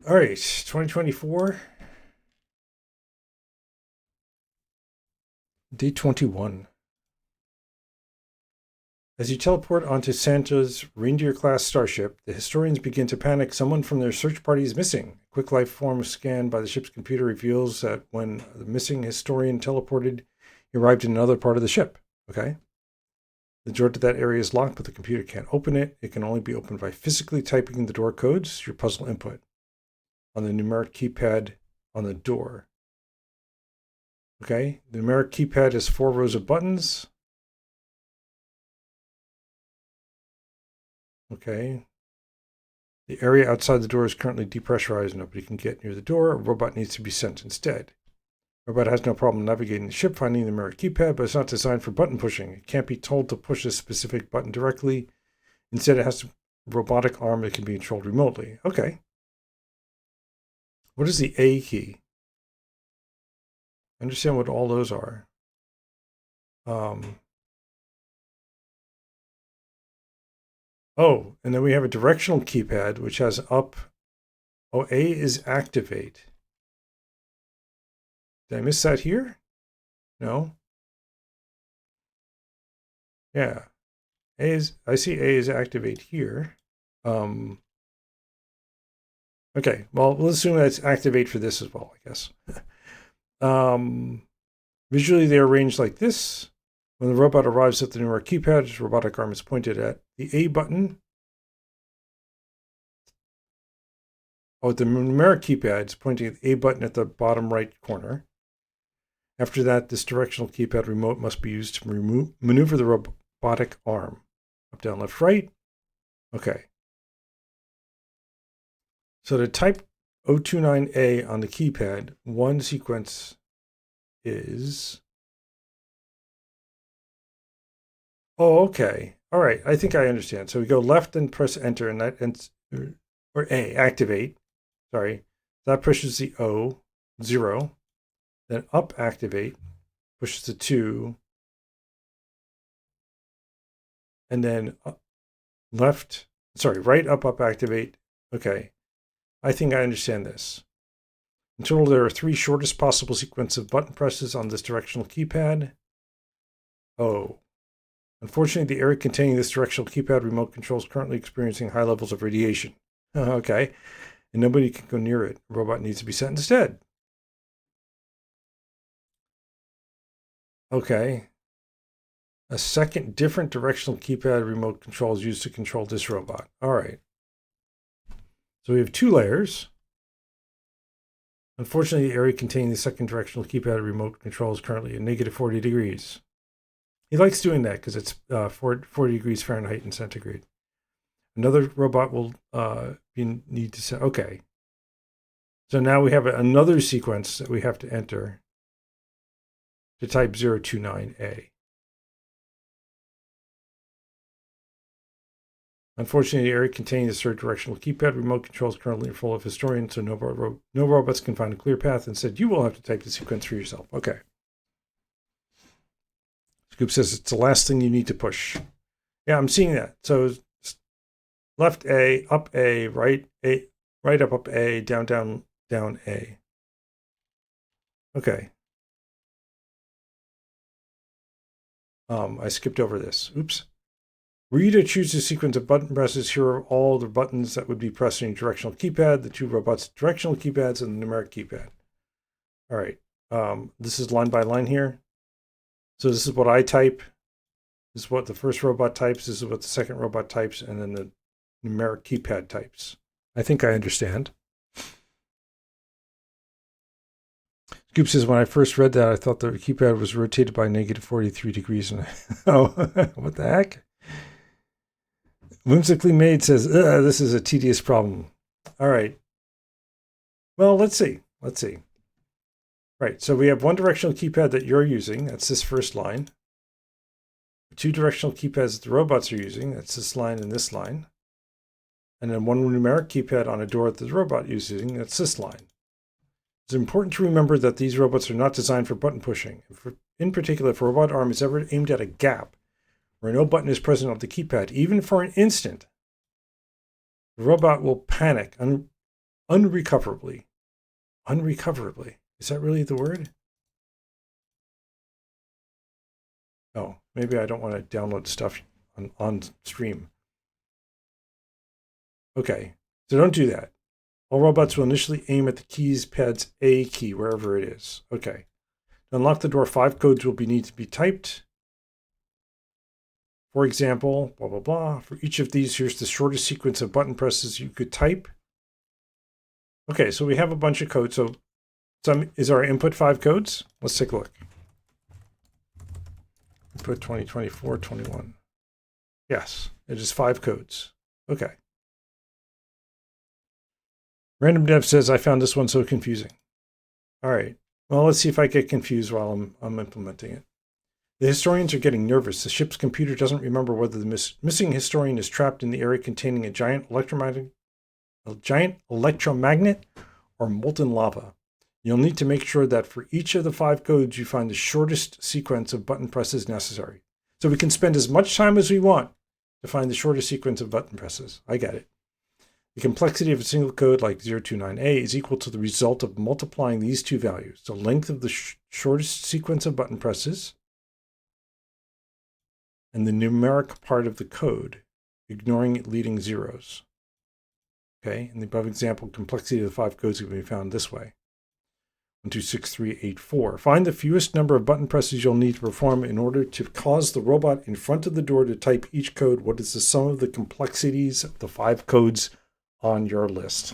All right, 2024, day 21. As you teleport onto Santa's reindeer-class starship, the historians begin to panic. Someone from their search party is missing. A quick life form scan by the ship's computer reveals that when the missing historian teleported, he arrived in another part of the ship. Okay. The door to that area is locked, but the computer can't open it. It can only be opened by physically typing the door codes, your puzzle input, on the numeric keypad on the door. Okay. The numeric keypad has 4 rows of buttons. Okay. The area outside the door is currently depressurized. Nobody can get near the door. A robot needs to be sent instead. The robot has no problem navigating the ship, finding the numeric keypad, but it's not designed for button pushing. It can't be told to push a specific button directly. Instead, it has a robotic arm that can be controlled remotely. Okay. What is the A key? I understand what all those are. Oh, and then we have a directional keypad, which has up. Oh, A is activate. Did I miss that here? No. Yeah. A is, I see A is activate here. Okay, well, we'll assume that's activate for this as well, I guess. Visually, they're arranged like this. When the robot arrives at the numeric keypad, its robotic arm is pointed at the A button. Oh, the numeric keypad is pointing at the A button at the bottom right corner. After that, this directional keypad remote must be used to maneuver the robotic arm. Up, down, left, right. Okay. So to type 029A on the keypad, one sequence is... Oh, okay. All right. I think I understand. So we go left and press enter, and that ends, or A, activate. Sorry. That pushes the O, 0. Then up activate, pushes the 2. And then left, sorry, right up activate. Okay. I think I understand this. In total, there are 3 shortest possible sequences of button presses on this directional keypad. Oh. Unfortunately, the area containing this directional keypad remote control is currently experiencing high levels of radiation. Okay. And nobody can go near it. The robot needs to be sent instead. Okay. A second different directional keypad remote control is used to control this robot. All right. So we have 2 layers. Unfortunately, the area containing the second directional keypad remote control is currently at negative 40 degrees. He likes doing that because it's 40 degrees Fahrenheit and centigrade. Another robot will need to say, okay. So now we have another sequence that we have to enter to type 029A. Unfortunately, the area containing the third directional keypad remote control is currently full of historians, so no robots can find a clear path. Instead, you will have to type the sequence for yourself. Okay. Scoop says it's the last thing you need to push. Yeah, I'm seeing that. So left A, up A, right up A, down A. Okay. I skipped over this. Oops. Were you to choose a sequence of button presses, here are all the buttons that would be pressed on your directional keypad, the 2 robots' directional keypads, and the numeric keypad. All right. This is line by line here. So this is what I type. This is what the first robot types. This is what the second robot types, and then the numeric keypad types. I think I understand. Scoop says, when I first read that, I thought the keypad was rotated by negative 43 degrees. And oh, what the heck? Whimsically Made says, this is a tedious problem. All right. Well, let's see. Right, so we have one directional keypad that you're using. That's this first line. 2 directional keypads that the robots are using. That's this line and this line. And then one numeric keypad on a door that the robot is using. That's this line. It's important to remember that these robots are not designed for button pushing. In particular, if a robot arm is ever aimed at a gap where no button is present on the keypad, even for an instant, the robot will panic, unrecoverably. Unrecoverably. Is that really the word? Oh, maybe I don't want to download stuff on stream. Okay, so don't do that. All robots will initially aim at the keypad's A key, wherever it is. Okay. To unlock the door, 5 codes will need to be typed. For example, blah, blah, blah. For each of these, here's the shortest sequence of button presses you could type. Okay, so we have a bunch of codes. So is our input 5 codes? Let's take a look. Input 2024, 21. Yes, it is 5 codes. Okay. Random Dev says, I found this one so confusing. All right. Well, let's see if I get confused while I'm implementing it. The historians are getting nervous. The ship's computer doesn't remember whether the missing historian is trapped in the area containing a giant electromagnet or molten lava. You'll need to make sure that for each of the 5 codes, you find the shortest sequence of button presses necessary. So we can spend as much time as we want to find the shortest sequence of button presses. I get it. The complexity of a single code like 029A is equal to the result of multiplying these 2 values, the length of the shortest sequence of button presses and the numeric part of the code, ignoring leading zeros. Okay, in the above example, complexity of the 5 codes can be found this way. 1, 2, 6, 3, 8, 4. Find the fewest number of button presses you'll need to perform in order to cause the robot in front of the door to type each code. What is the sum of the complexities of the 5 codes on your list?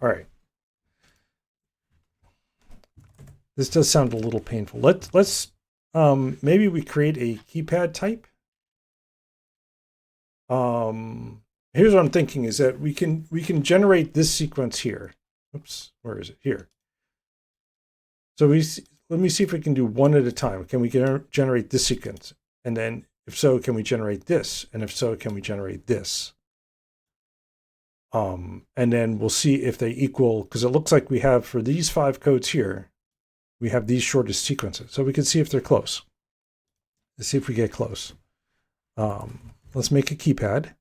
All right. This does sound a little painful. Let's maybe we create a keypad type. Here's what I'm thinking is that we can generate this sequence here. Oops, where is it? Here. So let me see if we can do one at a time. Can we generate this sequence? And then if so, can we generate this? And if so, can we generate this? And then we'll see if they equal, because it looks like we have for these 5 codes here, we have these shortest sequences. So we can see if they're close. Let's see if we get close. Let's make a keypad.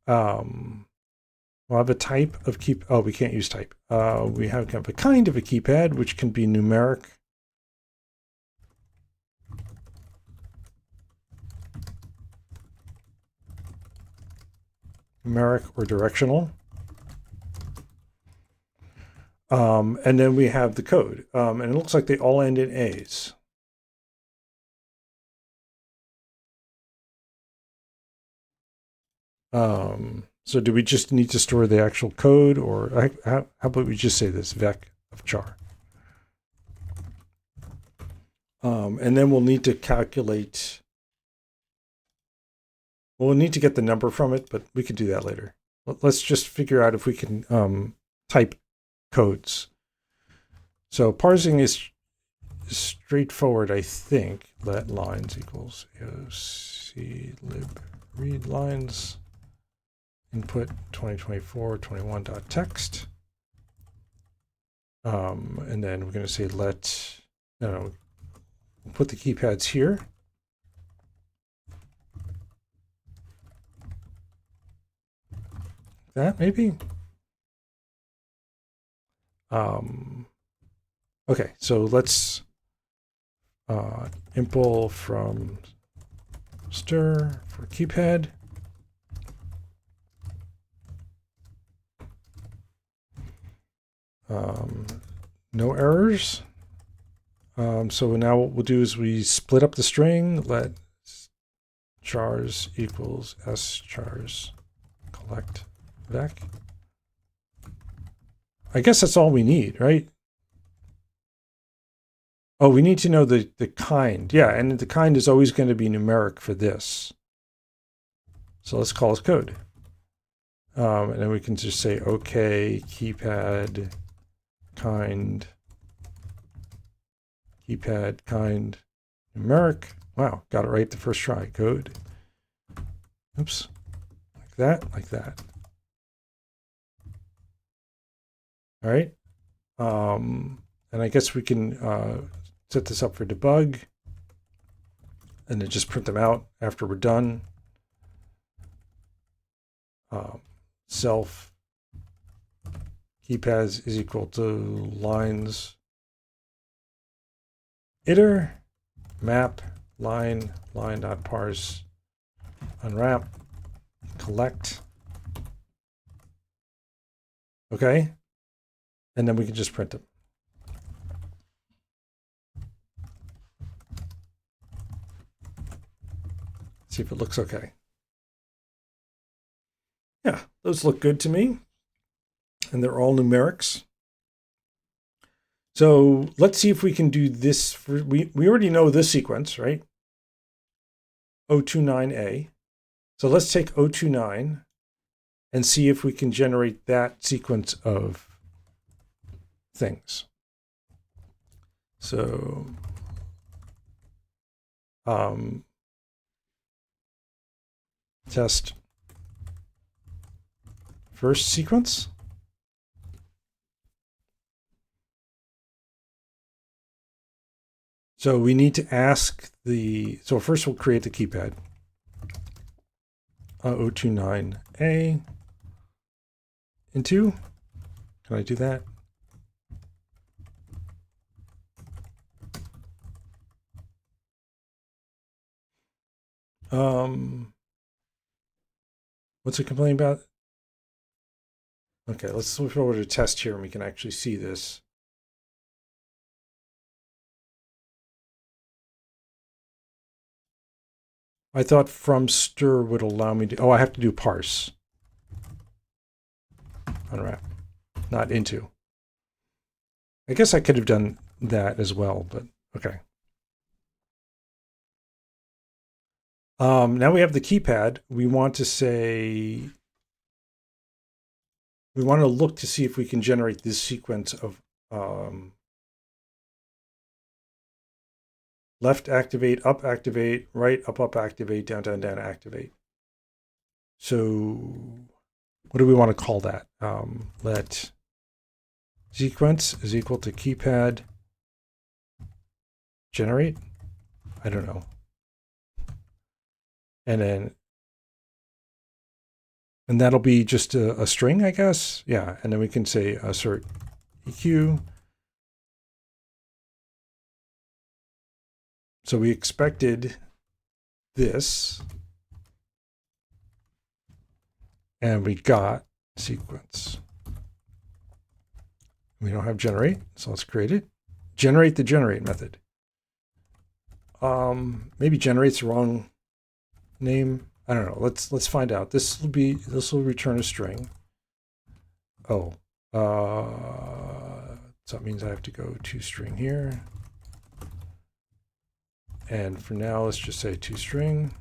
We'll have a type of oh, we can't use type. We have kind of a kind of a keypad, which can be numeric. Numeric or directional. And then we have the code. And it looks like they all end in A's. So do we just need to store the actual code, or how about we just say this vec of char? And then we'll need to calculate. Well, we'll need to get the number from it, but we can do that later. Let's just figure out if we can type codes. So parsing is straightforward, I think. Let lines equals AOC lib read lines. Input 2024-21.text. And then we're going to say we'll put the keypads here. That maybe. Okay, so let's impl from stir for keypad. No errors. So now what we'll do is we split up the string, let chars equals s chars collect vec. I guess that's all we need, right? Oh, we need to know the kind. Yeah, and the kind is always going to be numeric for this. So let's call this code. And then we can just say, okay, keypad kind numeric. Wow, got it right the first try. Code. Oops. Like that. All right. And I guess we can set this up for debug and then just print them out after we're done. self keypads is equal to lines iter map line dot parse unwrap collect. Okay, and then we can just print them. See if it looks okay. Yeah, those look good to me. And they're all numerics. So let's see if we can do this. We already know this sequence, right? 029A. So let's take 029 and see if we can generate that sequence of things. So test first sequence. So we need to ask so first we'll create the keypad. 029A into, can I do that? What's it complaining about? Okay, let's switch over to test here and we can actually see this. I thought from stir would allow me to, I have to do parse. Unwrap, not into. I guess I could have done that as well, but okay. Now we have the keypad. We want to say, we want to look to see if we can generate this sequence of left activate, up activate, right up up activate, down down down activate. So what do we want to call that? Let sequence is equal to keypad generate. I don't know. And that'll be just a string, I guess. Yeah, and then we can say assert EQ. So we expected this, and we got sequence. We don't have generate, so let's create it. Generate the generate method. Maybe generate's the wrong name. I don't know. Let's find out. This will return a string. Oh, so that means I have to go to string here. And for now, let's just say toString.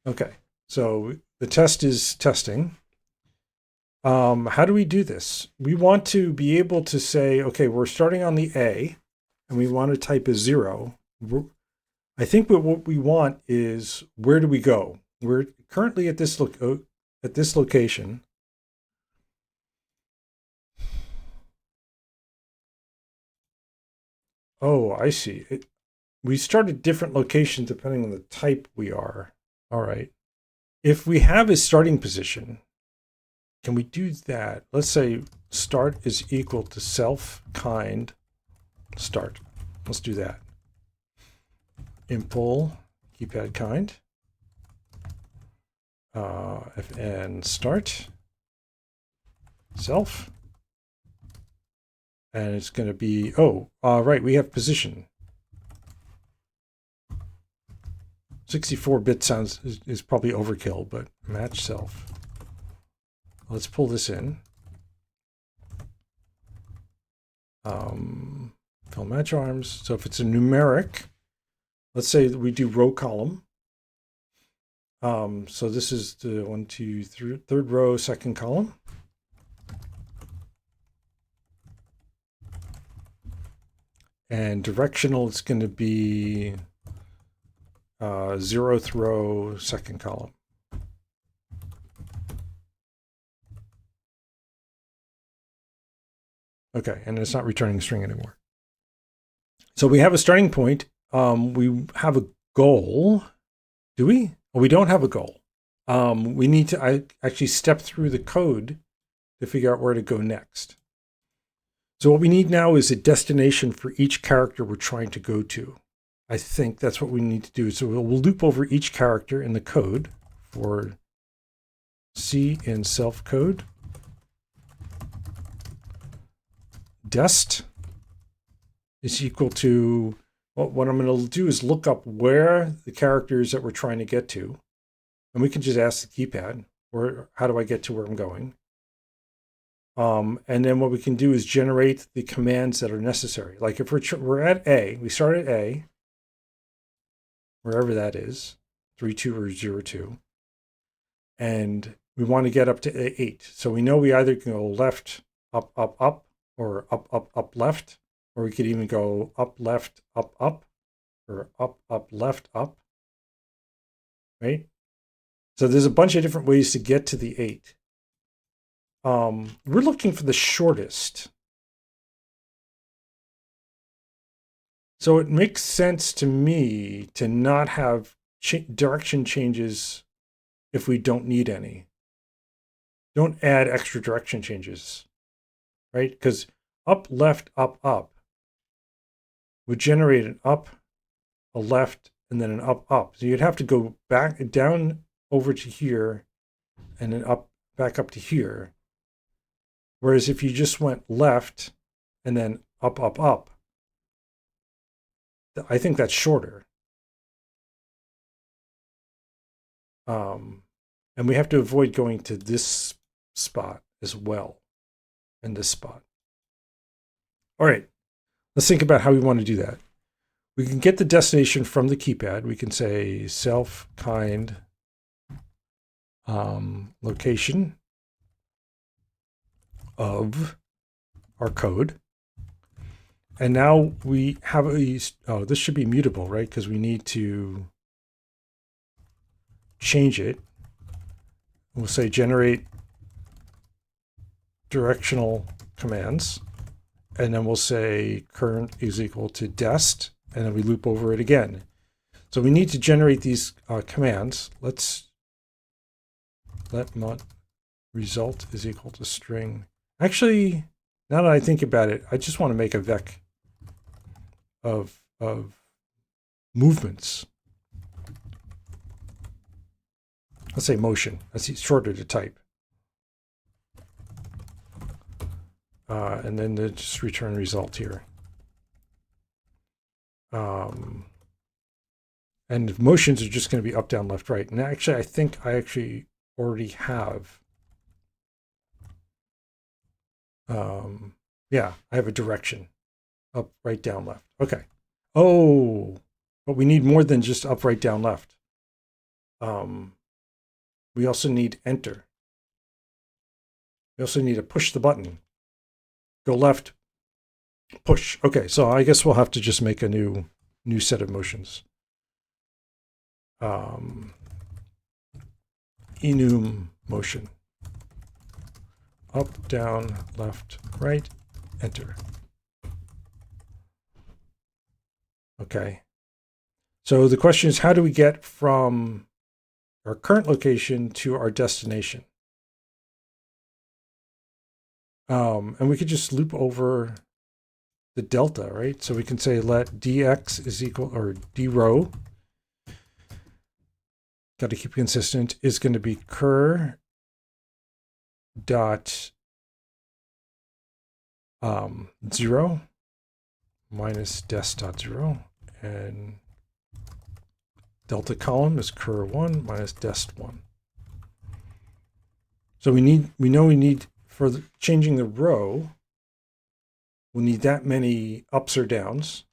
Okay, so the test is testing. How do we do this? We want to be able to say, okay, we're starting on the A, and we want to type a 0. I think what we want is, where do we go? We're currently at this location. Oh, I see. We start at different locations depending on the type we are. All right. If we have a starting position, can we do that? Let's say start is equal to self kind start. Let's do that. Impl keypad kind. Fn start self. And it's going to be, right, we have position. 64-bit is probably overkill, but match self. Let's pull this in. Fill match arms. So if it's a numeric, let's say that we do row column. So this is the 1, 2, 3, third row, second column. And directional, it's going to be 0th row, second column. Okay, and it's not returning string anymore. So we have a starting point. We have a goal. Do we? Oh, we don't have a goal. we need to actually step through the code to figure out where to go next. So what we need now is a destination for each character we're trying to go to. I think that's what we need to do. So we'll loop over each character in the code for C in self code. Dest is equal to, well, what I'm going to do is look up where the characters that we're trying to get to. And we can just ask the keypad, how do I get to where I'm going? And then what we can do is generate the commands that are necessary. Like if we're at A, we start at A, wherever that is, 32 or 02, and we want to get up to 8. So we know we either can go left, up, or up, left, or we could even go up, left, up, or up, left, up, right? So there's a bunch of different ways to get to the 8. We're looking for the shortest. So it makes sense to me to not have direction changes if we don't need any. Don't add extra direction changes, right? Because up, left, up would generate an up, a left, and then an up. So you'd have to go back down over to here and then back up to here. Whereas if you just went left and then up, I think that's shorter. And we have to avoid going to this spot as well, and this spot. All right, let's think about how we want to do that. We can get the destination from the keypad. We can say self kind location of our code. And now we have this should be mutable, right? Because we need to change it. We'll say generate directional commands. And then we'll say current is equal to dest. And then we loop over it again. So we need to generate these commands. Let result is equal to string. Actually, now that I think about it, I just want to make a vec of movements. Let's say motion. That's shorter to type. And then just return result here. And motions are just going to be up, down, left, right. And actually, I think I actually already have. Yeah, I have a direction. Up, right, down, left. Okay. Oh, but we need more than just up, right, down, left. We also need enter. We also need to push the button. Go left, push. Okay, so I guess we'll have to just make a new set of motions. Enum motion. Up, down, left, right, enter. Okay. So the question is, how do we get from our current location to our destination? And we could just loop over the delta, right? So we can say let dx is equal, or d row, got to keep consistent, is going to be cur dot 0 minus dest dot 0, and delta column is cur 1 minus dest 1. So we know we need for changing the row, we'll need that many ups or downs.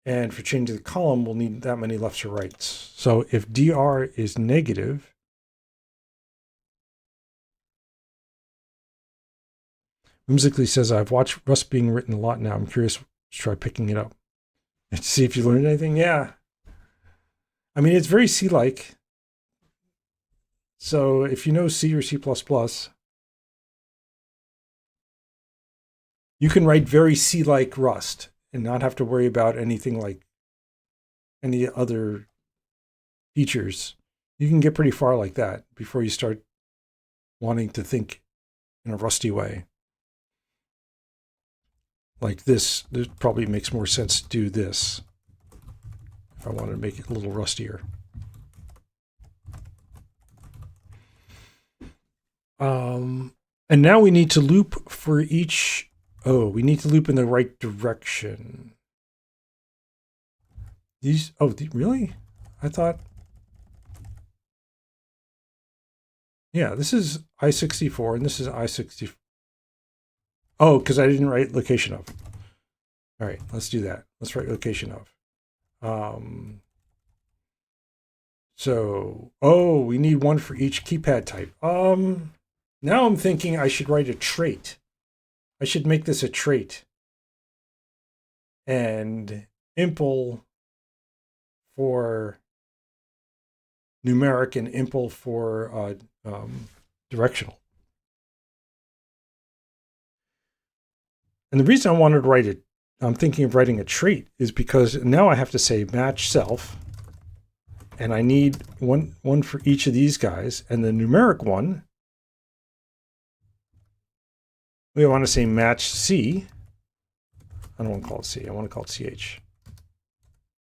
And for changing the column, we'll need that many lefts or rights. So if dr is negative, Whimsically says, I've watched Rust being written a lot now. I'm curious to try picking it up and see if you learned anything. Yeah. I mean, it's very C-like. So if you know C or C++, you can write very C-like Rust and not have to worry about anything like any other features You can get pretty far like that before you start wanting to think in a rusty way. Like this probably makes more sense to do this if I wanted to make it a little rustier. And now we need to loop for each. Oh, we need to loop in the right direction. These. Oh, really? I thought. Yeah, this is I-64 and this is I-64. Oh, because I didn't write location of. All right, let's do that. Let's write location of. So, oh, we need one for each keypad type. Now I'm thinking I should write a trait. I should make this a trait. And impl for numeric and impl for directional. And the reason I wanted to write it, I'm thinking of writing a trait, is because now I have to say match self, and I need one for each of these guys, and the numeric one, we want to say match C. I don't want to call it C. I want to call it CH.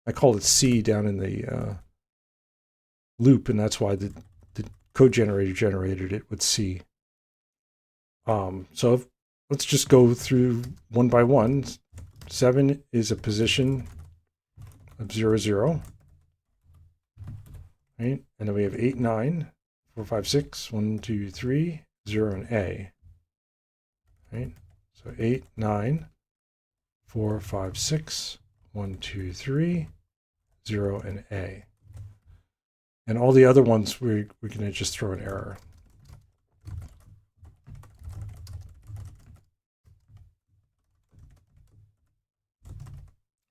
I called it C down in the loop, and that's why the code generator generated it with C. So let's just go through one by one. 7 is a position of 0, 0. Right? And then we have 8, 9, 4, 5, 6, 1, 2, 3, 0, and A. Right? So 8, 9, 4, 5, 6, 1, 2, 3, 0, and A. And all the other ones, we're going to just throw an error.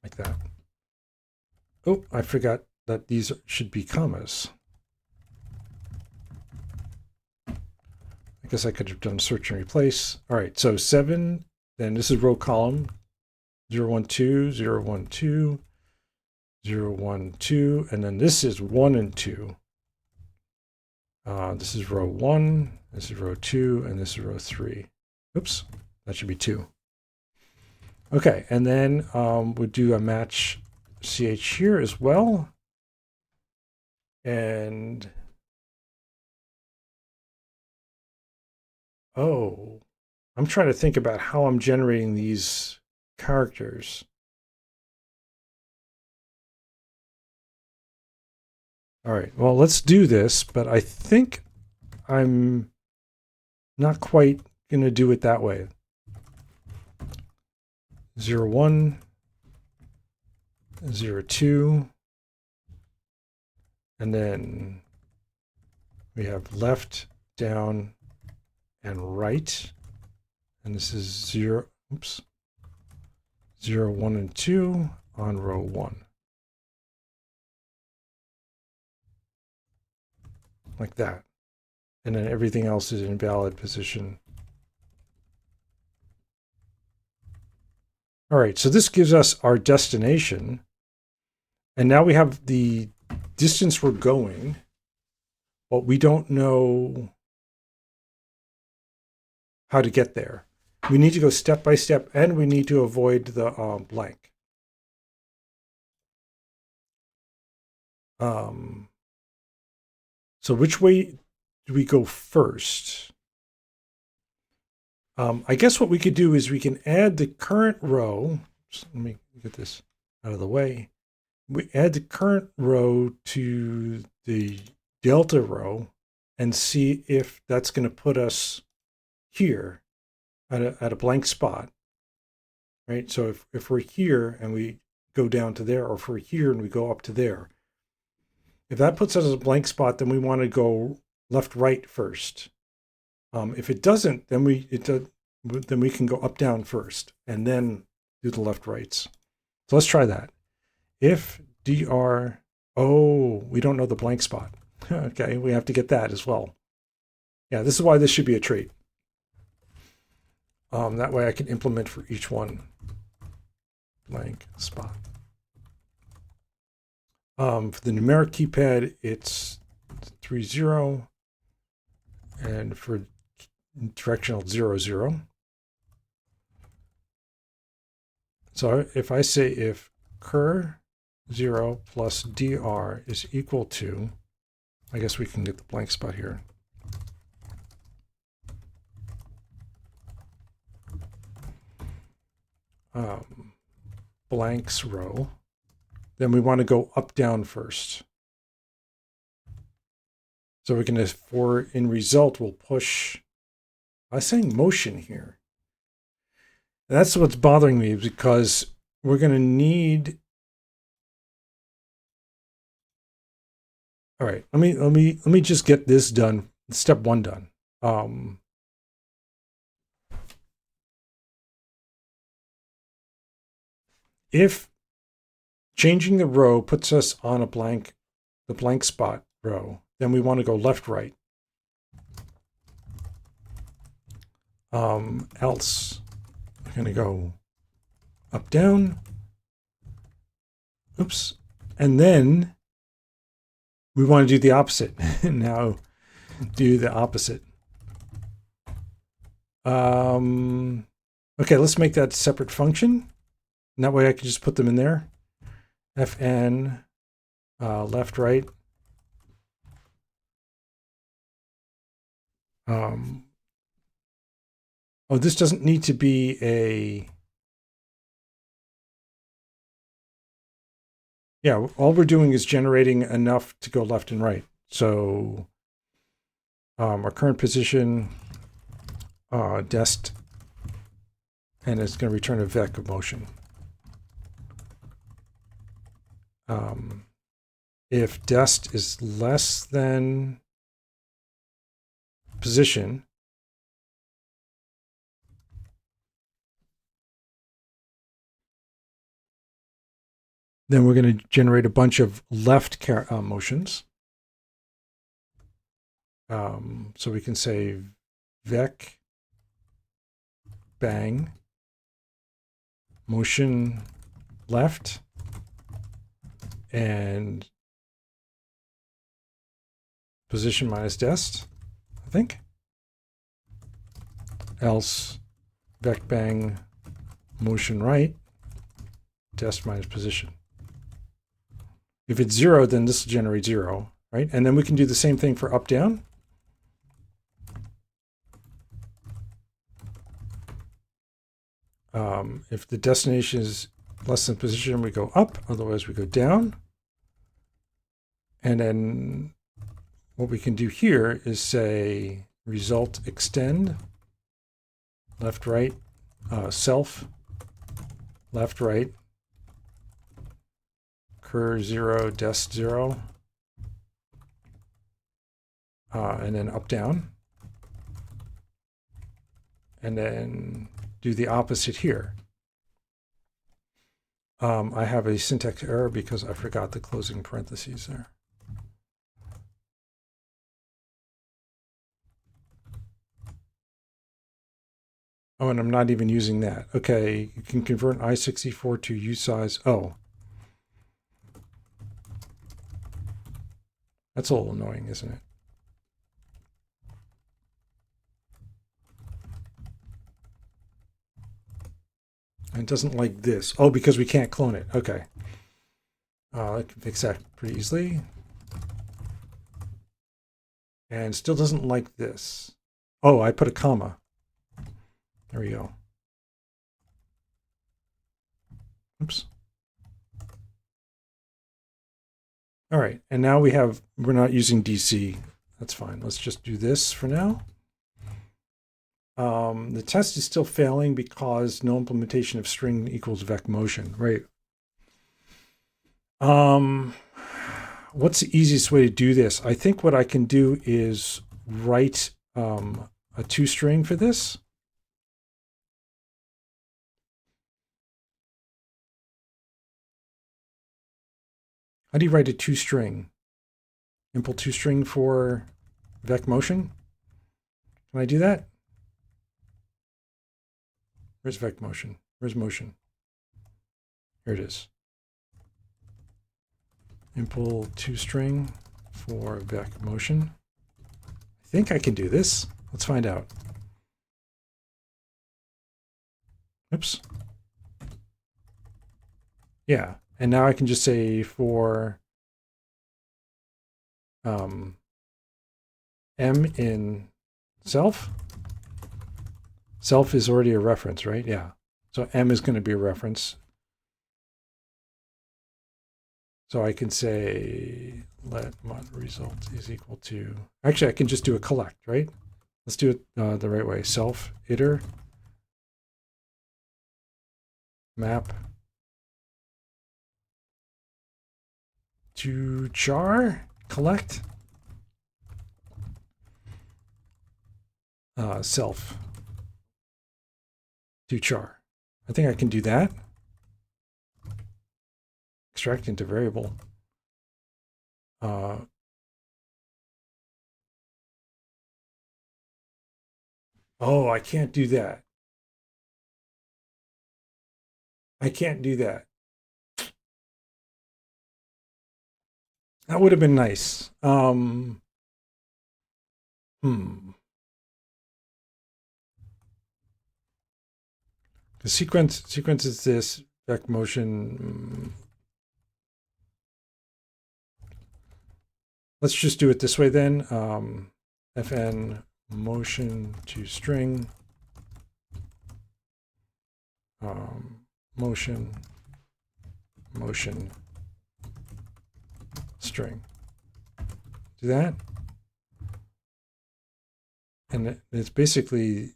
Like that. Oh, I forgot that these should be commas. I guess I could have done search and replace. All right, so 7, then this is row column, 0, 1, 2, 0, 1, 2, 0, 1, 2, and then this is 1 and 2. This is row 1, this is row 2, and this is row 3. Oops, that should be 2. Okay, and then we'll do a match CH here as well. And oh, I'm trying to think about how I'm generating these characters. All right, well, let's do this, but I think I'm not quite going to do it that way. 0, 1, 0, 2, and then we have left, down, and right. And this is 0, oops, 0, 1, and 2 on row 1. Like that. And then everything else is in valid position. All right, so this gives us our destination. And now we have the distance we're going, but we don't know how to get there. We need to go step by step, and we need to avoid the blank. So which way do we go first? I guess what we could do is we can add the current row. Let me get this out of the way. We add the current row to the delta row and see if that's going to put us here at a blank spot, right? So if we're here and we go down to there, or if we're here and we go up to there, if that puts us at a blank spot, then we want to go left, right first. If it doesn't, then we can go up, down first, and then do the left, rights. So let's try that. If dr, oh, we don't know the blank spot. Okay, we have to get that as well. Yeah, this is why this should be a trait. That way I can implement for each one. Blank spot. For the numeric keypad, it's 3, 0, and for directional 0, 0. So if I say if cur 0 plus dr is equal to, I guess we can get the blank spot here. Blanks row, then we want to go up down first. So we're going to, for in result, we'll push, I was saying motion here. That's what's bothering me, because we're going to need, all right, let me just get this done, step 1 done. If changing the row puts us on a blank, the blank spot row, then we want to go left, right. Else, we're going to go up, down. Oops. And then we want to do the opposite. Now do the opposite. Okay, let's make that a separate function. And that way I can just put them in there. Fn, left, right. Oh, this doesn't need to be a, yeah, all we're doing is generating enough to go left and right. So our current position, dest, and it's going to return a vec of motion. If dest is less than position, then we're going to generate a bunch of left motions. So we can say vec bang motion left and position minus dest, I think. Else vec bang motion right, dest minus position. If it's 0, then this will generate 0, right? And then we can do the same thing for up, down. If the destination is less than position, we go up, otherwise we go down. And then what we can do here is say result extend, left, right, self, left, right, cur 0, dest 0, and then up, down. And then do the opposite here. I have a syntax error because I forgot the closing parentheses there. Oh, and I'm not even using that. Okay, you can convert I64 to usize. Oh. That's a little annoying, isn't it? And it doesn't like this. Oh, because we can't clone it. Okay. I can fix that pretty easily. And still doesn't like this. Oh, I put a comma. There we go. Oops. All right, and now we're not using DC. That's fine. Let's just do this for now. The test is still failing because no implementation of string equals vec motion, right? What's the easiest way to do this? I think what I can do is write a toString for this. How do you write a toString? Impl toString for vec motion? Can I do that? Where's vec motion? Where's motion? Here it is. Impl toString for vec motion. I think I can do this. Let's find out. Oops. Yeah, and now I can just say for M in self. Self is already a reference, right? Yeah. So M is going to be a reference. So I can say let mod result is equal to, actually I can just do a collect, right? Let's do it the right way. Self iter map to char collect self to char. I think I can do that. Extract into variable. Oh, I can't do that. I can't do that. That would have been nice. The sequence is this vec motion. Let's just do it this way then. Fn motion to string. Motion string. Do that. And it's basically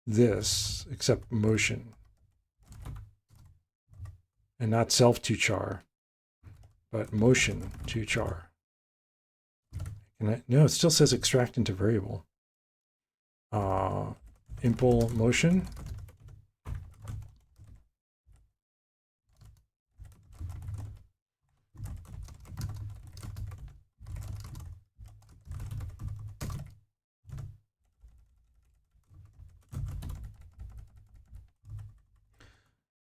this, except motion. And not self to char, but motion to char. No, it still says extract into variable. Impl motion.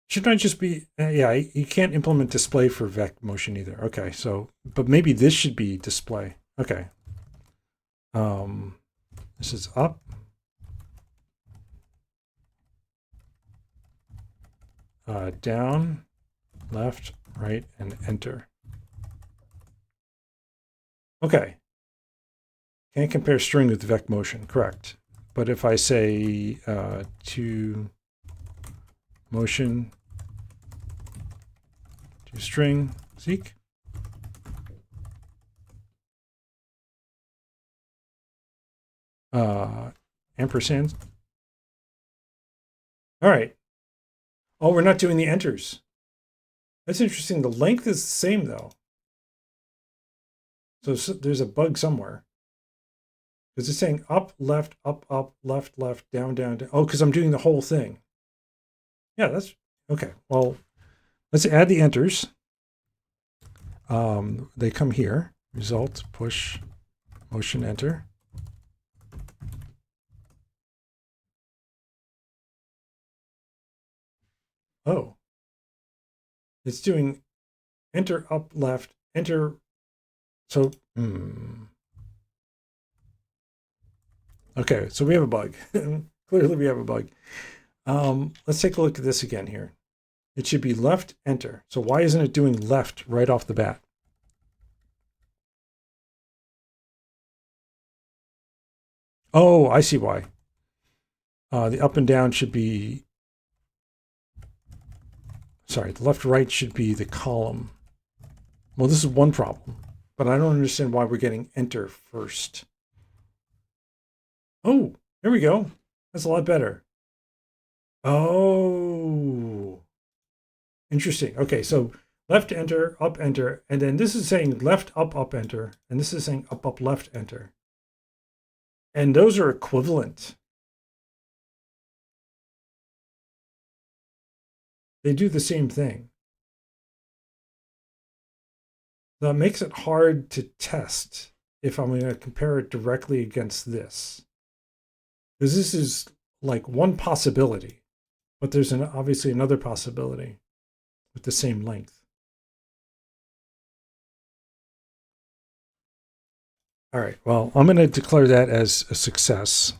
Shouldn't I just be, yeah, you can't implement display for vec motion either. Okay, so, but maybe this should be display. Okay. This is up. Down, left, right, and enter. Okay. Can't compare string with vec motion, correct. But if I say to motion to string seek, ampersand. All right. Oh, we're not doing the enters. That's interesting. The length is the same though. So there's a bug somewhere. Because it's saying up, left, left, down, down, down. Oh, because I'm doing the whole thing. Yeah, that's okay. Well, let's add the enters. They come here. Result, push, motion, enter. Oh, it's doing enter, up, left, enter. So, okay, so we have a bug. Clearly we have a bug. Let's take a look at this again here. It should be left, enter. So why isn't it doing left right off the bat? Oh, I see why. The up and down should be, sorry, the left, right should be the column. Well, this is one problem, but I don't understand why we're getting enter first. Oh, there we go. That's a lot better. Oh, interesting. Okay, so left enter, up enter, and then this is saying left up up enter, and this is saying up up left enter. And those are equivalent. They do the same thing. That makes it hard to test if I'm going to compare it directly against this. Because this is like one possibility, but there's obviously another possibility with the same length. All right, well, I'm going to declare that as a success,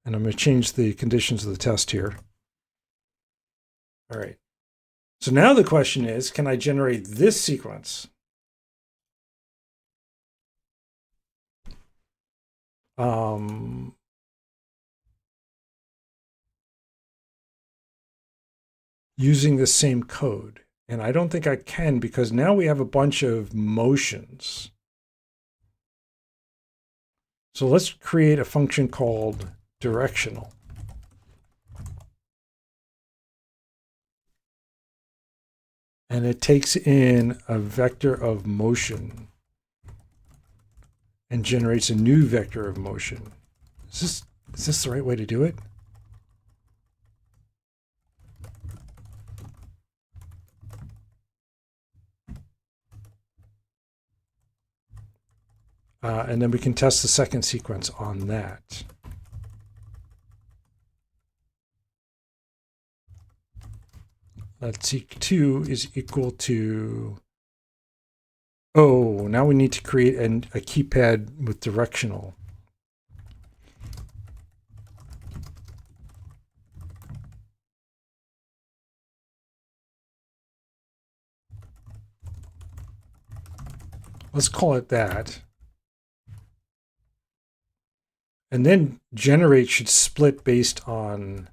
and I'm going to change the conditions of the test here. All right. So now the question is, can I generate this sequence? Using the same code. And I don't think I can, because now we have a bunch of motions. So let's create a function called directional. And it takes in a vector of motion and generates a new vector of motion. Is this the right way to do it? And then we can test the second sequence on that. Let's see, 2 is equal to, oh, now we need to create a keypad with directional. Let's call it that. And then generate should split based on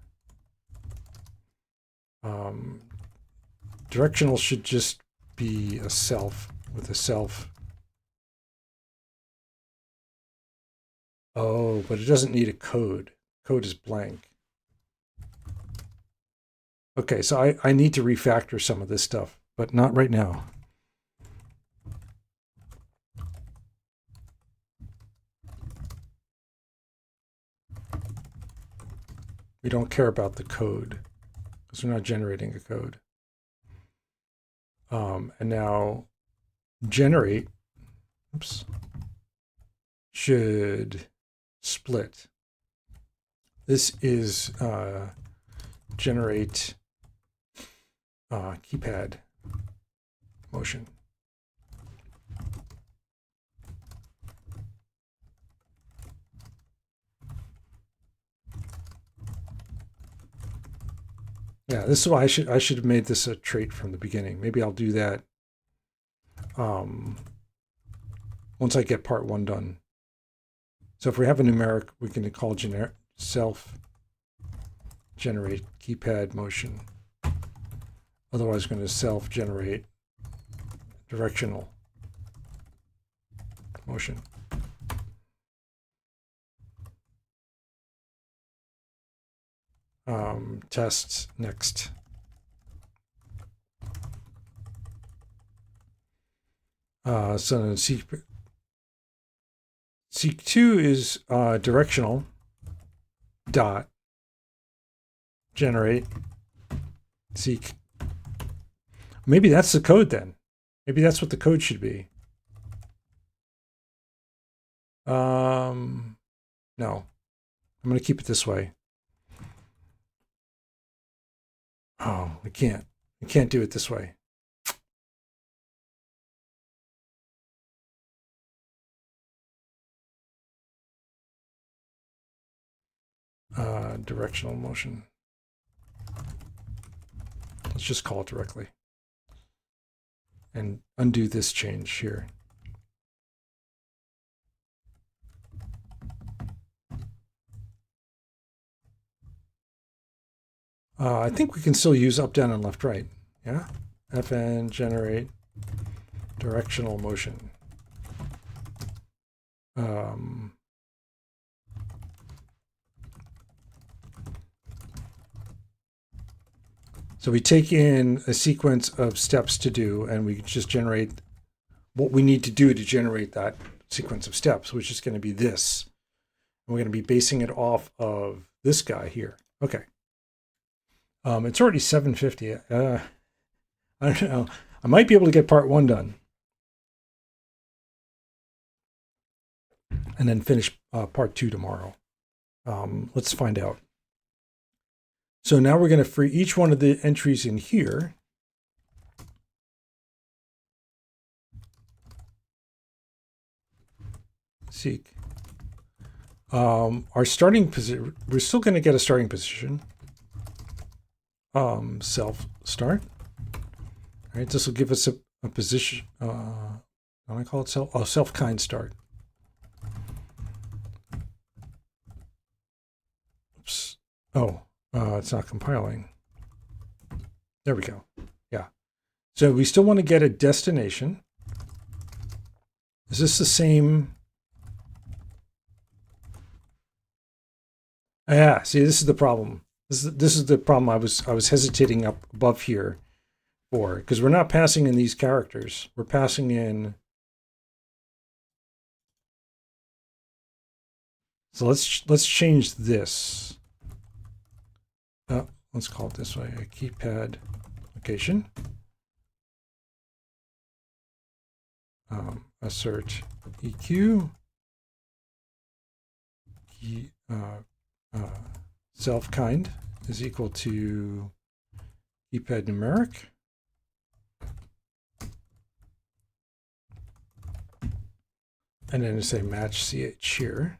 directional should just be a self with a self. Oh, but it doesn't need a code. Code is blank. Okay, so I need to refactor some of this stuff, but not right now. We don't care about the code because we're not generating a code. And now generate, oops, should split. This is generate keypad motion. Yeah, this is why I should have made this a trait from the beginning. Maybe I'll do that once I get part 1 done. So if we have a numeric, we can call generic self generate keypad motion. Otherwise, we're going to self generate directional motion. Test next. So seek2 is directional dot generate seek. Maybe that's the code then. Maybe that's what the code should be. No, I'm going to keep it this way. Oh, we can't do it this way. Directional motion. Let's just call it directly. And undo this change here. I think we can still use up, down, and left, right. Yeah? FN generate directional motion. So we take in a sequence of steps to do, and we just generate what we need to do to generate that sequence of steps, which is going to be this. And we're going to be basing it off of this guy here. Okay. It's already 7:50. I don't know. I might be able to get part 1 done. And then finish part 2 tomorrow. Let's find out. So now we're going to free each one of the entries in here. seek. Our starting position, we're still going to get a starting position. Self start. All right, this will give us a position. How do I call it? Self kind start. Oops. Oh, it's not compiling. There we go. Yeah. So we still want to get a destination. Is this the same? Yeah. See, this is the problem. This is the problem I was hesitating up above here for, because we're not passing in these characters. We're passing in. So let's change this. Let's call it this way: a keypad location. Assert EQ. Self kind is equal to keypad numeric. And then say match ch here.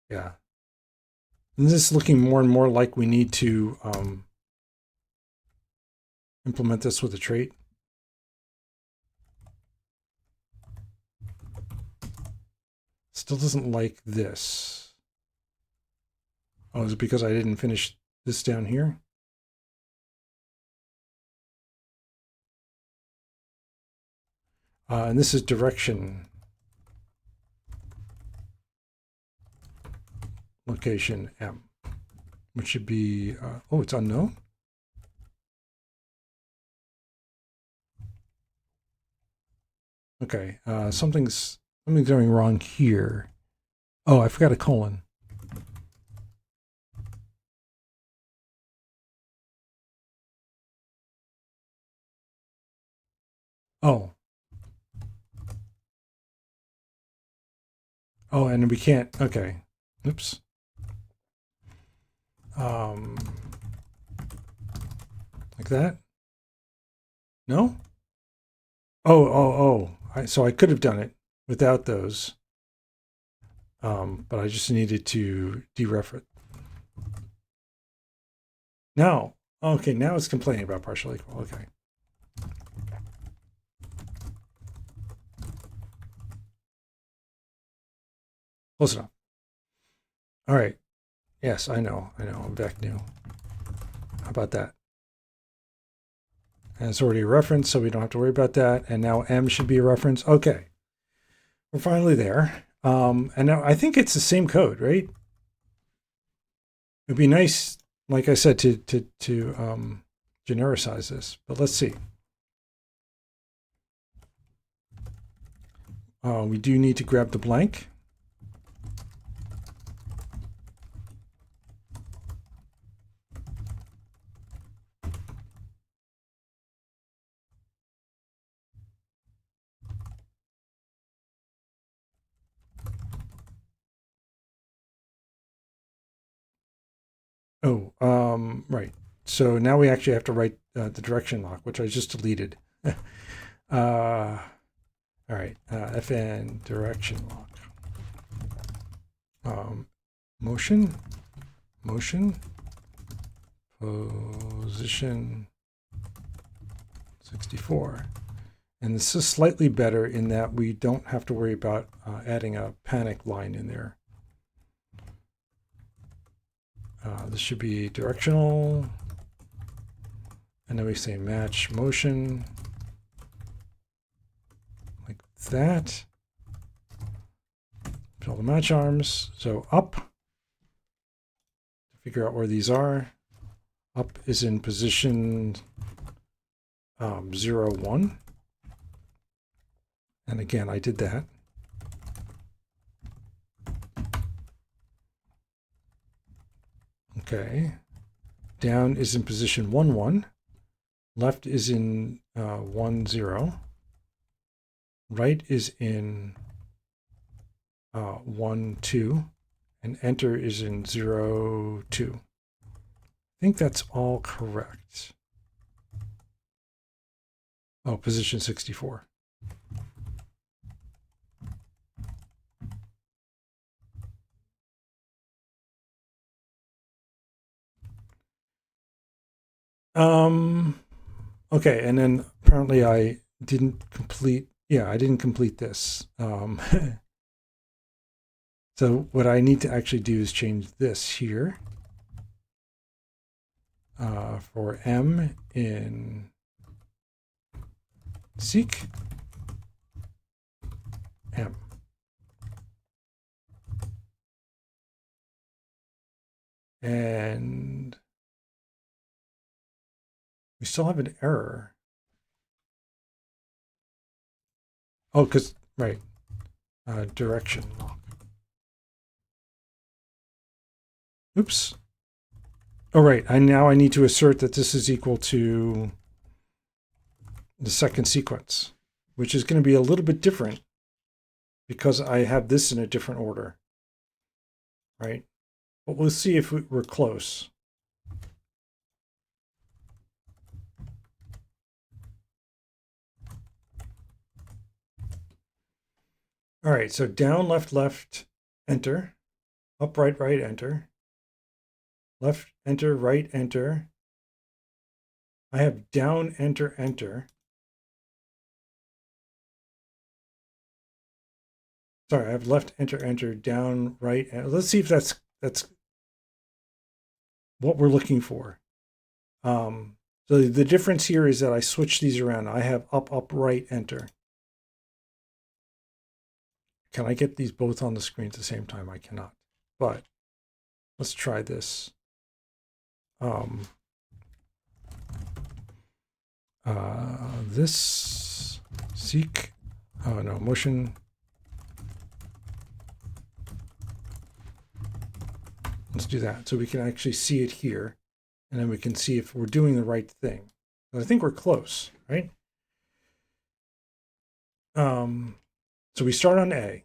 Yeah. And this is looking more and more like we need to implement this with a trait. Still doesn't like this. Oh, is it because I didn't finish this down here? And this is direction. Location M, which should be, oh, it's unknown. Okay, something's going wrong here. Oh, I forgot a colon. Oh. Oh, and we can't, okay. Oops. Like that? No? Oh. So I could have done it without those. But I just needed to deref it. Now, okay, now it's complaining about partial equal. Okay. Close enough. All right. Yes, I know. I'm back new. How about that? And it's already a reference, so we don't have to worry about that. And now M should be a reference. Okay. We're finally there. And now I think it's the same code, right? It'd be nice, like I said, to genericize this, but let's see. We do need to grab the blank. Oh, right. So now we actually have to write the direction lock, which I just deleted. All right, fn direction lock. Motion, position 64. And this is slightly better in that we don't have to worry about adding a panic line in there. This should be directional. And then we say match motion. Like that. Fill the match arms. So up. To figure out where these are. Up is in position 0, 1. And again, I did that. Okay. Down is in position 1, 1. Left is in 1, 0. Right is in 1, 2. And enter is in 0, 2. I think that's all correct. Oh, position 64. Okay, and then apparently I didn't complete, I didn't complete this. So what I need to actually do is change this here for M in seek M. And we still have an error. Oh, because, right, direction. Oops. Oh, right. Now I need to assert that this is equal to the second sequence, which is going to be a little bit different because I have this in a different order, right? But we'll see if we're close. All right, so down, left, left, enter. Up, right, right, enter. Left, enter, right, enter. I have down, enter, enter. Sorry, I have left, enter, enter, down, right. Let's see if that's what we're looking for. So the difference here is that I switch these around. I have up, up, right, enter. Can I get these both on the screen at the same time? I cannot. But let's try this. This seek, oh no, motion. Let's do that so we can actually see it here, and then we can see if we're doing the right thing. I think we're close, right? So we start on A,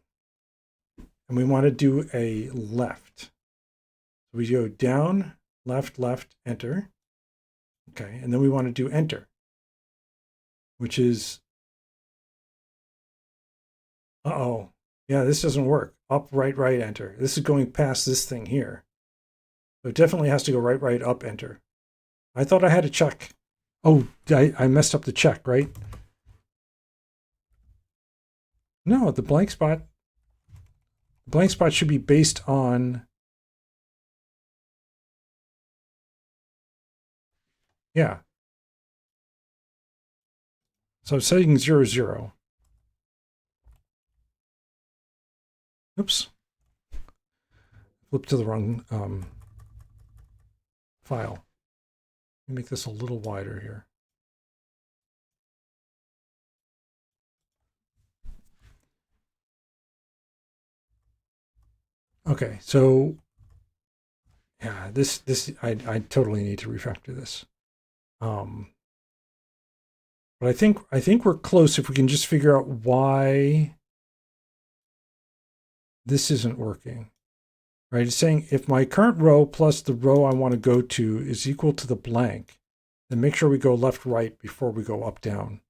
and we want to do a left. We go down, left, left, enter. Okay, and then we want to do enter, which is, uh-oh, yeah, this doesn't work. Up, right, right, enter. This is going past this thing here. So it definitely has to go right, right, up, enter. I thought I had a check. Oh, I messed up the check, right? No, the blank spot should be based on, yeah. So setting 0, 0. Oops. Flip to the wrong file. Let me make this a little wider here. Okay, so yeah, I totally need to refactor this. But I think we're close if we can just figure out why this isn't working. Right? It's saying if my current row plus the row I want to go to is equal to the blank, then make sure we go left, right before we go up, down.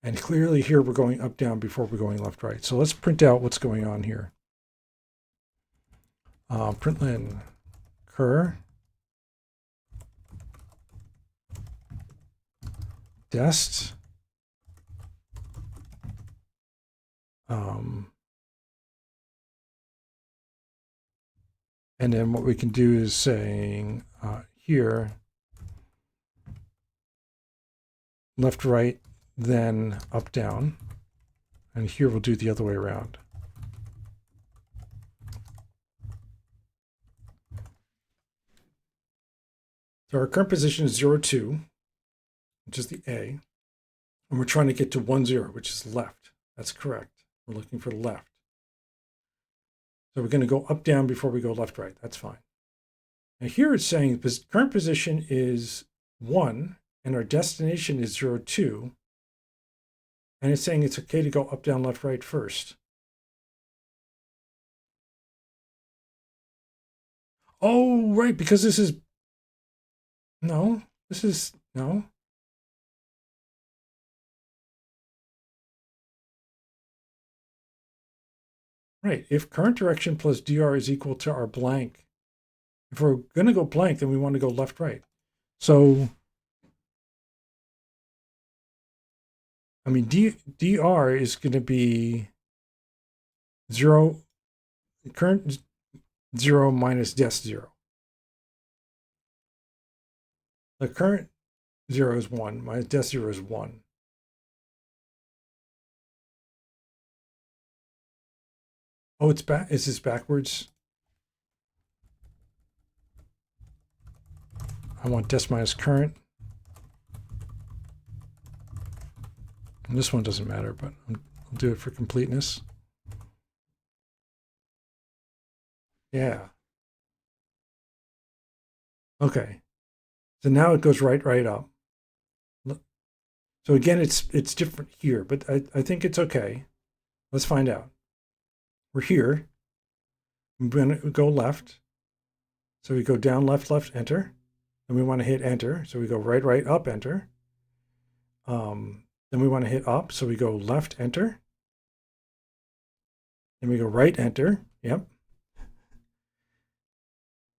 And clearly here we're going up, down before we're going left, right. So let's print out what's going on here. Println cur dest and then what we can do is saying here left, right, then up, down, and here we'll do the other way around. So our current position is 0, 2, which is the A, and we're trying to get to 1, 0, which is left. That's correct. We're looking for left. So we're going to go up, down before we go left, right. That's fine. Now here it's saying the current position is 1, and our destination is 0, 2, and it's saying it's okay to go up, down, left, right first. Oh, right, because this is, no, Right. If current direction plus dr is equal to our blank, if we're going to go blank, then we want to go left, right. So, I mean, dr is going to be 0, current 0 minus desc 0. The current 0 is 1, minus desc 0 is 1. Oh, it's back. Is this backwards? I want desc minus current. And this one doesn't matter, but I'll do it for completeness. Yeah. Okay. So now it goes right up. So again, it's different here, but I think it's okay. Let's find out. We're here. We're going to go left. So we go down, left, enter. And we want to hit enter. So we go right, up, enter. Then we want to hit up. So we go left, enter. Then we go right, enter. Yep.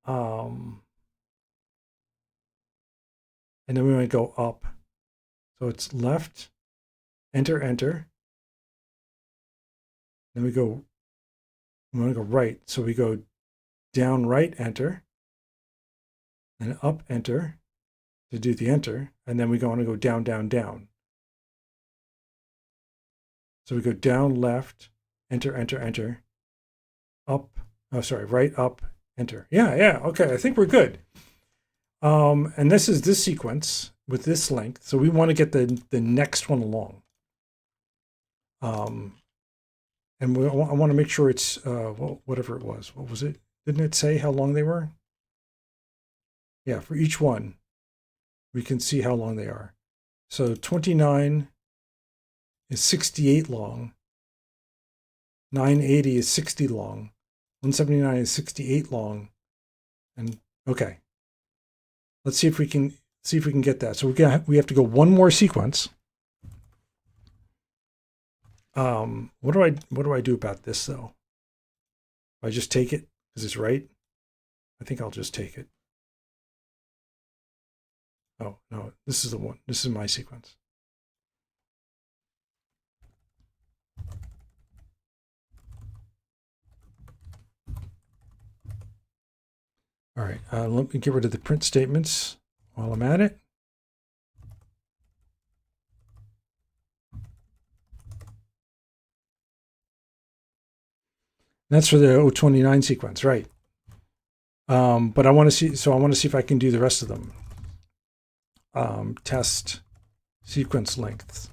And then we want to go up. So it's left, enter, enter. Then we want to go right. So we go down, right, enter. And up, enter to do the enter. And then we want to go down, down. So we go down, left, enter, enter. Up, oh, sorry, right, up, enter. Yeah, okay, I think we're good. And this is this sequence with this length. So we want to get the next one along. And I want to make sure it's, well, whatever it was. What was it? Didn't it say how long they were? Yeah, for each one, we can see how long they are. So 29 is 68 long. 980 is 60 long. 179 is 68 long. And okay. Let's see if we can get that. So we have to go one more sequence. What do I do about this though? Do I just take it because it's right? I think I'll just take it. Oh no, this is the one. This is my sequence. All right, let me get rid of the print statements while I'm at it. That's for the 029 sequence, right? But I want to see. So I want to see if I can do the rest of them. Test sequence length,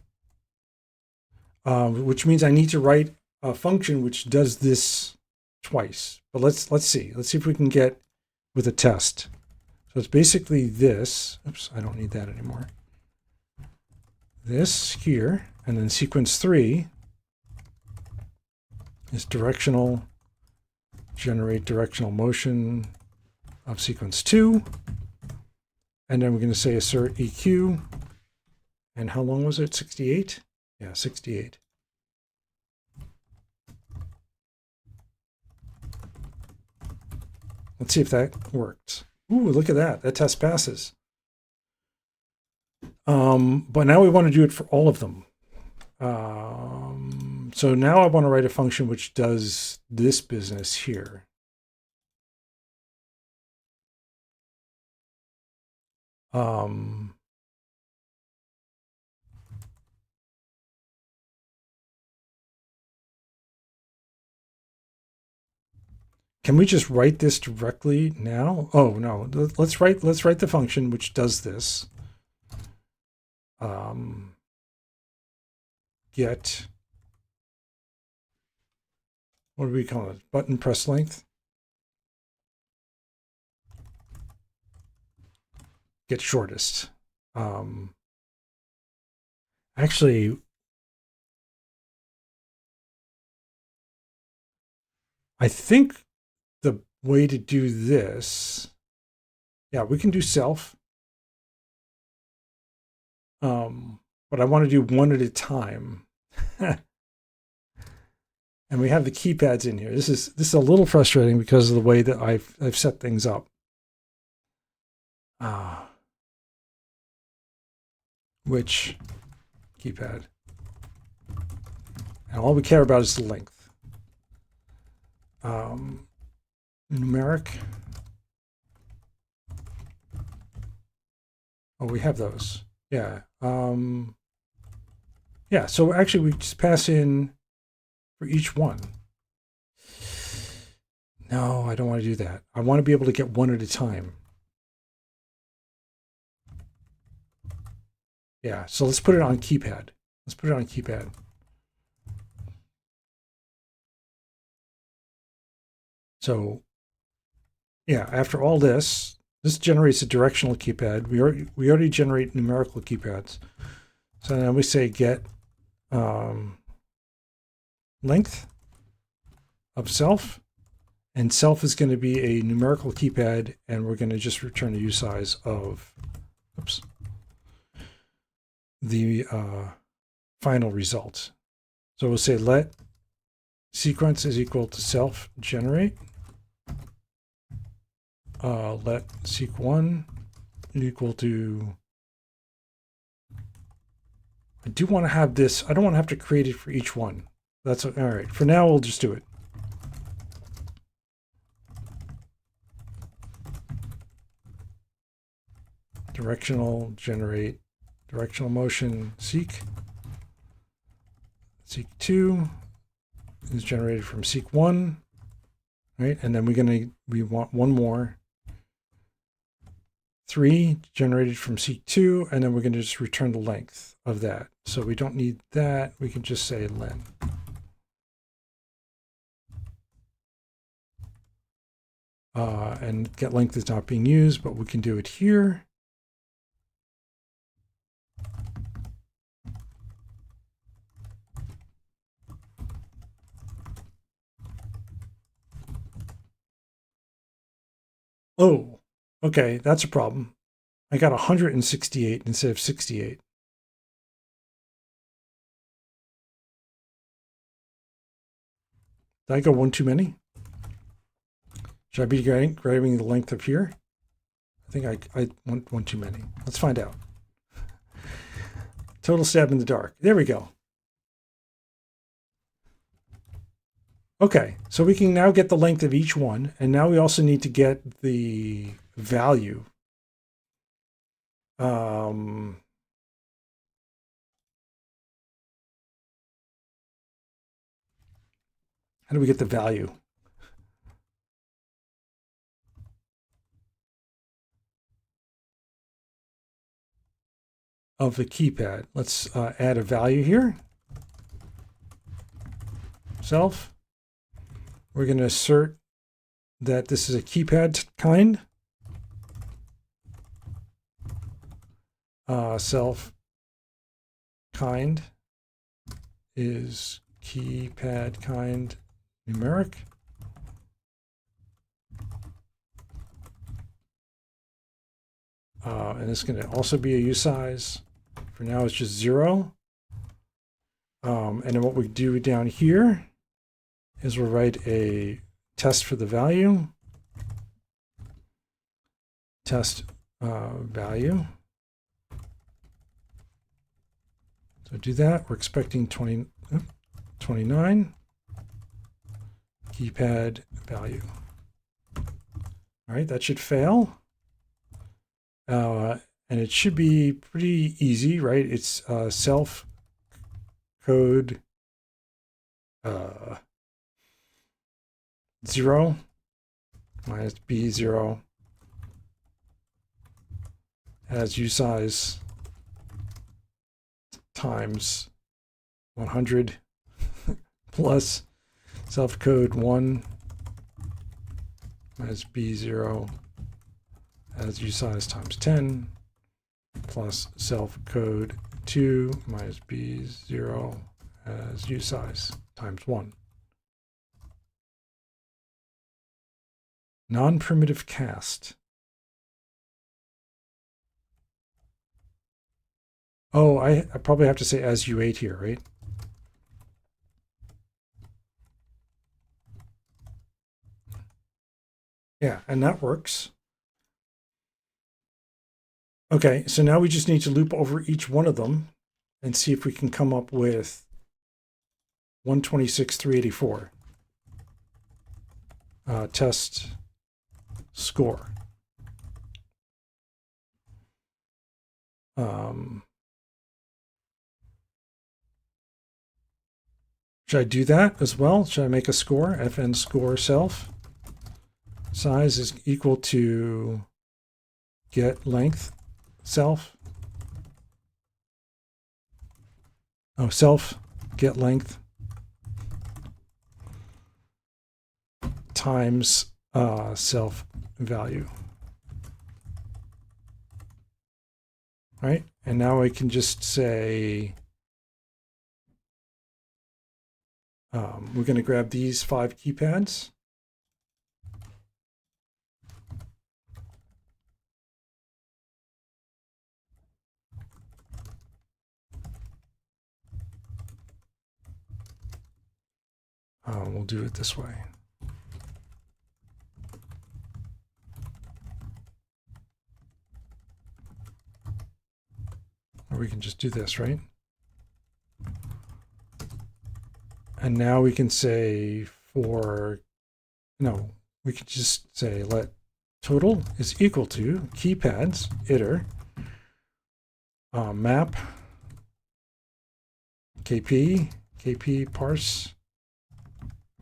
which means I need to write a function which does this twice. But let's see. Let's see if we can get with a test. So it's basically this. Oops, I don't need that anymore. This here, and then sequence 3 is directional, generate directional motion of sequence 2. And then we're going to say assert EQ. And how long was it? 68? Yeah, 68. Let's see if that works. Ooh, look at that. That test passes. But now we want to do it for all of them. So now I want to write a function which does this business here. Can we just write this directly now? Oh no, let's write the function which does this. Get, what do we call it? Button press length. Get shortest. Actually, I think the way to do this, yeah, we can do self. But I want to do one at a time. And we have the keypads in here. This is a little frustrating because of the way that I've set things up. Which keypad? And all we care about is the length. Numeric. Oh, we have those. Yeah. Yeah, so actually we just pass in for each one. No, I don't want to do that. I want to be able to get one at a time. Yeah, so let's put it on keypad. Let's put it on keypad. So yeah, after all this, this generates a directional keypad. We already generate numerical keypads. So now we say get length of self, and self is going to be a numerical keypad, and we're going to just return a usize of, oops, the final result. So we'll say let sequence is equal to self generate. Let seq1 equal to, I do want to have this, I don't want to have to create it for each one. That's all right. For now, we'll just do it. Directional generate, directional motion seek. Seek2 is generated from seek1, right? And then we want one more. 3 generated from seek2, and then we're going to just return the length of that. So we don't need that. We can just say len. And get length is not being used, but we can do it here. Oh, okay, that's a problem. I got 168 instead of 68. Did I go one too many? Should I be grabbing the length of here? I think I want one too many. Let's find out. Total stab in the dark. There we go. Okay, so we can now get the length of each one, and now we also need to get the value. How do we get the value? Of the keypad. Let's add a value here. Self. We're going to assert that this is a keypad kind. Self kind is keypad kind numeric. And it's going to also be a usize. For now, it's just 0. And then what we do down here is we'll write a test for the value. Test value. So do that. We're expecting 29. Keypad value. All right, that should fail. And it should be pretty easy, right? It's self code 0 minus B0 as usize times 100 plus self code 1 minus B0 as usize times 10 plus self code 2 minus B0 as usize times 1. Non-primitive cast. Oh, I probably have to say as U8 here, right? Yeah, and that works. Okay, so now we just need to loop over each one of them and see if we can come up with 126,384. Test score. Should I do that as well? Should I make a score? Fn score self size is equal to get length self. Oh, self get length times self value. Right? And now I can just say we're going to grab these 5 keypads. We'll do it this way. Or we can just do this, right? And now we can say we can just say let total is equal to keypads iter map kp parse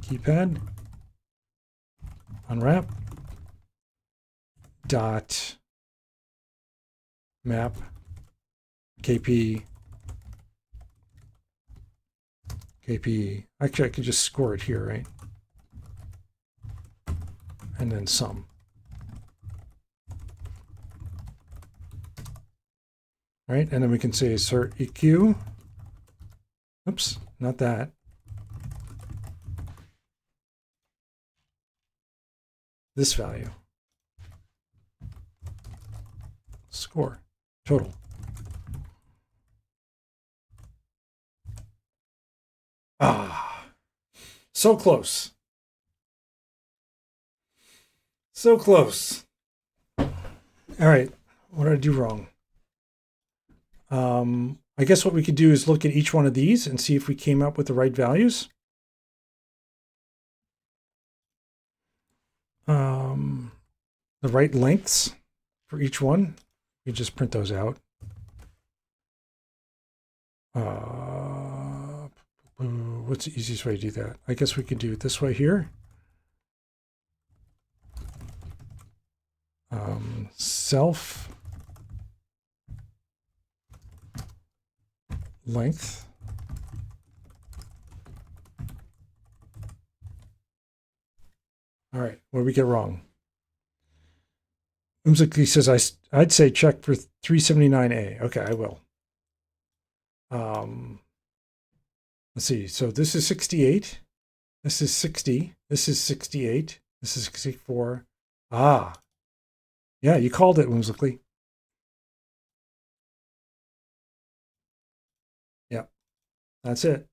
keypad unwrap dot map kp. Actually, I could just score it here, right? And then sum. Right? And then we can say assert EQ. Oops, not that. This value. Score. Total. So close. So close. All right. What did I do wrong? I guess what we could do is look at each one of these and see if we came up with the right values. The right lengths for each one. You just print those out. What's the easiest way to do that? I guess we could do it this way here. Self length all right, what did we get wrong? Umzikli says I'd say check for 379A. Okay, I will. Let's see. So this is 68. This is 60. This is 68. This is 64. Ah, yeah, you called it, Whimsically. Yeah, that's it.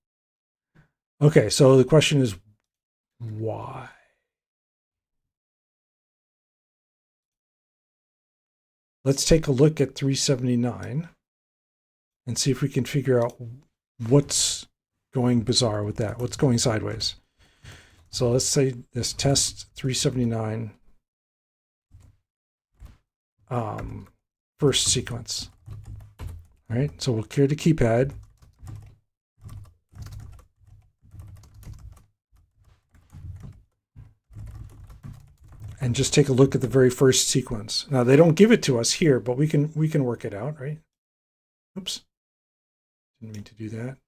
Okay, so the question is why? Let's take a look at 379 and see if we can figure out what's going bizarre with that, what's going sideways. So let's say this test 379 first sequence. All right, so we'll clear the keypad. And just take a look at the very first sequence. Now they don't give it to us here, but we can work it out, right? Oops, didn't mean to do that.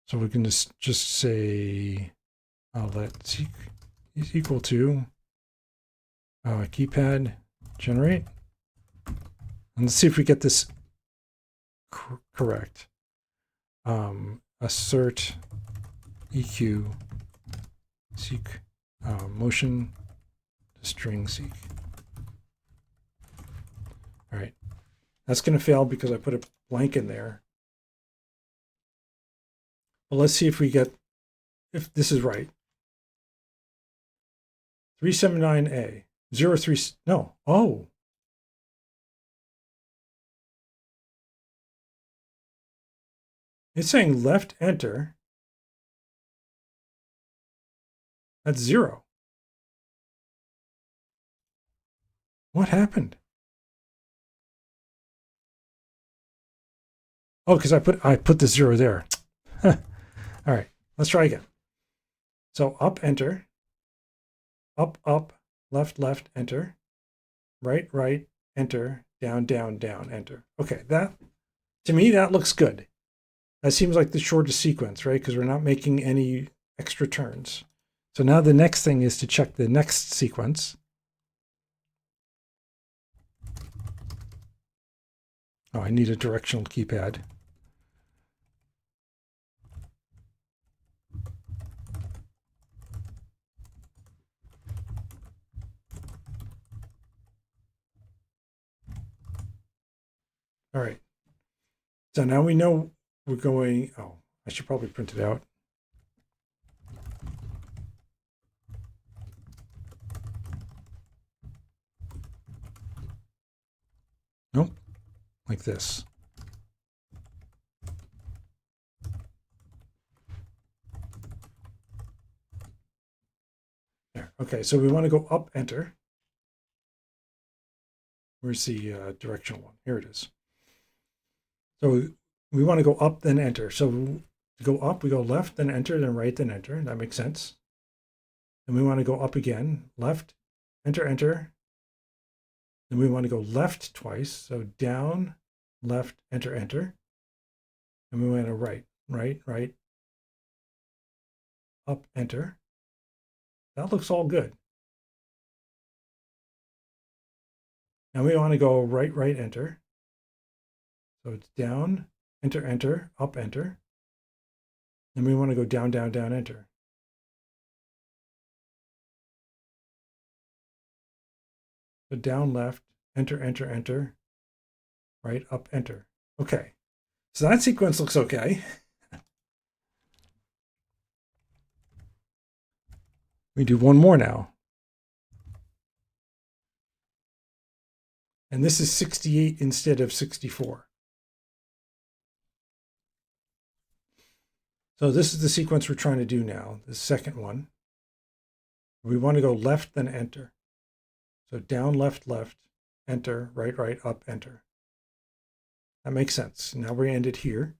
So we can just say let seq is equal to keypad generate, and let's see if we get this correct. Assert EQ seek motion to string seek. All right, that's going to fail because I put a blank in there. Well, let's see if we get, if this is right. 379A, 03, no, oh. It's saying left enter. That's 0. What happened? Oh, because I put the 0 there. All right, let's try again. So up, enter. Up, up, left, left, enter. Right, right, enter. Down, down, down, enter. Okay, that, to me, that looks good. That seems like the shortest sequence, right? Because we're not making any extra turns. So now the next thing is to check the next sequence. Oh, I need a directional keypad. All right. So now we know we're going, oh, I should probably print it out. Nope, like this. There. Okay, so we want to go up, enter. Where's the directional one? Here it is. So we want to go up, then enter. So to go up, we go left, then enter, then right, then enter. That makes sense. And we want to go up again, left, enter, enter. Then we want to go left twice. So down, left, enter, enter. And we want to right, right, right, up, enter. That looks all good. Now we want to go right, right, enter. So it's down, enter, enter, up, enter. And we want to go down, down, down, enter. So down, left, enter, enter, enter, right, up, enter. Okay, so that sequence looks okay. We do one more now. And this is 68 instead of 64. So this is the sequence we're trying to do now, the second one. We want to go left, then enter. So down, left, left, enter, right, right, up, enter. That makes sense. Now we end it here.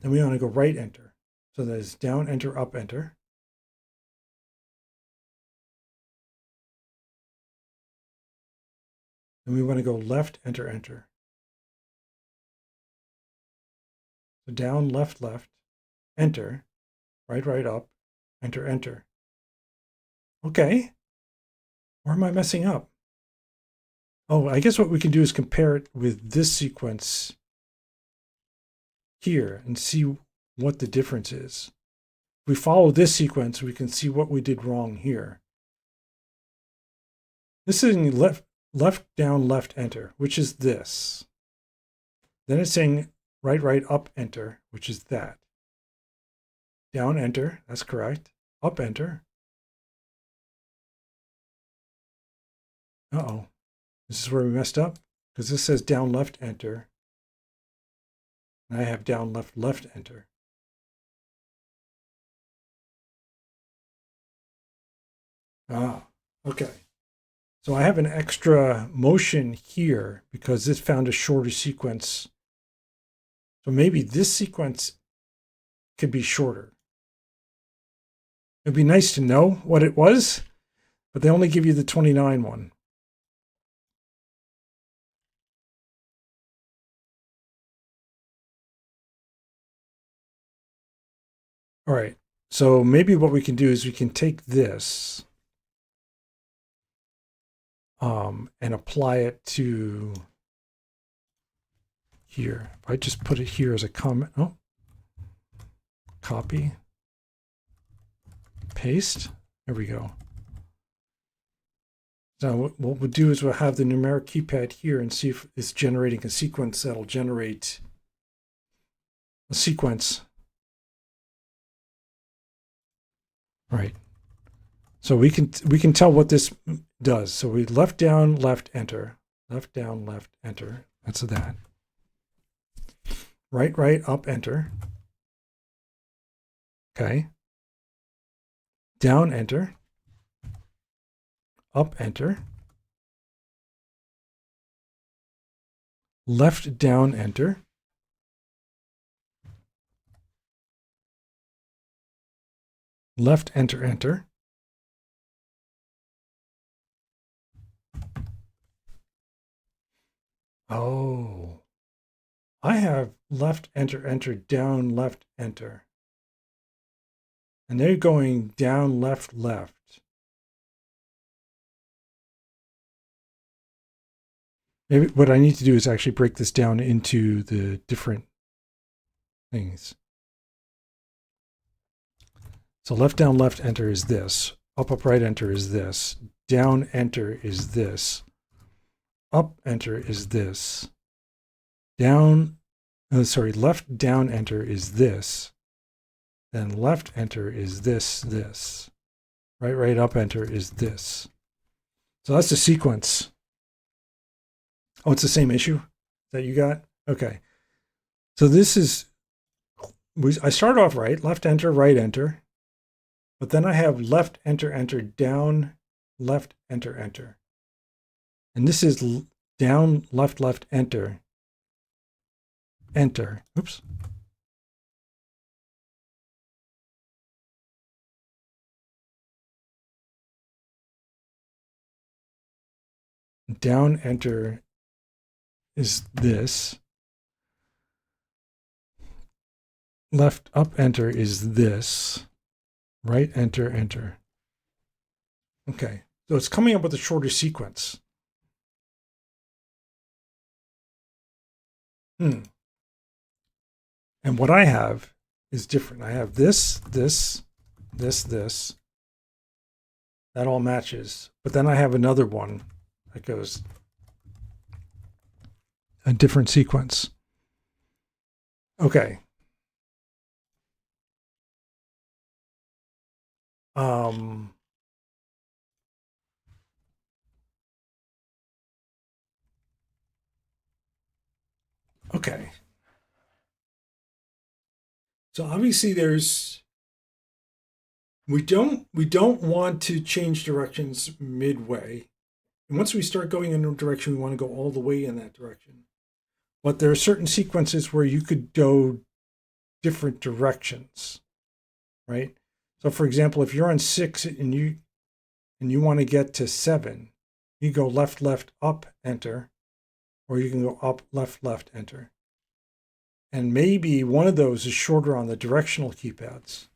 Then we want to go right, enter. So there's down, enter, up, enter. And we want to go left, enter, enter. So down, left, left, enter, right, right, up, enter, enter. Okay. Where am I messing up? Oh, I guess what we can do is compare it with this sequence here and see what the difference is. If we follow this sequence, we can see what we did wrong here. This is left, left, down, left, enter, which is this. Then it's saying right, right, up, enter, which is that. Down, enter, that's correct. Up, enter. Uh-oh. This is where we messed up, because this says down, left, enter. And I have down, left, left, enter. Ah, okay. So I have an extra motion here because this found a shorter sequence. So maybe this sequence could be shorter. It'd be nice to know what it was, but they only give you the 29 one. All right, so maybe what we can do is we can take this and apply it to here. If I just put it here as a comment, oh, copy, paste, there we go. So what we'll do is we'll have the numeric keypad here and see if it's generating a sequence that'll generate a sequence. Right. So we can tell what this does. So we left down, left enter, left down, left enter. That's that. Right, right, up, enter. Okay. Down, enter. Up, enter. Left, down, enter. Left, enter, enter. Oh, I have left, enter, enter, down, left, enter. And they're going down, left, left. Maybe what I need to do is actually break this down into the different things. So left, down, left, enter is this. Up, up, right, enter is this. Down, enter is this. Up, enter is this. Down, left, down, enter is this. Then left, enter is this, this. Right, right, up, enter is this. So that's the sequence. Oh, it's the same issue that you got? Okay. So this is, I start off right, left enter, right enter. But then I have left enter, enter, down, left enter, enter. And this is down, left, left, enter, enter. Oops. Down, enter is this. Left, up, enter is this. Right, enter, enter. Okay, so it's coming up with a shorter sequence. And what I have is different. I have this, this, this, this. That all matches. But then I have another one that goes a different sequence. Okay. Okay. So obviously we don't want to change directions midway. And once we start going in a direction, we want to go all the way in that direction. But there are certain sequences where you could go different directions, right? So for example, if you're on 6 and you want to get to 7, you go left, left, up, enter, or you can go up, left, left, enter. And maybe one of those is shorter on the directional keypads.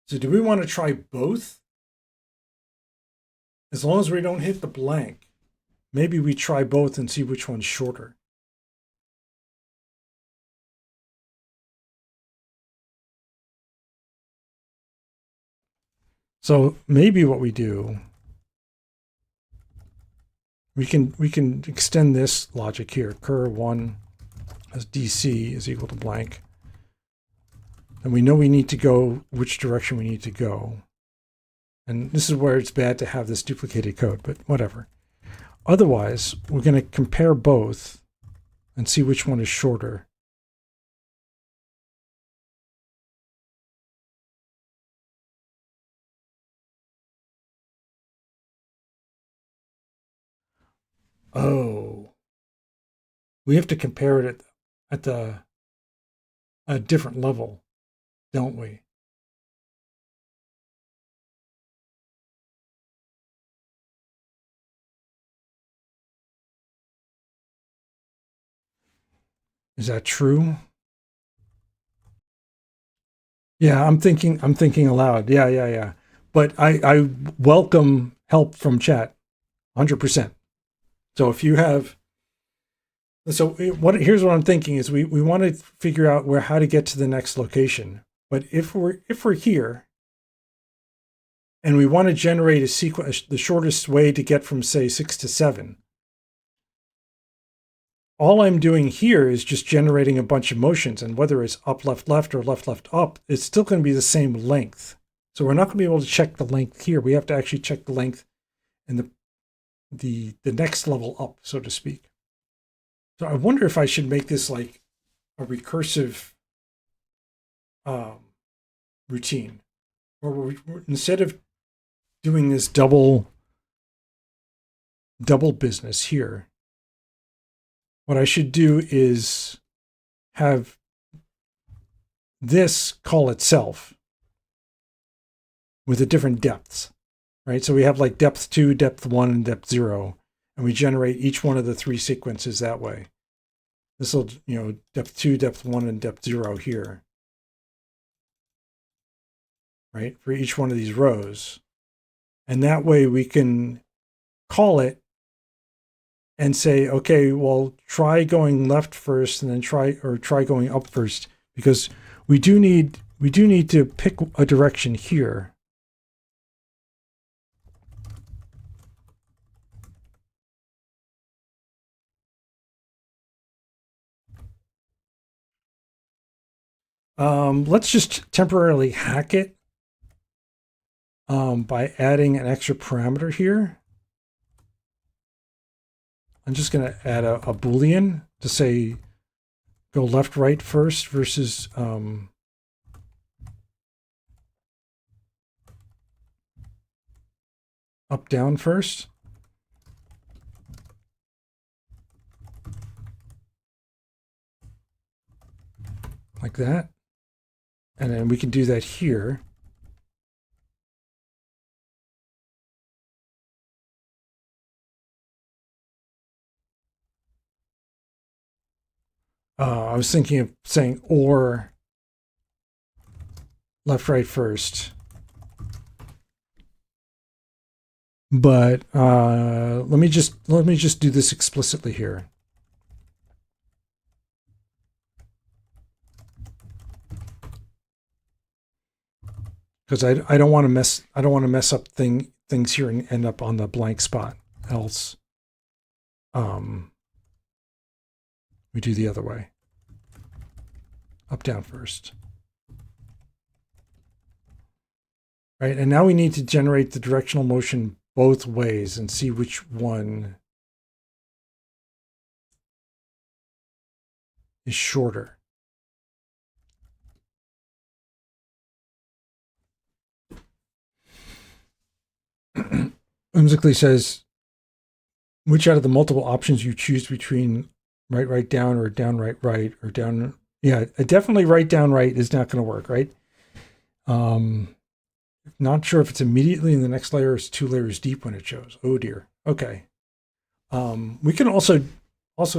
So do we want to try both? As long as we don't hit the blank, maybe we try both and see which one's shorter. So maybe what we do, we can extend this logic here. Cur1 as DC is equal to blank. And we know we need to go which direction we need to go. And this is where it's bad to have this duplicated code, but whatever. Otherwise, we're going to compare both and see which one is shorter. Oh, we have to compare it at a different level, don't we? Is that true? Yeah, I'm thinking aloud. Yeah. But I welcome help from chat, 100%. So if you have, here's what I'm thinking is we want to figure out how to get to the next location. But if we're here and we want to generate a sequence, the shortest way to get from, say, 6 to 7. All I'm doing here is just generating a bunch of motions, and whether it's up, left, left, or left, left, up, it's still going to be the same length. So we're not going to be able to check the length here. We have to actually check the length in the next level up, so to speak. So I wonder if I should make this like a recursive routine, or instead of doing this double business here, what I should do is have this call itself with the different depths, right? So we have like depth 2, depth 1, and depth 0, and we generate each one of the 3 sequences that way. This will, depth 2, depth 1, and depth 0 here, right? For each one of these rows. And that way we can call it and say, okay, well, try going left first and then try going up first, because we do need to pick a direction here. Let's just temporarily hack it by adding an extra parameter here. I'm just going to add a Boolean to say go left, right first versus up, down first. Like that. And then we can do that here. I was thinking of saying or left, right first. But let me just do this explicitly here. Because I don't want to mess up things here and end up on the blank spot. Else we do the other way. Up, down first. Right, and now we need to generate the directional motion both ways and see which one is shorter. Whimsically says, which out of the multiple options you choose between right, right, down, or down, right, right, or down. Yeah, definitely right, down, right is not going to work, right? Not sure if it's immediately in the next layer or it's 2 layers deep when it shows. Oh dear. Okay. We can also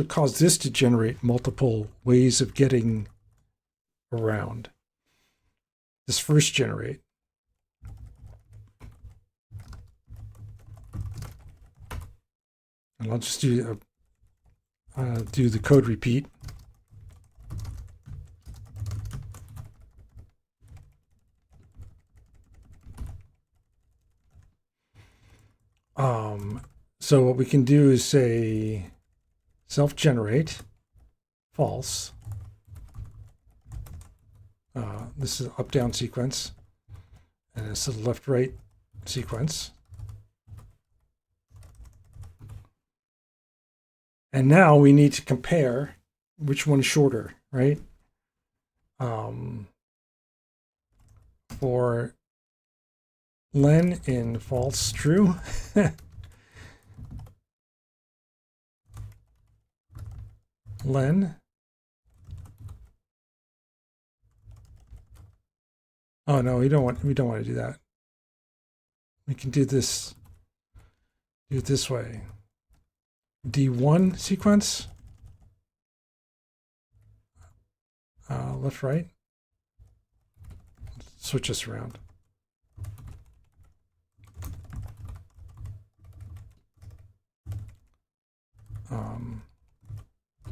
cause this to generate multiple ways of getting around. This first generate. And I'll just do the code repeat. So what we can do is say self-generate false. This is up-down sequence, and this is left-right sequence. And now we need to compare which one's shorter, right? For len in false true. Len. Oh no, we don't want to do that. We can do this. Do it this way. D1 sequence. Left, right. Switch this around.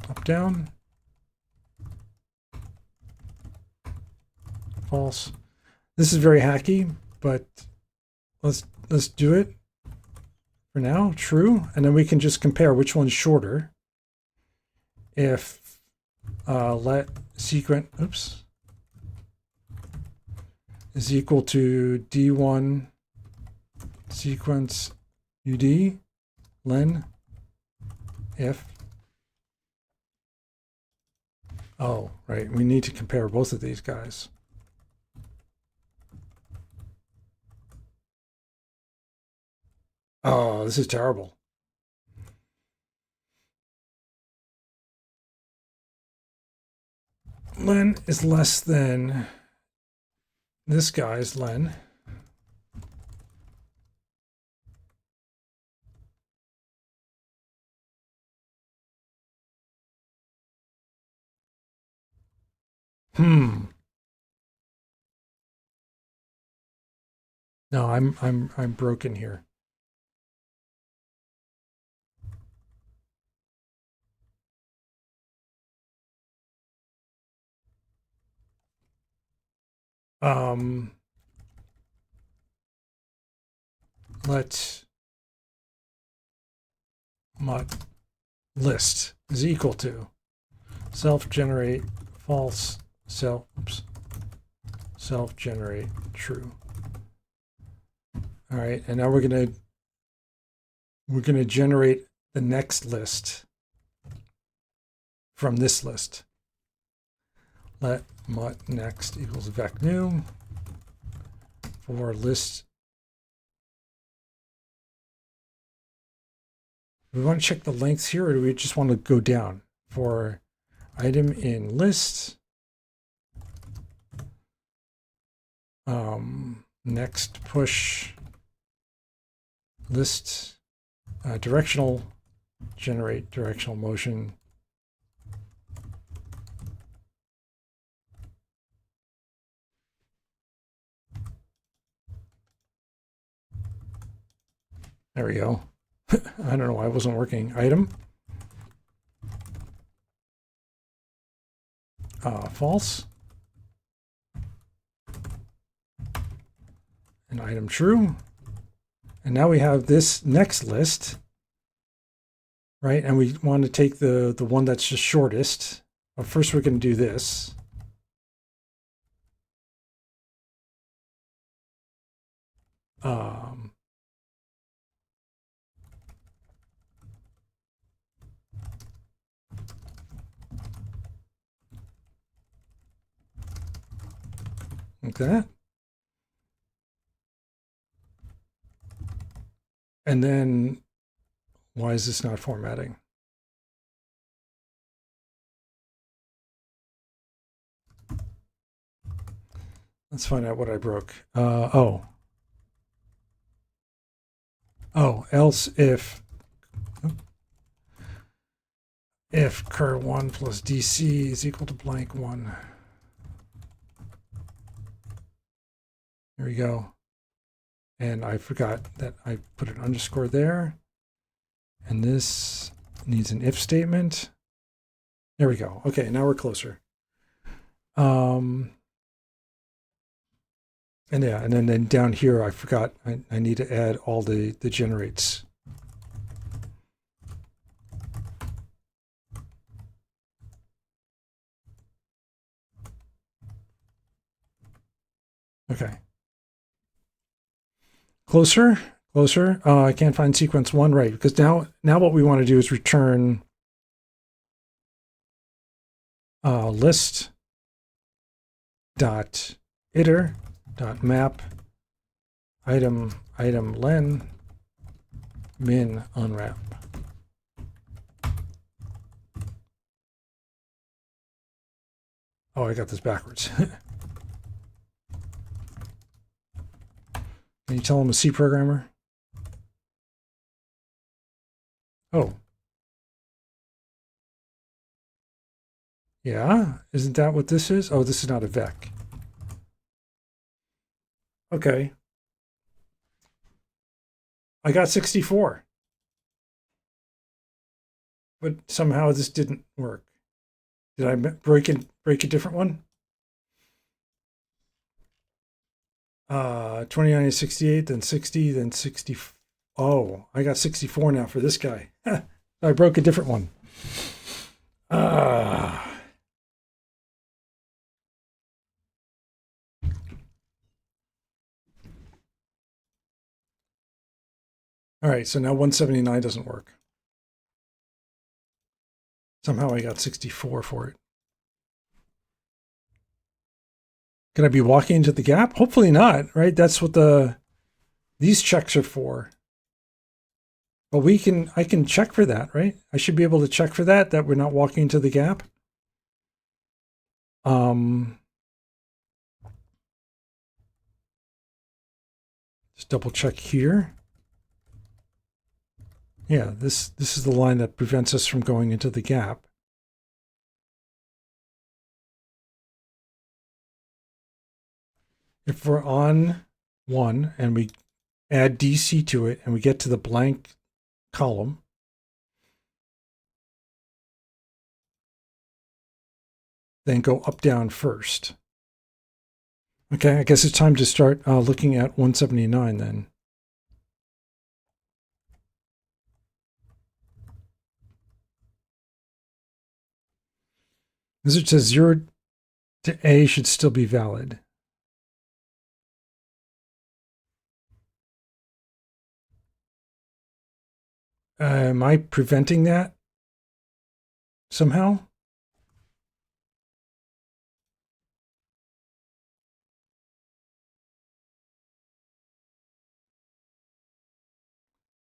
Up, down. False. This is very hacky, but let's do it for now. True, and then we can just compare which one's shorter. If let sequence is equal to d1 sequence ud len if right, we need to compare both of these guys. Oh, this is terrible. Len is less than this guy's len. No, I'm broken here. Let mut list is equal to self-generate false self-generate true. All right, and now we're gonna generate the next list from this list. Let mut next equals vec new for list. Do we want to check the lengths here, or do we just want to go down for item in list? Next push list directional generate directional motion. There we go. I don't know why it wasn't working. Item false and item true. And now we have this next list, right? And we want to take the one that's just shortest. But first we're going to do this. Like that. And then, why is this not formatting? Let's find out what I broke. Else if cur1 plus dc is equal to blank 1. There we go. And I forgot that I put an underscore there. And this needs an if statement. There we go. Okay, now we're closer. And yeah, and then down here, I forgot I need to add all the generates. Okay. Closer. I can't find sequence 1, right? Because now what we want to do is return list dot iter dot map item len min unwrap. Oh, I got this backwards. Can you tell I'm a C programmer? Oh. Yeah, isn't that what this is? Oh, this is not a vec. Okay. I got 64. But somehow this didn't work. Did I break a different one? 29 and 68, then 60, then 60. Oh, I got 64 now for this guy. I broke a different one. All right, so now 179 doesn't work. Somehow I got 64 for it. Can I be walking into the gap? Hopefully not, right? That's what these checks are for. But I can check for that, right? I should be able to check for that we're not walking into the gap. Just double check here. Yeah, this is the line that prevents us from going into the gap. If we're on 1 and we add DC to it and we get to the blank column, then go up down first. Okay, I guess it's time to start looking at 179 then. Wizard says 0 to A should still be valid. Am I preventing that somehow?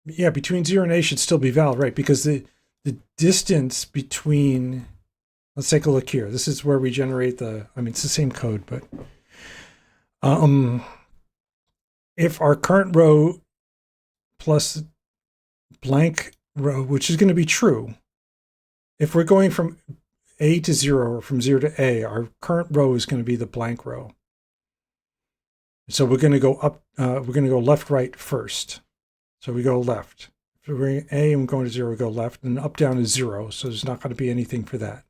Yeah, between 0 and A should still be valid, right? Because the distance between, let's take a look here. This is where we generate it's the same code, but if our current row plus blank row, which is going to be true, if we're going from A to 0 or from 0 to A, our current row is going to be the blank row. So we're going to go up, we're going to go left, right first. So we go left. If we're in A and we're going to 0, we go left, and up, down is 0. So there's not going to be anything for that.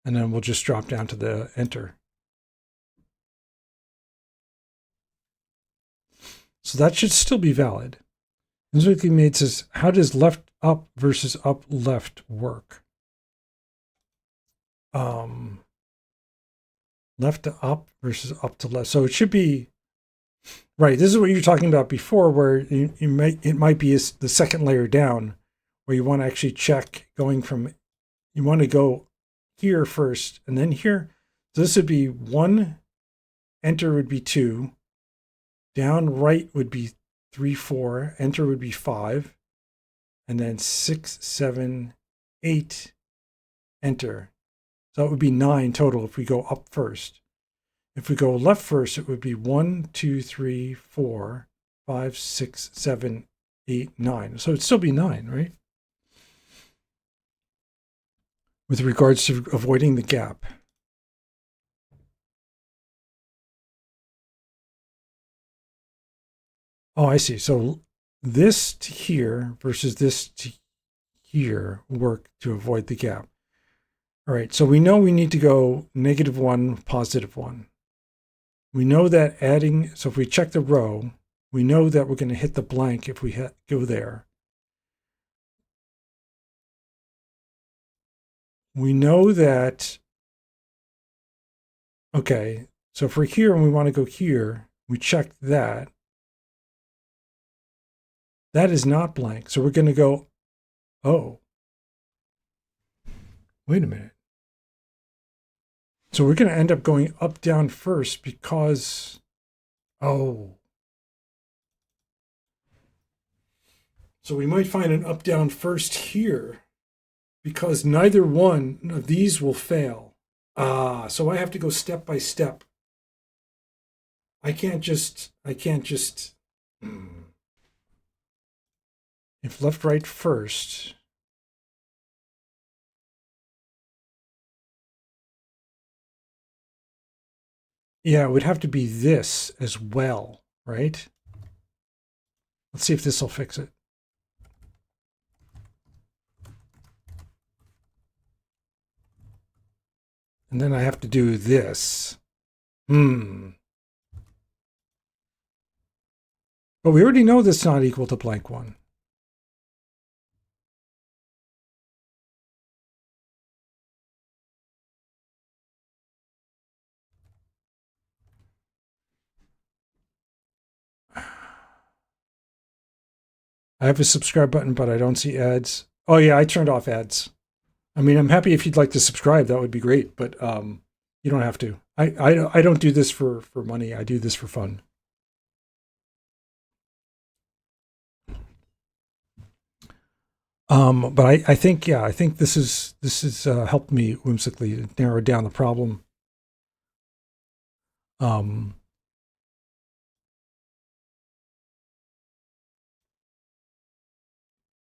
And then we'll just drop down to the enter. So that should still be valid. And so made says, how does left up versus up left work? Left to up versus up to left. So it should be, right, this is what you were talking about before, where it might be the second layer down, where you want to actually check going from, you want to go here first and then here. So this would be 1, enter would be 2, down right would be 3, 4, enter would be 5, and then 6, 7, 8, enter. So it would be 9 total if we go up first. If we go left first, it would be 1, 2, 3, 4, 5, 6, 7, 8, 9. So it'd still be 9, right? With regards to avoiding the gap. Oh, I see. So this to here versus this to here work to avoid the gap. All right, so we know we need to go -1, +1. We know that adding, so if we check the row, we know that we're going to hit the blank if we go there. We know that, okay, so if we're here and we want to go here, we check that. That is not blank. So we're going to go, oh, wait a minute. So we're going to end up going up, down first because, oh. So we might find an up, down first here because neither one of these will fail. So I have to go step by step. I can't just, if left, right first, yeah, it would have to be this as well, right? Let's see if this will fix it. And then I have to do this. But we already know this is not equal to blank 1. I have a subscribe button, but I don't see ads. Oh yeah, I turned off ads. I mean, I'm happy if you'd like to subscribe. That would be great, but you don't have to. I don't do this for money. I do this for fun. But I think, yeah, I think this is helped me whimsically narrow down the problem.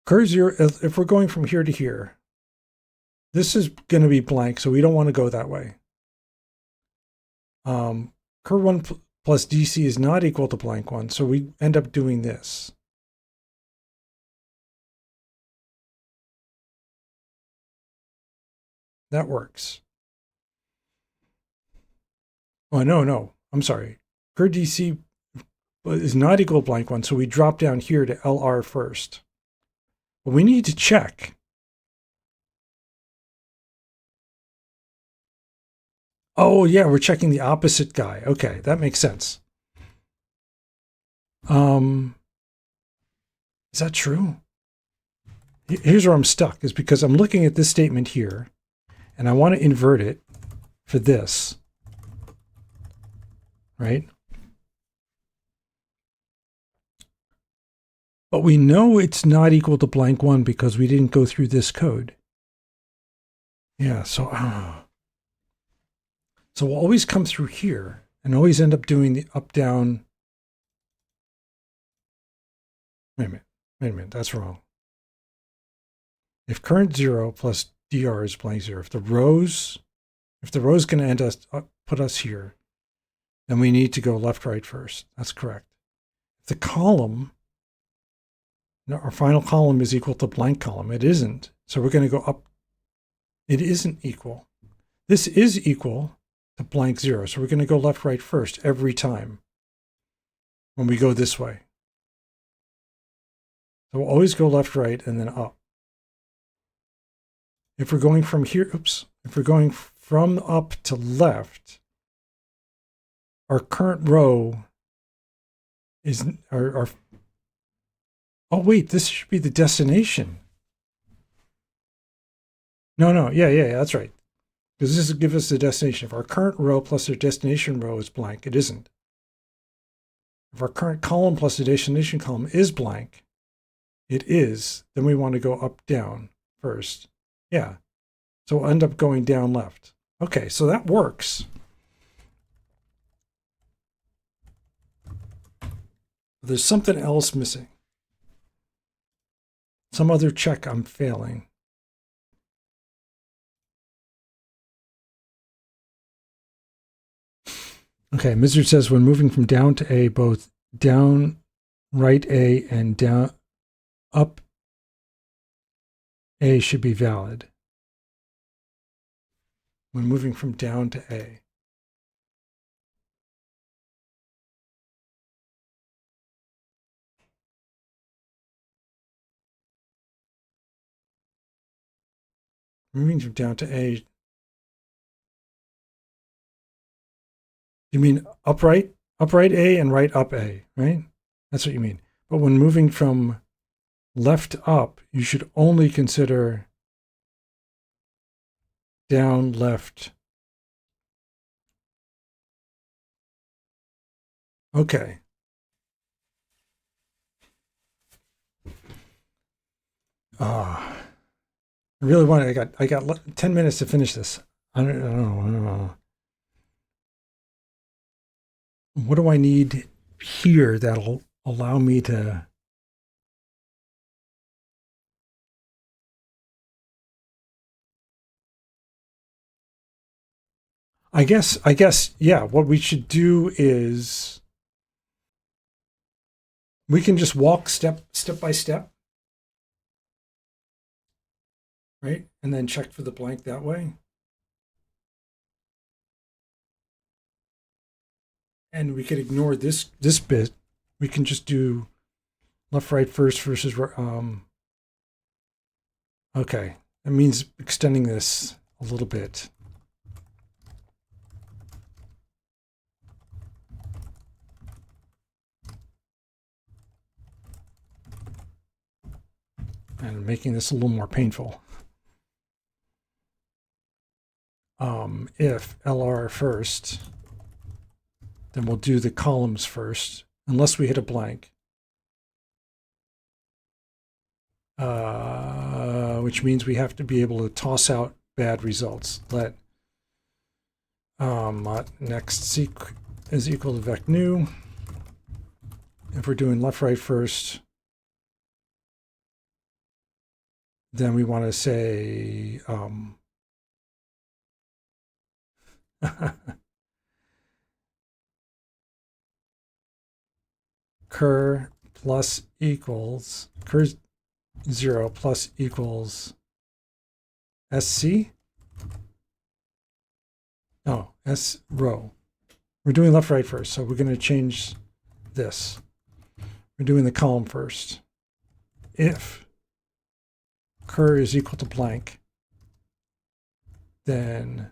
Curve 0, if we're going from here to here, this is going to be blank, so we don't want to go that way. Curve 1 plus DC is not equal to blank 1, so we end up doing this. That works. Oh, no, I'm sorry. Curve DC is not equal to blank 1, so we drop down here to LR first. But we need to check. Oh, yeah, we're checking the opposite guy. Okay, that makes sense. Is that true? Here's where I'm stuck, is because I'm looking at this statement here, and I want to invert it for this, right? But we know it's not equal to blank 1 because we didn't go through this code. Yeah, so we'll always come through here and always end up doing the up, down. Wait a minute, that's wrong. If current 0 plus dr is blank 0, if the row's going to end us put us here, then we need to go left, right first. That's correct. If the column, our final column is equal to blank column, it isn't. So we're going to go up. It isn't equal. This is equal to blank 0. So we're going to go left, right first every time when we go this way. So we'll always go left, right, and then up. If we're going from here, if we're going from up to left, our current row is our oh wait, this should be the destination. No, yeah, that's right. Because this will give us the destination. If our current row plus our destination row is blank, it isn't. If our current column plus the destination column is blank, it is, then we want to go up, down first. Yeah. So we'll end up going down left. Okay, so that works. There's something else missing. Some other check I'm failing. Okay, Mizard says when moving from down to A, both down right A and down up A should be valid. When moving from down to A. Moving from down to A. You mean upright A and right up A, right? That's what you mean. But when moving from left up, you should only consider down left. Okay. I really want to, I got 10 minutes to finish this. I don't know. What do I need here that'll allow me to I guess, yeah, what we should do is we can just walk step by step, right? And then check for the blank that way. And we could ignore this bit we can just do left, right first versus, okay. That means extending this a little bit. And making this a little more painful. If LR first, then we'll do the columns first, unless we hit a blank. Which means we have to be able to toss out bad results. Let next seq is equal to vec new. If we're doing left, right first, then we want to say cur plus equals cur 0 plus equals SC. Oh, S row. We're doing left, right first, so we're going to change this. We're doing the column first. If cur is equal to blank, then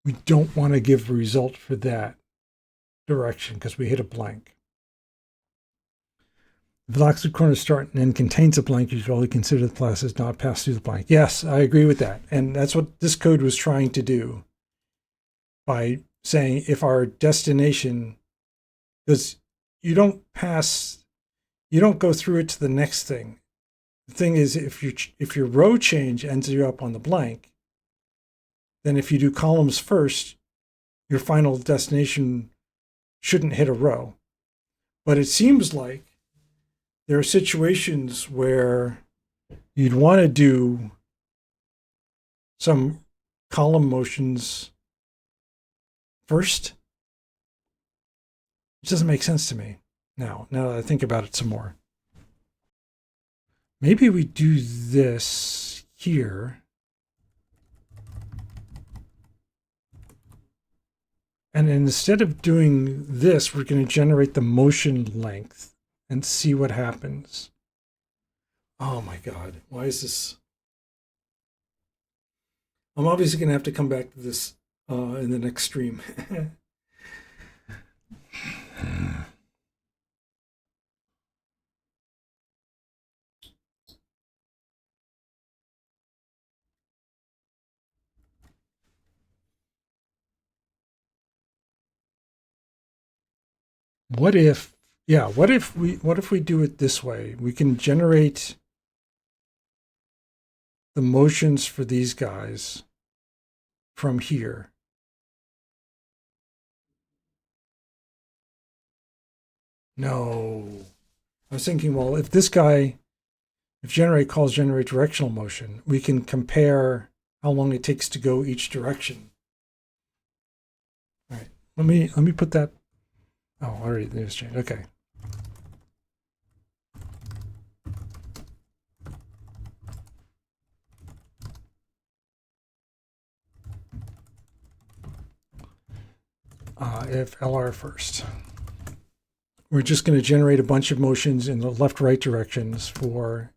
we don't want to give a result for that direction because we hit a blank. If the last corner start and end contains a blank, you should only consider the class as not passed through the blank. Yes, I agree with that. And that's what this code was trying to do by saying if our destination, because you don't go through it to the next thing. The thing is, if your row change ends you up on the blank, then if you do columns first, your final destination shouldn't hit a row. But it seems like there are situations where you'd want to do some column motions first. It doesn't make sense to me now that I think about it some more. Maybe we do this here. And instead of doing this, we're going to generate the motion length and see what happens. Oh my God, why is this? I'm obviously going to have to come back to this in the next stream. What if we do it this way? We can generate the motions for these guys from here. No. I was thinking, well, if generate calls generate directional motion, we can compare how long it takes to go each direction. All right. Let me put that. Oh, already there's change. Okay. If LR first. We're just going to generate a bunch of motions in the left-right directions for,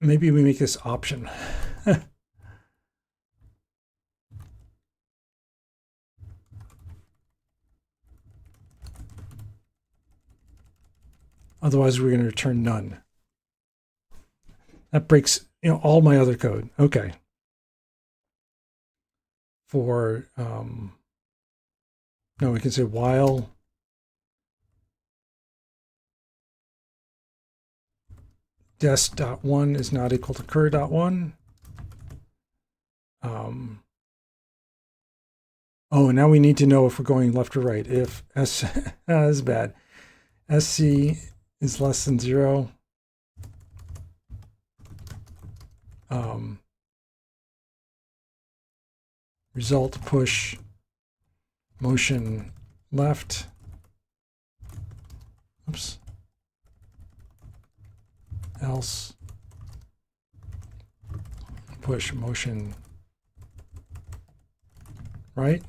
maybe we make this option. Otherwise, we're going to return none. That breaks, all my other code. Okay. For, no, we can say while des.1 is not equal to cur.1. Oh, and now we need to know if we're going left or right. If S is bad, SC is less than 0. Result push motion left, oops, else, push motion right,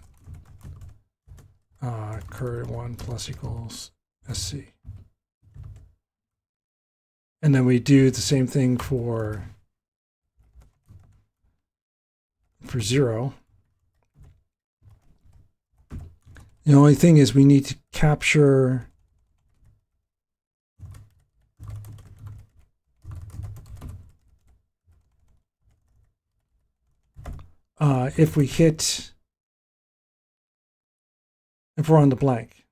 current 1 plus equals SC. And then we do the same thing for 0. The only thing is we need to capture if we're on the blank.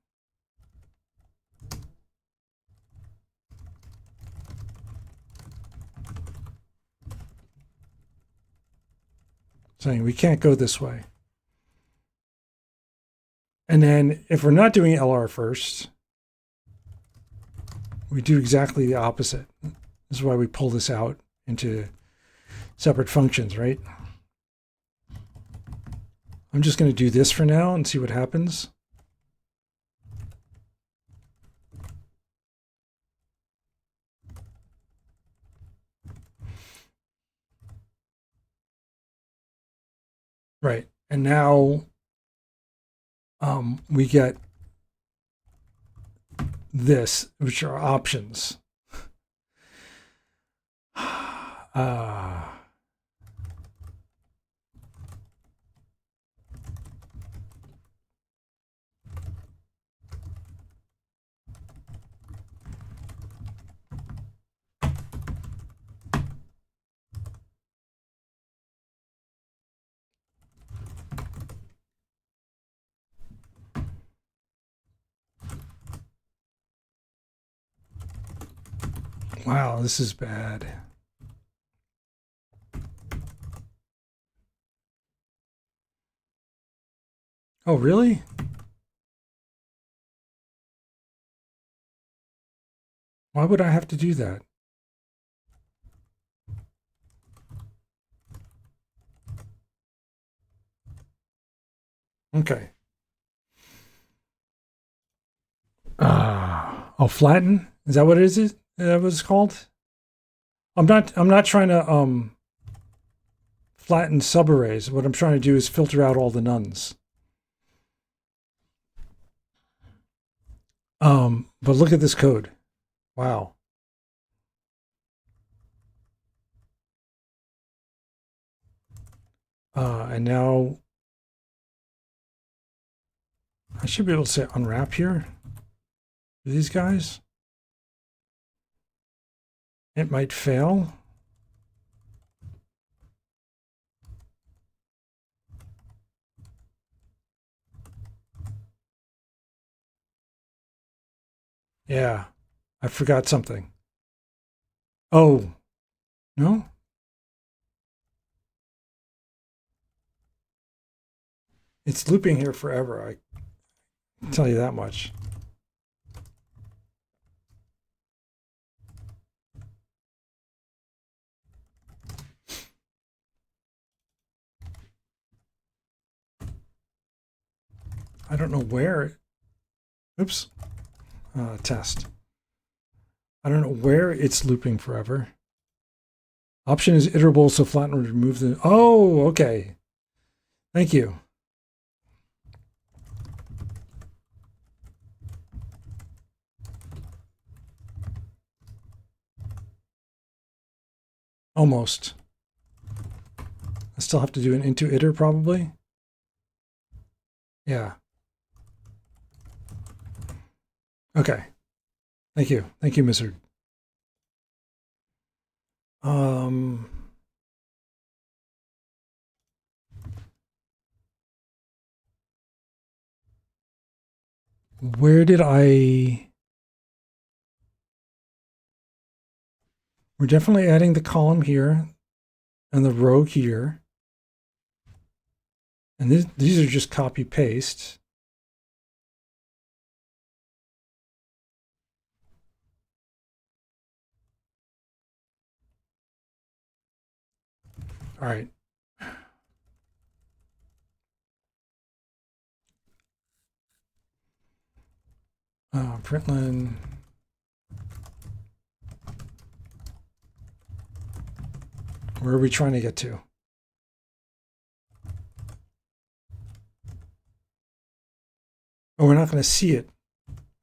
Saying we can't go this way. And then if we're not doing LR first, we do exactly the opposite. This is why we pull this out into separate functions, right? I'm just going to do this for now and see what happens. Right. And now we get this, which are options. Wow, this is bad. Oh, really? Why would I have to do that? Okay. Oh, flatten? Is that what it is? Is that what it's called? I'm not trying to flatten subarrays. What I'm trying to do is filter out all the nuns. But look at this code. Wow. And now I should be able to say unwrap here. These guys. It might fail. Yeah, I forgot something. Oh, no? It's looping here forever, I can tell you that much. I don't know where. Oops. Test. I don't know where it's looping forever. Option is iterable, so flatten would remove the. Oh, okay. Thank you. Almost. I still have to do an into iter probably. Yeah. Okay. Thank you. Thank you, Mizard. Where did I... We're definitely adding the column here and the row here. And these are just copy paste. All right. Println. Where are we trying to get to? Oh, we're not going to see it,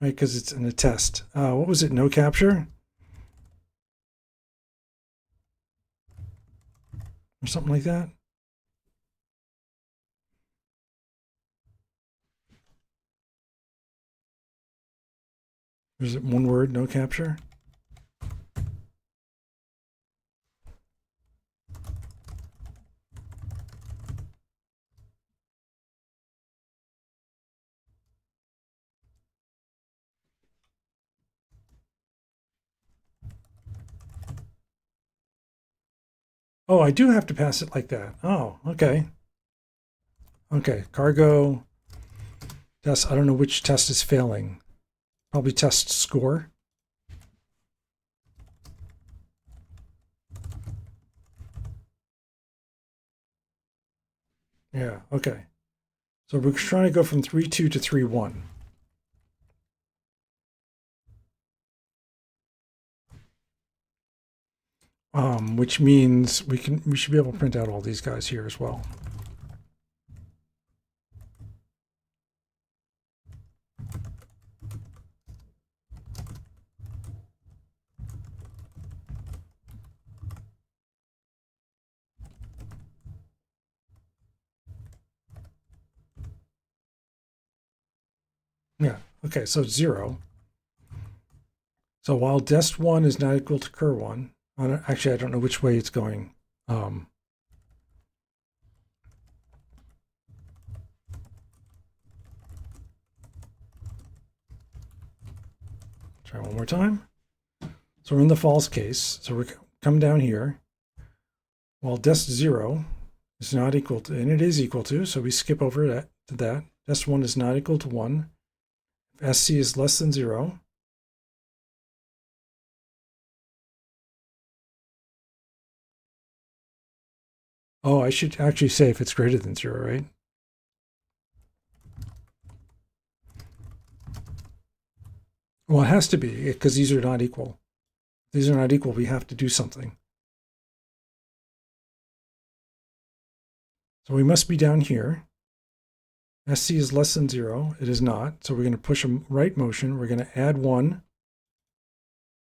right? Because it's in a test. What was it? No capture? Or something like that? Or is it one word, no capture? Oh, I do have to pass it like that. Oh, okay. Okay, cargo test. I don't know which test is failing. Probably test score. Yeah, okay. So we're trying to go from 3.2 to 3.1. Which means we should be able to print out all these guys here as well. Yeah, okay, so 0. So while dest1 is not equal to cur1, actually I don't know which way it's going. Try one more time. So we're in the false case. So we're come down here. While dest0 is not equal to, and it is equal to, so we skip over that to that. Dest1 is not equal to 1. If SC is less than 0, oh, I should actually say if it's greater than 0, right? Well, it has to be, because these are not equal. If these are not equal, we have to do something. So we must be down here. SC is less than 0. It is not. So we're going to push a right motion. We're going to add 1.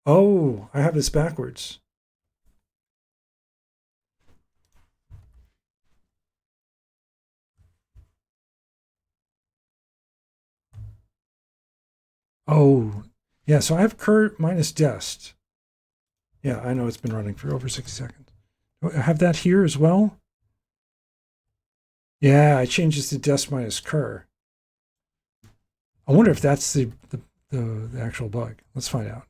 Oh, I have this backwards. Oh, yeah, so I have cur minus dest. Yeah, I know it's been running for over 60 seconds. Do I have that here as well? Yeah, I changed this to dest minus cur. I wonder if that's the actual bug. Let's find out.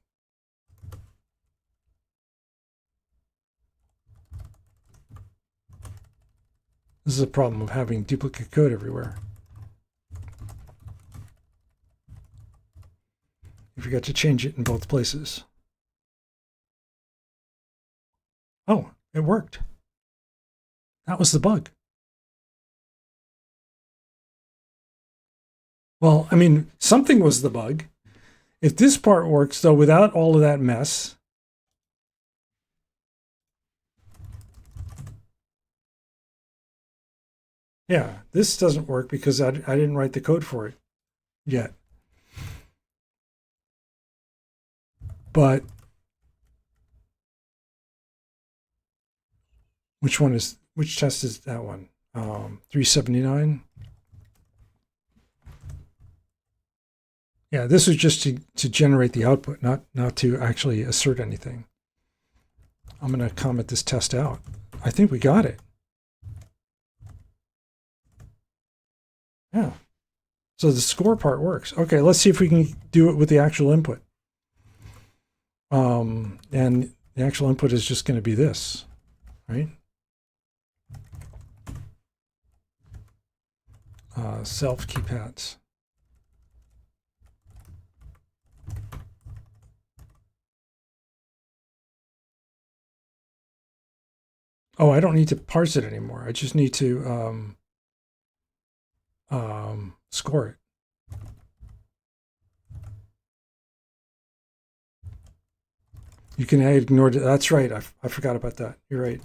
This is a problem of having duplicate code everywhere. You forgot to change it in both places. Oh, it worked. That was the bug. Well, I mean, something was the bug. If this part works, though, without all of that mess, yeah, this doesn't work because I didn't write the code for it yet. But which test is that one? 379. Yeah, this was just to generate the output, not to actually assert anything. I'm going to comment this test out. I think we got it. Yeah. So the score part works. Okay, let's see if we can do it with the actual input. And the actual input is just going to be this, right? Self keypads. Oh, I don't need to parse it anymore. I just need to score it. You can ignore it. That's right. I forgot about that. You're right.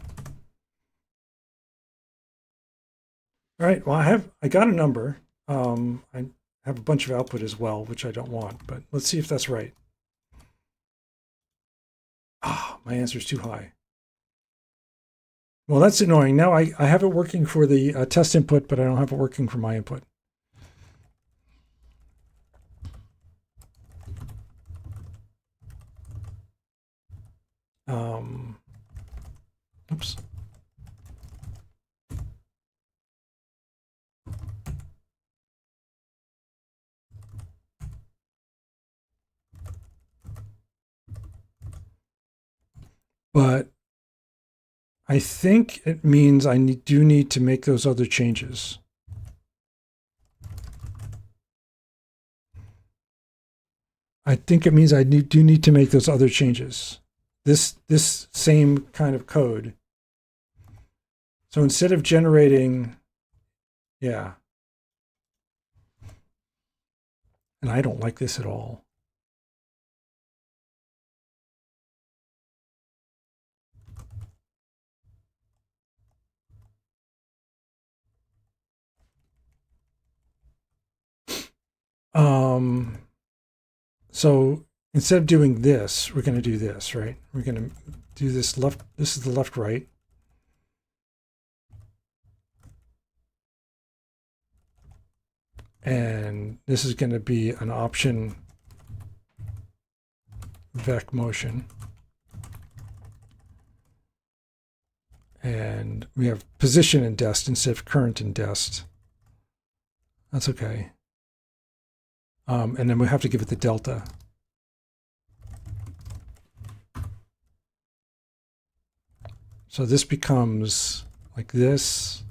All right. Well, I got a number. I have a bunch of output as well, which I don't want, but let's see if that's right. Ah, my answer is too high. Well, that's annoying. Now I have it working for the test input, but I don't have it working for my input. Oops. But I think it means I do need to make those other changes. I think it means I do need to make those other changes. This same kind of code. So instead of generating, yeah. And I don't like this at all. So instead of doing this, we're going to do this, right? We're going to do this left. This is the left, right. And this is going to be an option vec motion. And we have position and dest instead of current and dest. That's okay. And then we have to give it the delta. So this becomes like this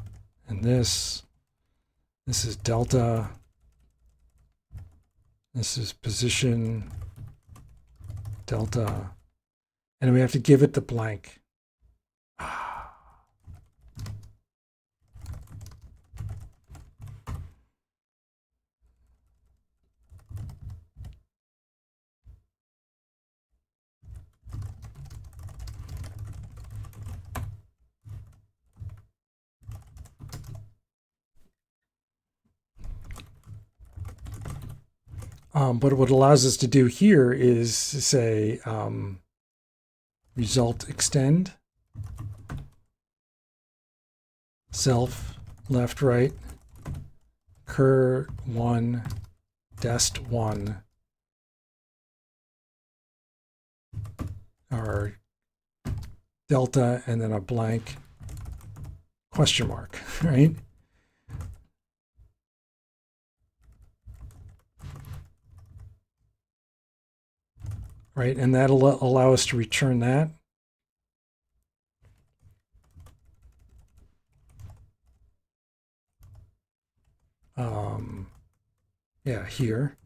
and this. This is delta. This is position, delta. And we have to give it the blank. But what it allows us to do here is to say result extend, self, left, right, cur 1, dest 1, or delta, and then a blank question mark, right? Right, and that'll allow us to return that. Yeah, here.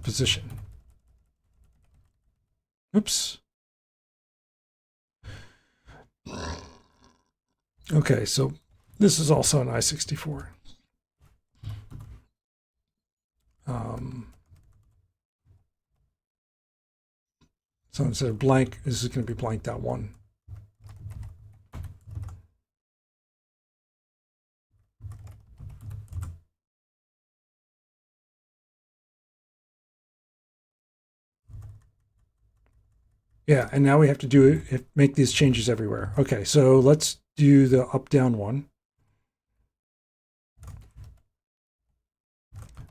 Position. Oops. Okay, so this is also an I-64. So instead of blank, this is going to be blank.1. Yeah, and now we have to do it, make these changes everywhere. Okay, so let's do the up-down one,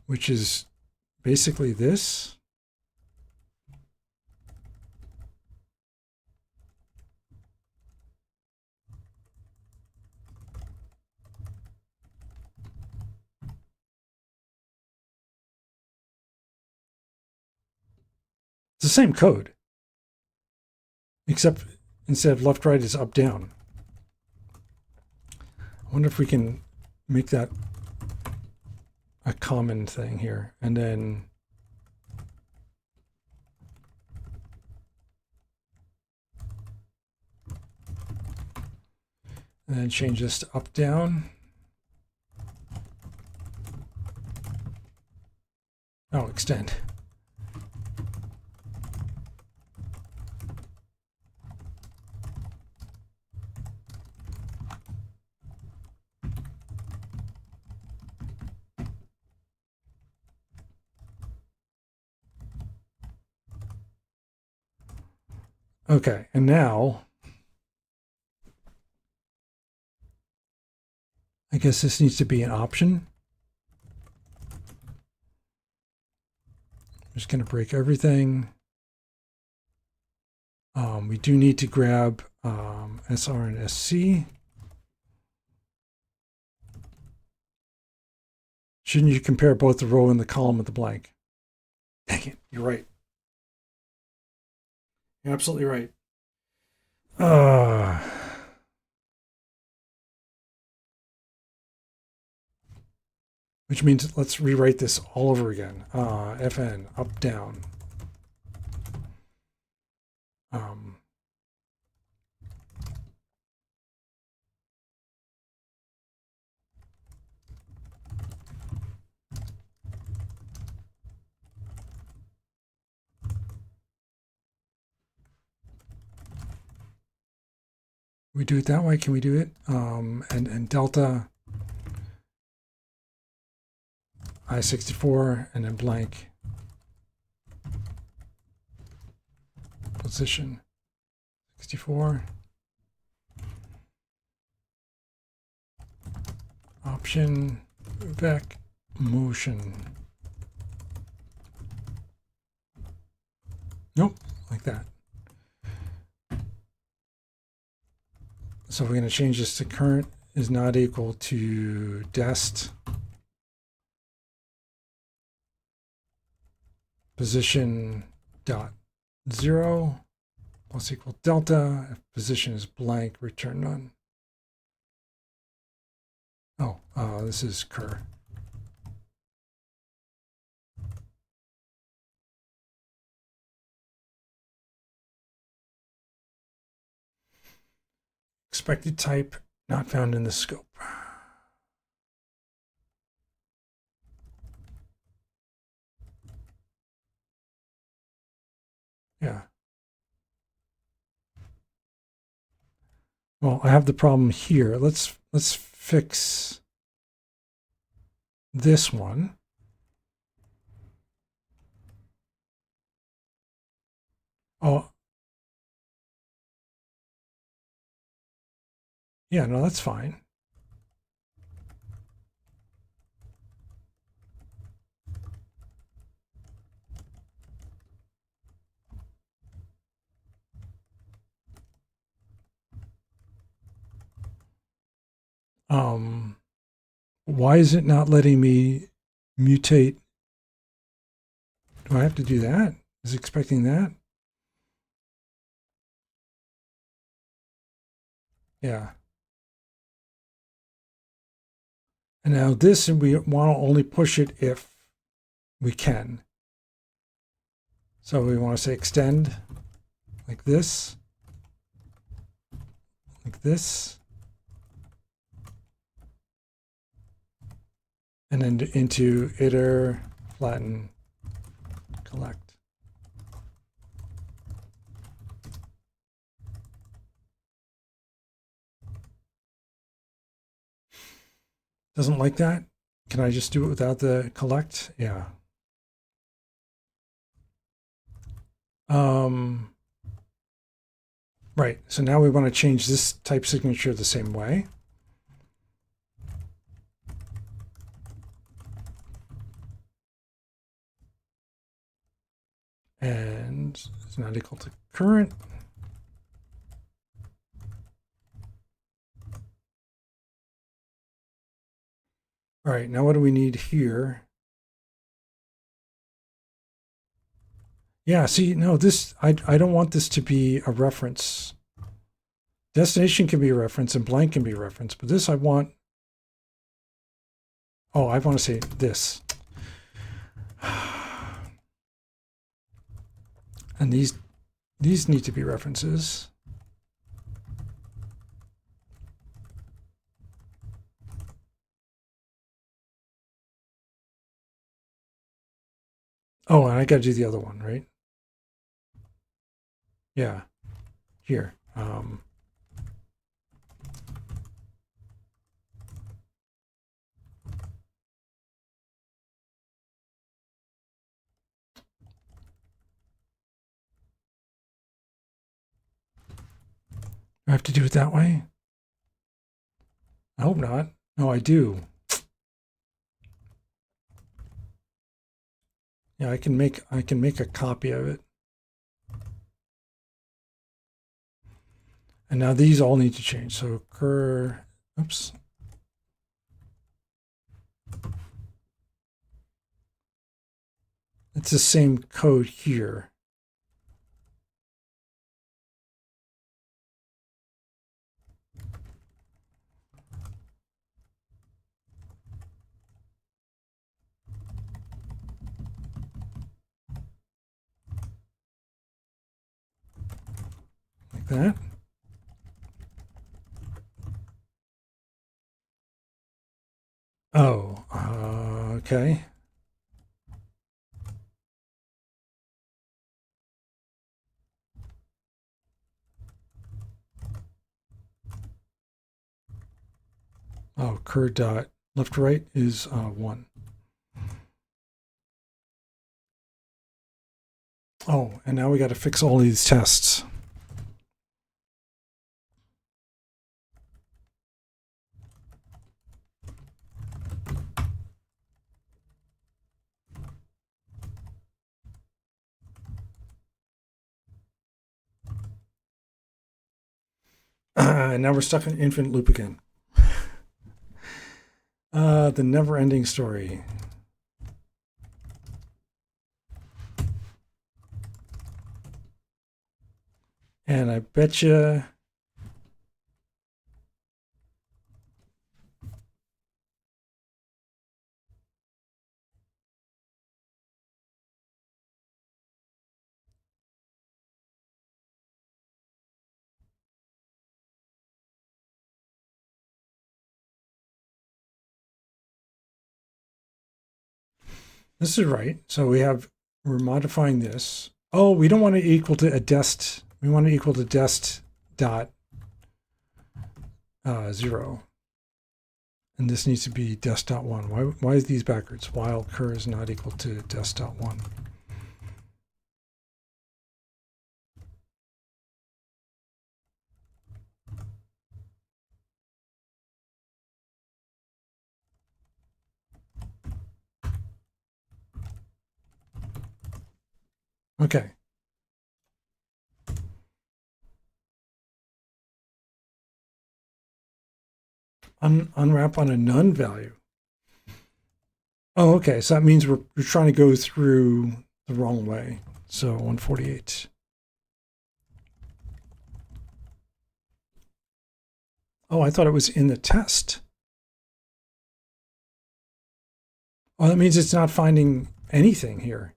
which is basically this. It's the same code, except instead of left, right, is up, down. I wonder if we can make that a common thing here. And then And then change this to up, down. Oh, extend. Okay, and now I guess this needs to be an option. I'm just going to break everything. We do need to grab SR and SC. Shouldn't you compare both the row and the column with the blank? Dang it, you're right. You're absolutely right. Which means let's rewrite this all over again. FN, up, down. We do it that way. Can we do it? And delta I64 and then blank position 64 option vec motion. Nope, like that. So we're going to change this to current is not equal to dest position dot 0 plus equal delta. If position is blank, return none. Oh, this is cur. Expected type not found in the scope. Yeah. Well, I have the problem here. Let's fix this one. Oh. Yeah, no, that's fine. Why is it not letting me mutate? Do I have to do that? Is it expecting that? Yeah. And now this, we want to only push it if we can. So we want to say extend like this, and then into iter, flatten, collect. Doesn't like that? Can I just do it without the collect? Yeah. Right, so now we want to change this type signature the same way. And it's not equal to current. All right, now what do we need here? Yeah, see, no, this, I don't want this to be a reference. Destination can be a reference and blank can be a reference, but this I want, oh, I want to say this. And these need to be references. Oh, and I got to do the other one, right? Yeah, here. I have to do it that way? I hope not. No, I do. Yeah, I can make a copy of it. And now these all need to change. So oops. It's the same code here. Like that. Oh, okay. Oh, cur dot left right is 1. Oh, and now we got to fix all these tests. And now we're stuck in infinite loop again. The never-ending story. And I bet you this is right. So we're modifying this. Oh, we don't want it equal to a dest. We want it equal to dest dot 0. And this needs to be dest dot 1. Why is these backwards? While cur is not equal to dest dot 1. Okay. Unwrap on a none value. Oh, okay. So that means we're trying to go through the wrong way. So 148. Oh, I thought it was in the test. Oh, that means it's not finding anything here.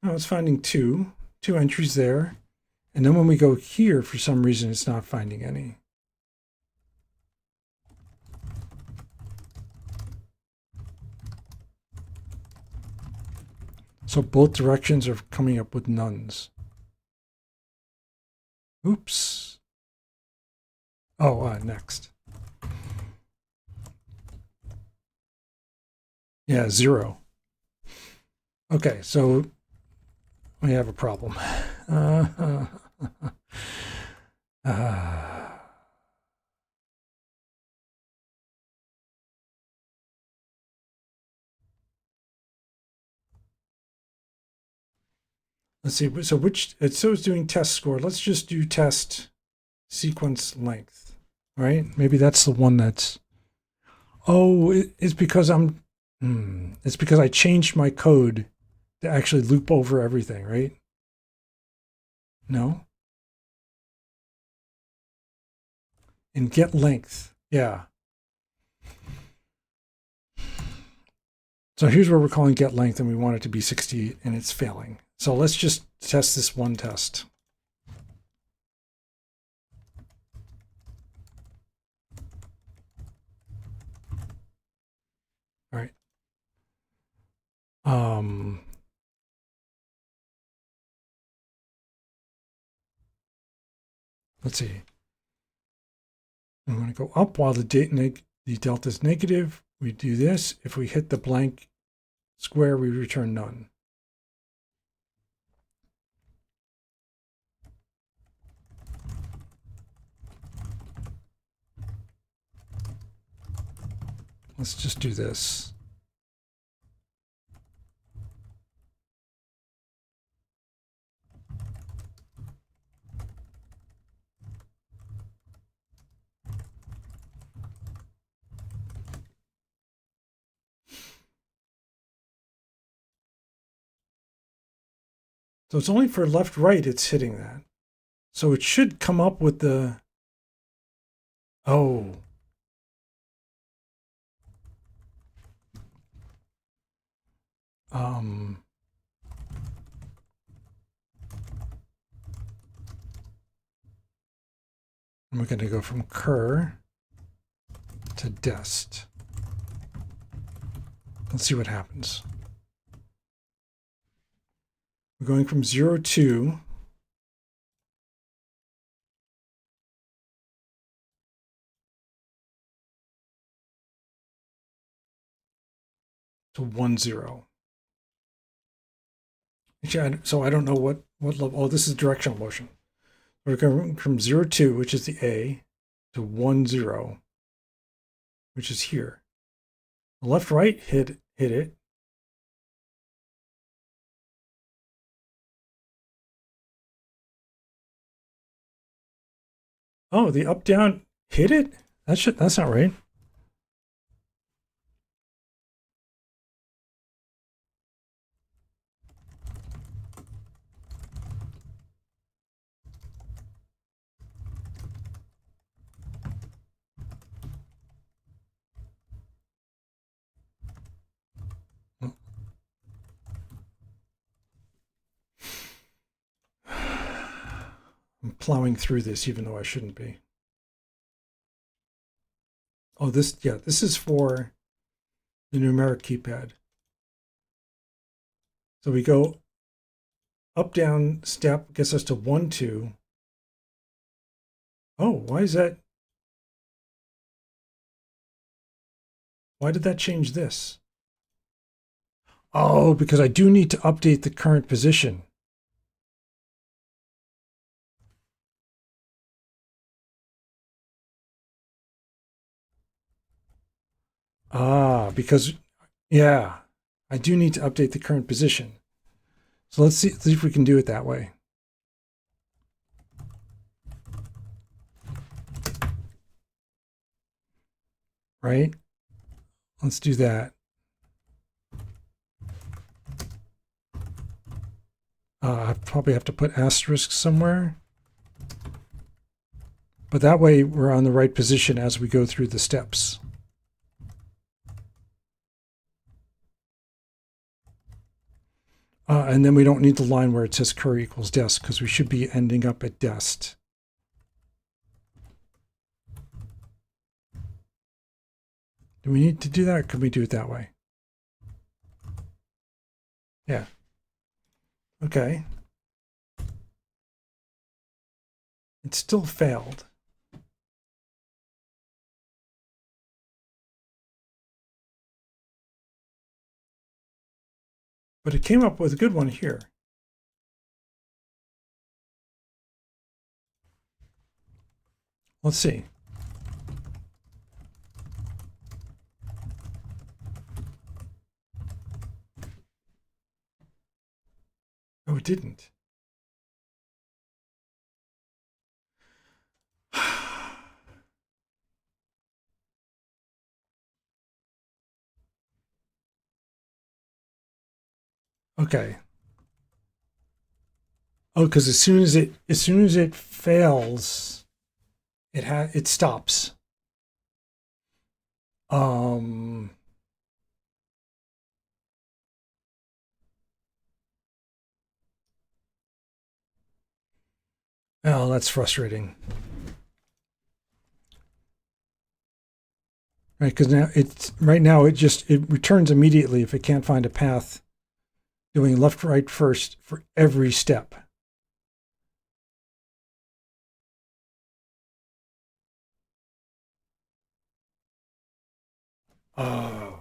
No, it's finding two entries there. And then when we go here, for some reason, it's not finding any. So both directions are coming up with nuns. Oops. Oh, next. Yeah, 0. Okay, so we have a problem. Let's see. So it's doing test score. Let's just do test sequence length, right? Maybe that's the one that's. Oh, it's because it's because I changed my code to actually loop over everything, right? No. And get length. Yeah. So here's where we're calling get length and we want it to be 60 and it's failing. So let's just test this one test. All right. Let's see. I'm going to go up while the delta is negative. We do this. If we hit the blank square, we return none. Let's just do this. So it's only for left, right, it's hitting that. So it should come up with the, oh. And we're going to go from cur to dest. Let's see what happens. We're going from 0, 2 to 1, 0. Actually, so I don't know what level. Oh, this is directional motion. We're going from 0, 2, which is the A, to 1, 0, which is here. The left, right hit it. Oh, the up, down hit it? That's not right. I'm plowing through this even though I shouldn't be. Oh, this is for the numeric keypad. So we go up, down, step gets us to 1, 2. Oh, why is that? Why did that change this? Oh, because I do need to update the current position. Ah, because, yeah, I do need to update the current position. So let's see if we can do it that way. Right? Let's do that. I probably have to put asterisks somewhere. But that way we're on the right position as we go through the steps. And then we don't need the line where it says cur equals dest because we should be ending up at dest. Do we need to do that or could we do it that way? Yeah. Okay. It still failed. But it came up with a good one here. Let's see. Oh, it didn't. Okay. Oh, because as soon as it fails, it stops. Oh, that's frustrating. Right, because now it returns immediately if it can't find a path, doing left, right, first for every step. Oh.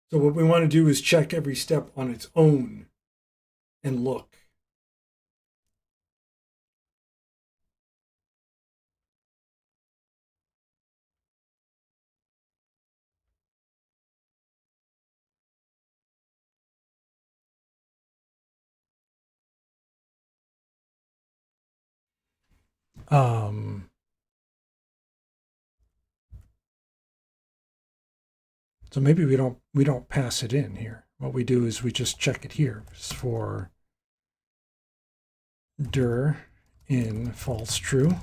So what we want to do is check every step on its own and look. So maybe we don't pass it in here. What we do is we just check it here for dir in false true.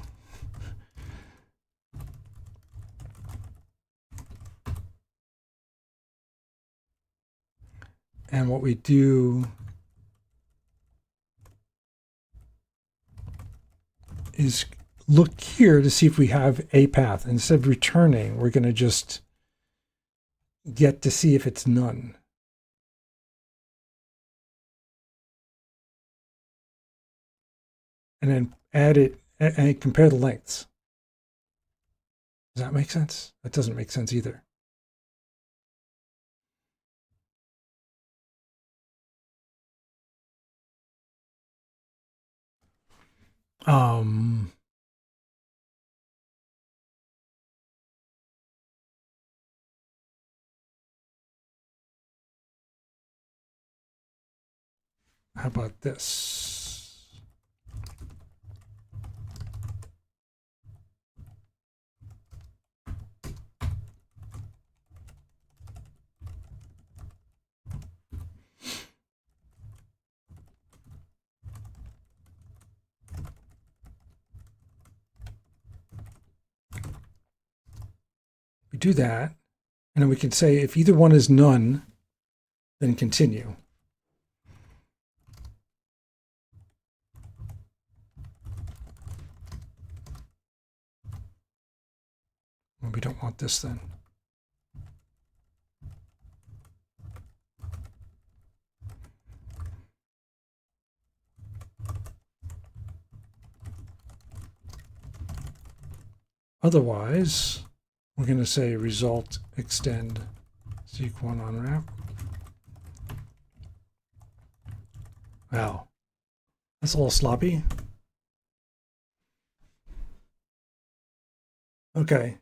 And what we do is look here to see if we have a path. Instead of returning, we're going to just get to see if it's none. And then add it and compare the lengths. Does that make sense? That doesn't make sense either. How about this? We do that, and then we can say if either one is none, then continue. Well, we don't want this then. Otherwise, we're going to say result extend seq1 unwrap. Wow, that's a little sloppy. Okay.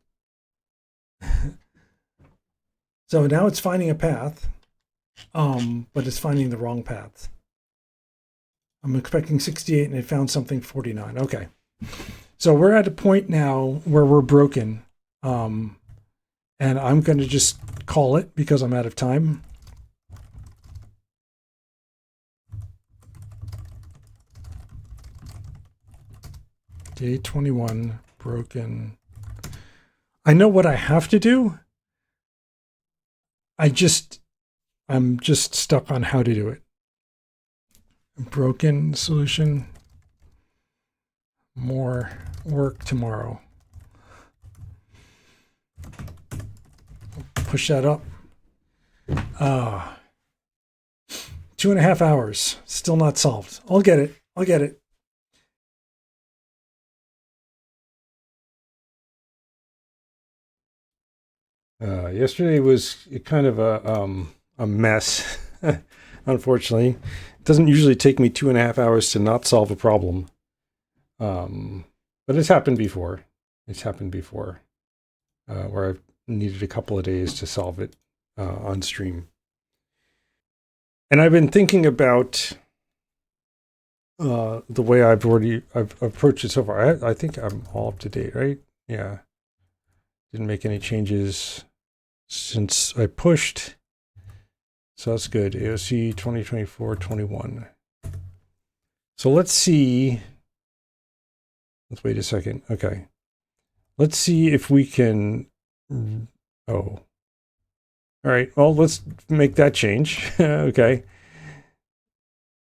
So now it's finding a path, but it's finding the wrong path. I'm expecting 68 and it found something 49. Okay. So we're at a point now where we're broken. And I'm going to just call it because I'm out of time. Day 21, broken. I know what I have to do. I'm just stuck on how to do it. Broken solution. More work tomorrow. Push that up. 2.5 hours. Still not solved. I'll get it. I'll get it. Yesterday was kind of a mess, unfortunately. It doesn't usually take me 2.5 hours to not solve a problem. But it's happened before. It's happened before where I've needed a couple of days to solve it on stream. And I've been thinking about the way I've approached it so far. I think I'm all up to date, right? Yeah. Didn't make any changes since I pushed. So that's good. AOC 2024-21. So let's see. Let's wait a second. Okay. Let's see if we can. Oh. All right. Well, let's make that change. Okay.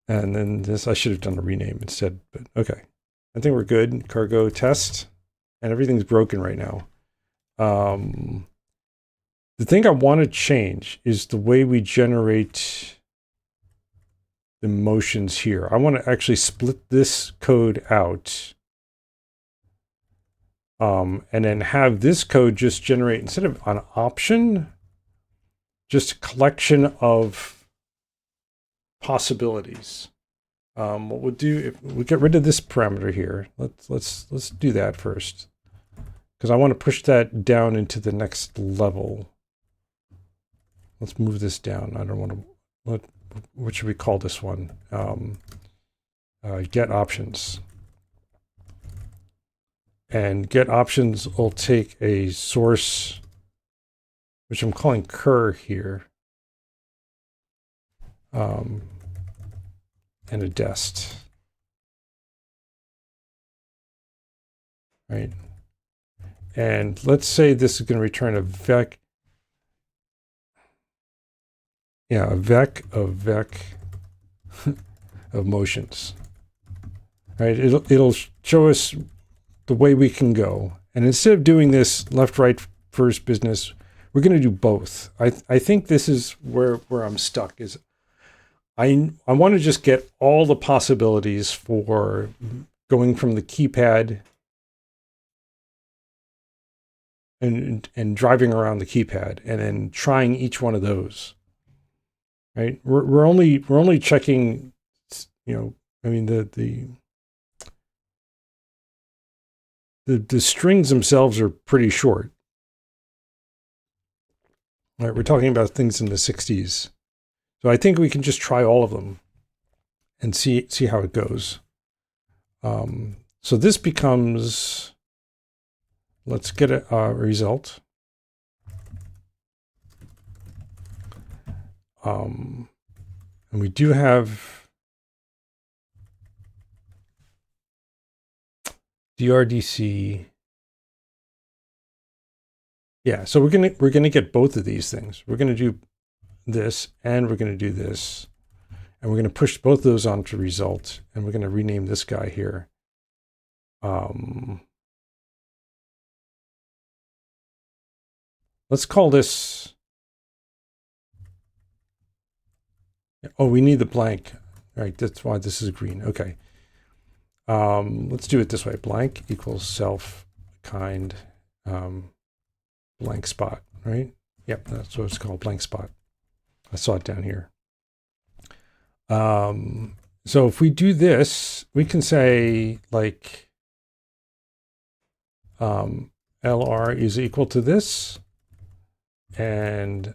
And then this, I should have done a rename instead, but okay. I think we're good. Cargo test, and everything's broken right now. The thing I want to change is the way we generate the motions here. I want to actually split this code out. And then have this code just generate, instead of an option, just a collection of possibilities. What we'll do, if we get rid of this parameter here, let's do that first, because I want to push that down into the next level. Let's move this down. I don't want to. What should we call this one? Get options. And get options will take a source, which I'm calling cur here. And a dest. Right. And let's say this is going to return a vec. Yeah, a vec of motions. Right. It'll show us the way we can go. And instead of doing this left, right, first business, we're going to do both. I think this is where I'm stuck, is I want to just get all the possibilities for going from the keypad and driving around the keypad and then trying each one of those. Right? We're only checking, you know, I mean the strings themselves are pretty short. Right? We're talking about things in the 60s. So I think we can just try all of them and see how it goes. So this becomes, let's get a result. And we do have DRDC. Yeah, so we're gonna get both of these things. We're gonna do this, and we're going to do this, and we're going to push both of those onto result, and we're going to rename this guy here. Let's call this. Oh, we need the blank. All right, that's why this is green. Okay. Let's do it this way. Blank equals self kind blank spot. Right? Yep, that's what it's called. Blank spot. I saw it down here. So if we do this, we can say like LR is equal to this, and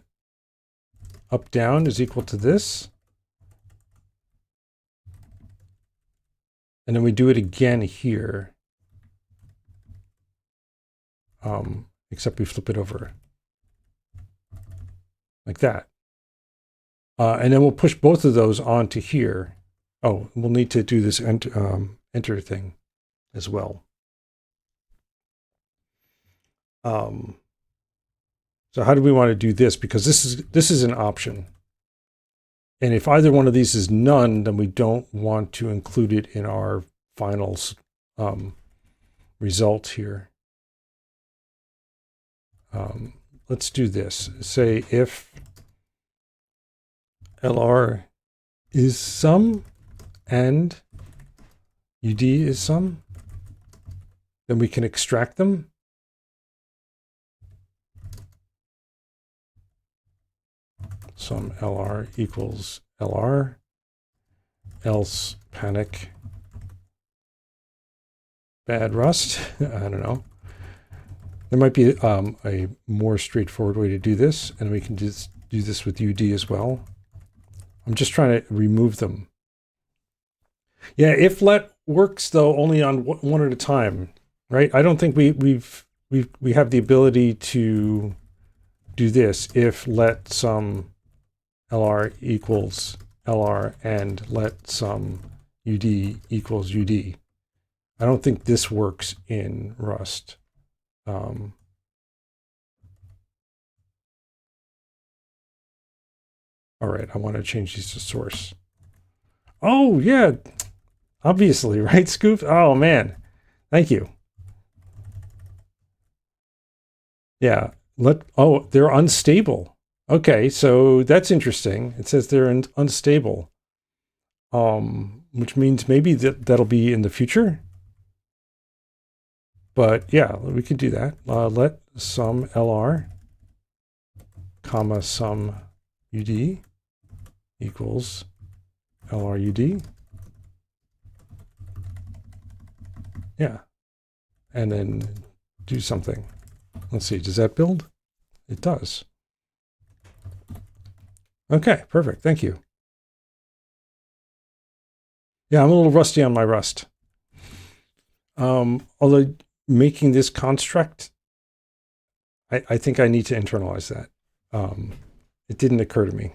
up down is equal to this. And then we do it again here. Except we flip it over like that. And then we'll push both of those onto here. Oh, we'll need to do this enter thing as well. So how do we want to do this? Because this is an option. And if either one of these is none, then we don't want to include it in our final result here. Let's do this. Say if LR is sum and UD is sum, then we can extract them. Sum LR equals LR, else panic, bad rust. I don't know. There might be a more straightforward way to do this, and we can just do this with UD as well. I'm just trying to remove them. Yeah, if let works though only on one at a time, right? I don't think we have the ability to do this if let some LR equals LR and let some UD equals UD. I don't think this works in Rust. All right, I want to change these to source. Oh, yeah. Obviously, right, Scoop? Oh, man. Thank you. Yeah. Oh, they're unstable. Okay, so that's interesting. It says they're unstable. Which means maybe that'll be in the future. But yeah, we could do that. Let sum LR, comma sum UD equals LRUD. Yeah. And then do something. Let's see, does that build? It does. Okay, perfect. Thank you. Yeah, I'm a little rusty on my Rust. Although making this construct, I think I need to internalize that. It didn't occur to me.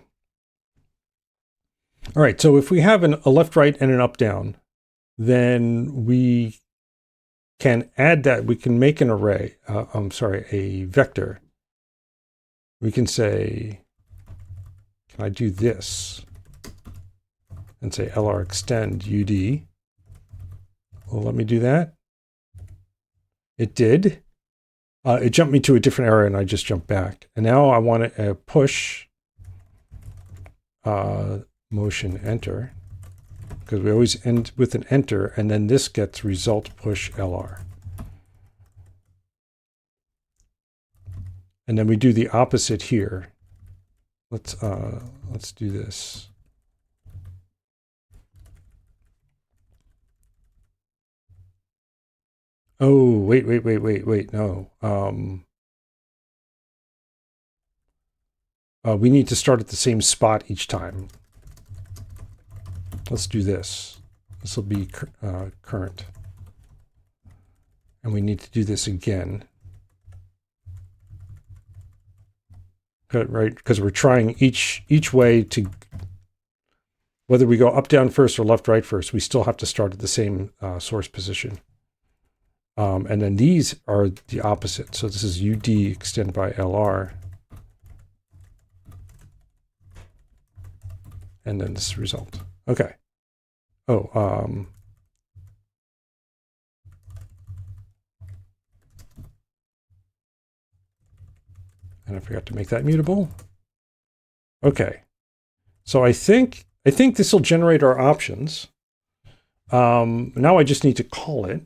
All right, so if we have a left, right, and an up, down, then we can add that. We can make an array. A vector. We can say, can I do this? And say LR extend UD. Well, let me do that. It did. It jumped me to a different area and I just jumped back. And now I want to push motion enter, because we always end with an enter, and then this gets result push LR. And then we do the opposite here. Let's do this. Oh, wait, no. We need to start at the same spot each time. Let's do this. This will be current. And we need to do this again. Right, because we're trying each way to, whether we go up, down first or left, right first, we still have to start at the same source position. And then these are the opposite. So this is UD extend by LR. And then this result. Okay. Oh, and I forgot to make that mutable. Okay. So I think this will generate our options. Now I just need to call it.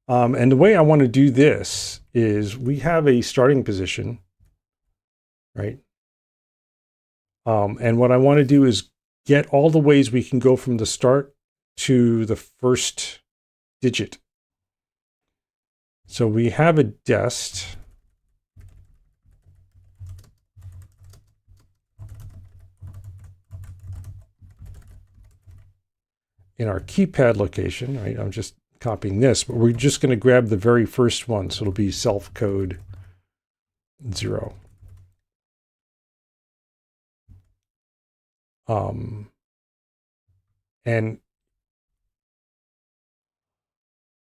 And the way I want to do this is we have a starting position, right? And what I want to do is get all the ways we can go from the start to the first digit. So we have a dest. In our keypad location, right? I'm just copying this, but we're just going to grab the very first one. So it'll be self code 0. And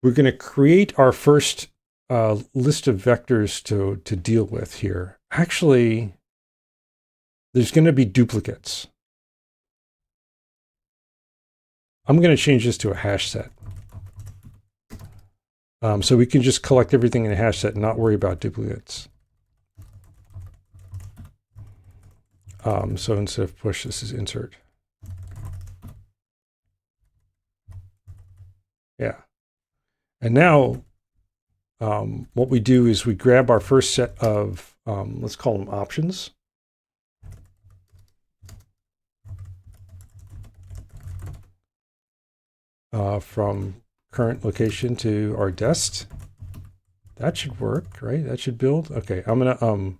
we're going to create our first list of vectors to deal with here. Actually, there's going to be duplicates. I'm going to change this to a hash set. So we can just collect everything in a hash set and not worry about duplicates. So instead of push, this is insert. Yeah. And now what we do is we grab our first set of, let's call them options. From current location to our dest. That should work, right? That should build. Okay, I'm gonna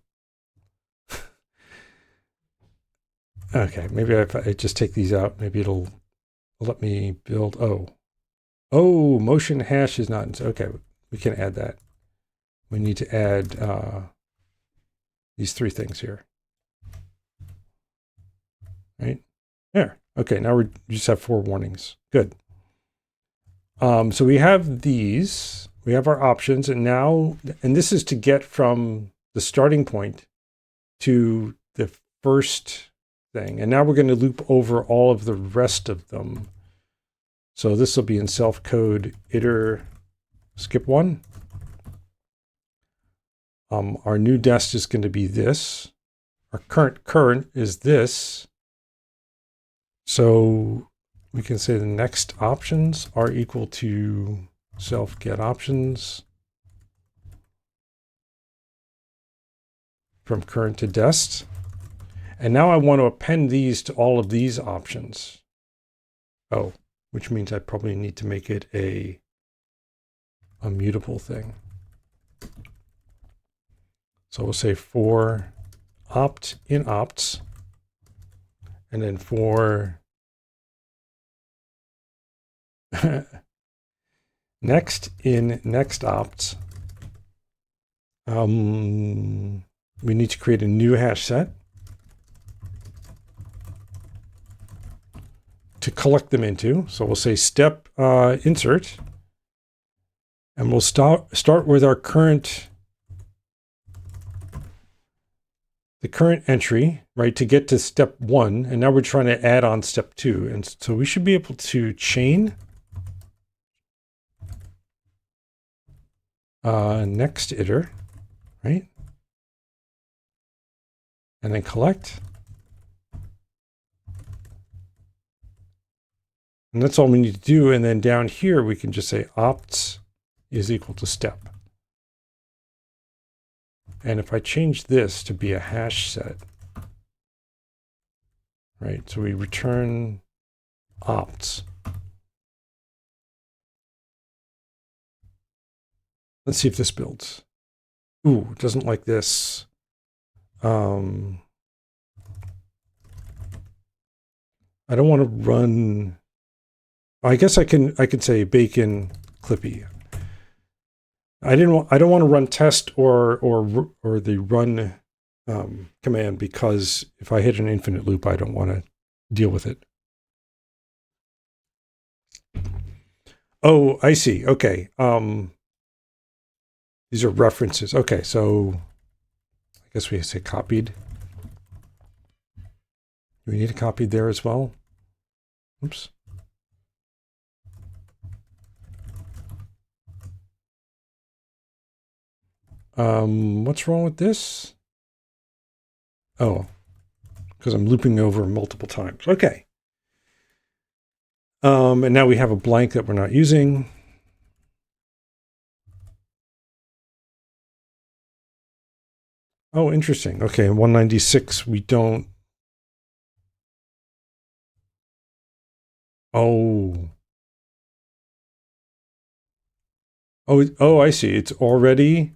okay, maybe if I just take these out, maybe it'll let me build. Oh, motion hash is not. Okay, we can add that. We need to add these 3 things here. Right there. Okay, now we just have 4 warnings. Good. So we have these, we have our options, and now, and this is to get from the starting point to the first thing. And now we're going to loop over all of the rest of them. So this will be in self code iter skip one. Our new dest is going to be this. Our current is this. So we can say the next options are equal to self get options from current to dest. And now I want to append these to all of these options. Oh, which means I probably need to make it a mutable thing. So we'll say for opt in opts, and then for next in next opts, we need to create a new hash set to collect them into. So we'll say step insert, and we'll start with our current entry, right, to get to step one. And now we're trying to add on step two. And so we should be able to chain next iter, right? And then collect. And that's all we need to do. And then down here, we can just say opts is equal to step. And if I change this to be a hash set, right? So we return opts. Let's see if this builds. Ooh, it doesn't like this. I don't want to run. I guess I can say bacon clippy. I don't want to run test or the run command, because if I hit an infinite loop, I don't want to deal with it. Oh, I see. Okay. These are references. Okay, so I guess we say copied. Do we need a copied there as well? Oops. What's wrong with this? Oh, because I'm looping over multiple times. Okay. And now we have a blank that we're not using. Oh, interesting. Okay, 196, we don't. Oh. Oh, I see. It's already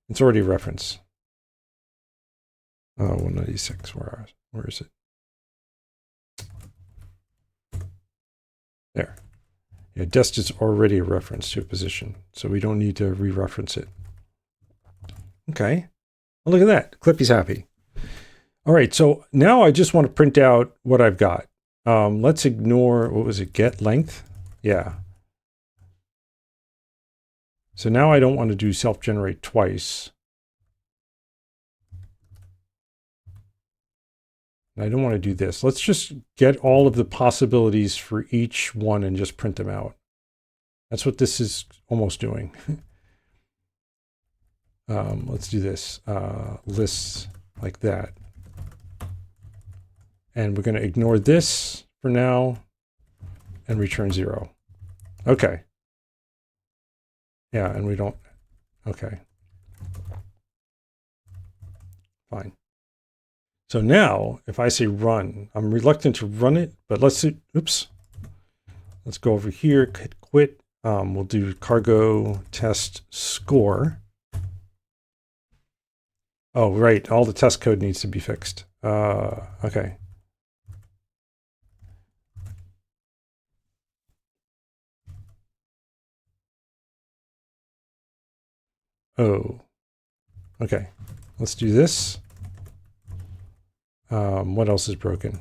a reference. Oh, 196, where is it? There. Yeah, dest is already a reference to a position, so we don't need to re-reference it. Okay. Well, look at that. Clippy's happy. All right, so now I just want to print out what I've got. Let's ignore, what was it, get length? Yeah. So now I don't want to do self-generate twice. And I don't want to do this. Let's just get all of the possibilities for each one and just print them out. That's what this is almost doing. Let's do this. Lists like that. And we're going to ignore this for now and return 0. Okay. Yeah, and we don't. Okay. Fine. So now, if I say run, I'm reluctant to run it, but let's see. Oops. Let's go over here, hit quit. We'll do cargo test score. Oh, right. All the test code needs to be fixed. Okay. Oh, okay. Let's do this. What else is broken?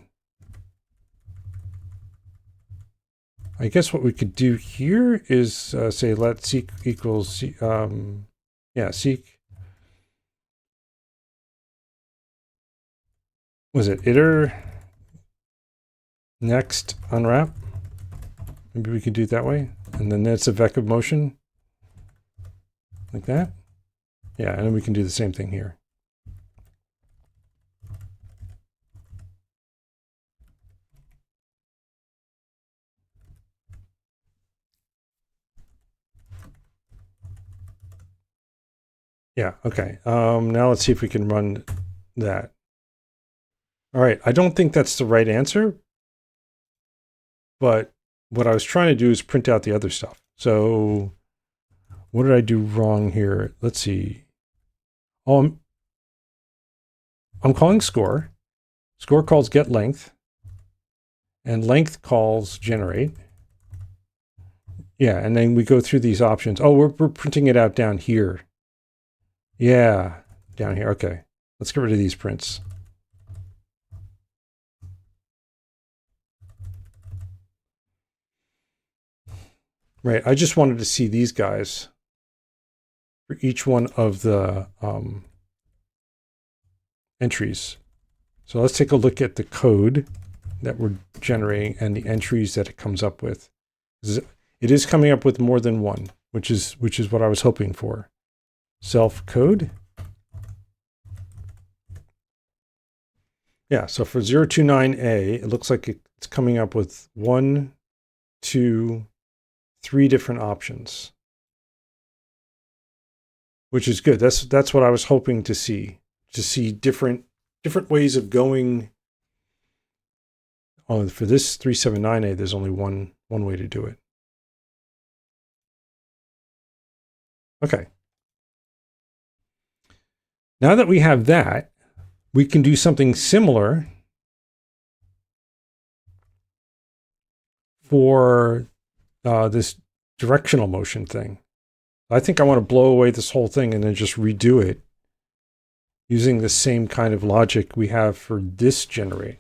I guess what we could do here is say let seek equals, yeah, seek. was it iter next unwrap? Maybe we could do it that way. And then that's a vec of motion. Like that. Yeah, and then we can do the same thing here. Yeah, okay. Now let's see if we can run that. All right, I don't think that's the right answer, but what I was trying to do is print out the other stuff. So what did I do wrong here? Let's see. Oh, I'm calling score. Score calls get length, and length calls generate. Yeah, and then we go through these options. Oh, we're printing it out down here. Yeah, down here. Okay, let's get rid of these prints. Right, I just wanted to see these guys for each one of the entries. So let's take a look at the code that we're generating and the entries that it comes up with. It is coming up with more than one, which is what I was hoping for. Self code. Yeah, so for 029A, it looks like it's coming up with 1, 2, 3 different options, which is good. That's what I was hoping to see different ways of going. Oh, for this 379A, there's only one way to do it. Okay. Now that we have that, we can do something similar for this directional motion thing. I think I want to blow away this whole thing and then just redo it using the same kind of logic we have for this generate.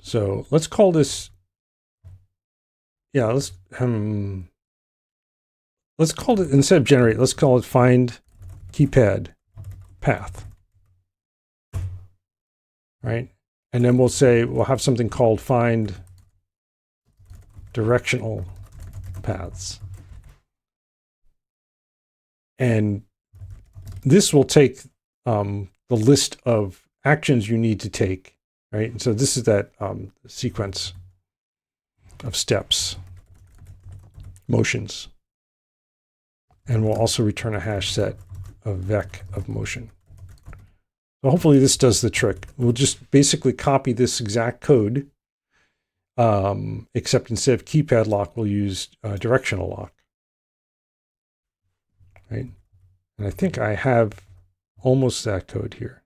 So let's call this, yeah, let's call it, instead of generate, let's call it find keypad path. Right? And then we'll say, we'll have something called find directional paths. And this will take the list of actions you need to take, right? And so this is that sequence of steps, motions. And we'll also return a hash set of vec of motion. So hopefully this does the trick. We'll just basically copy this exact code, except instead of keypad lock, we'll use directional lock. Right? And I think I have almost that code here.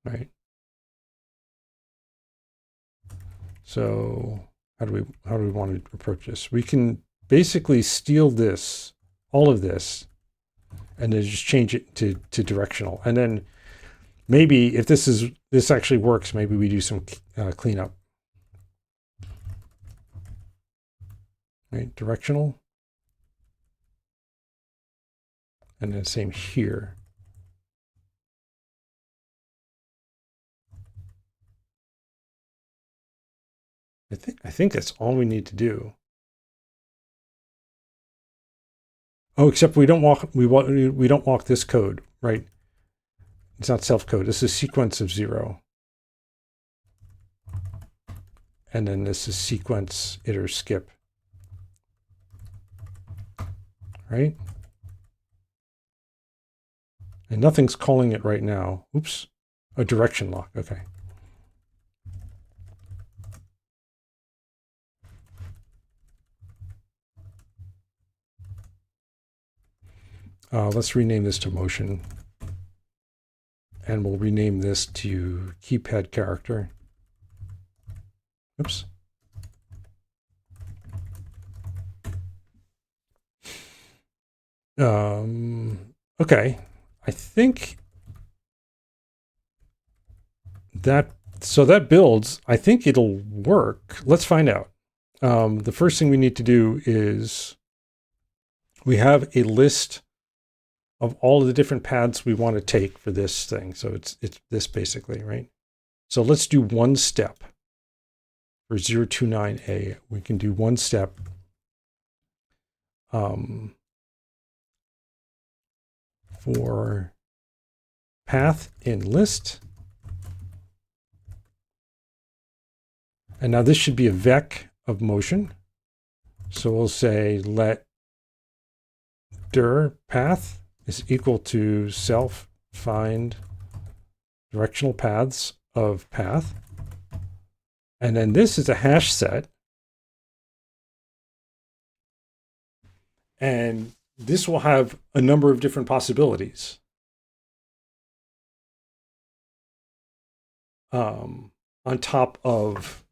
Right? So how do we want to approach this? We can basically steal this, all of this, and then just change it to directional. And then maybe if this actually works, maybe we do some cleanup. Right, directional. And then same here. I think that's all we need to do. Oh, except we don't walk this code, right? It's not self code. This is sequence of 0. And then this is sequence iter skip. Right? And nothing's calling it right now. Oops. A direction lock. Okay. Let's rename this to motion. And we'll rename this to keypad character. Oops. Okay. I think that, so that builds, I think it'll work. Let's find out. the first thing we need to do is we have a list of all of the different paths we want to take for this thing. So it's this basically, right? So let's do one step for 029A. We can do one step. For path in list. And now this should be a vec of motion. So we'll say let dir path is equal to self find directional paths of path. And then this is a hash set. And this will have a number of different possibilities. On top of,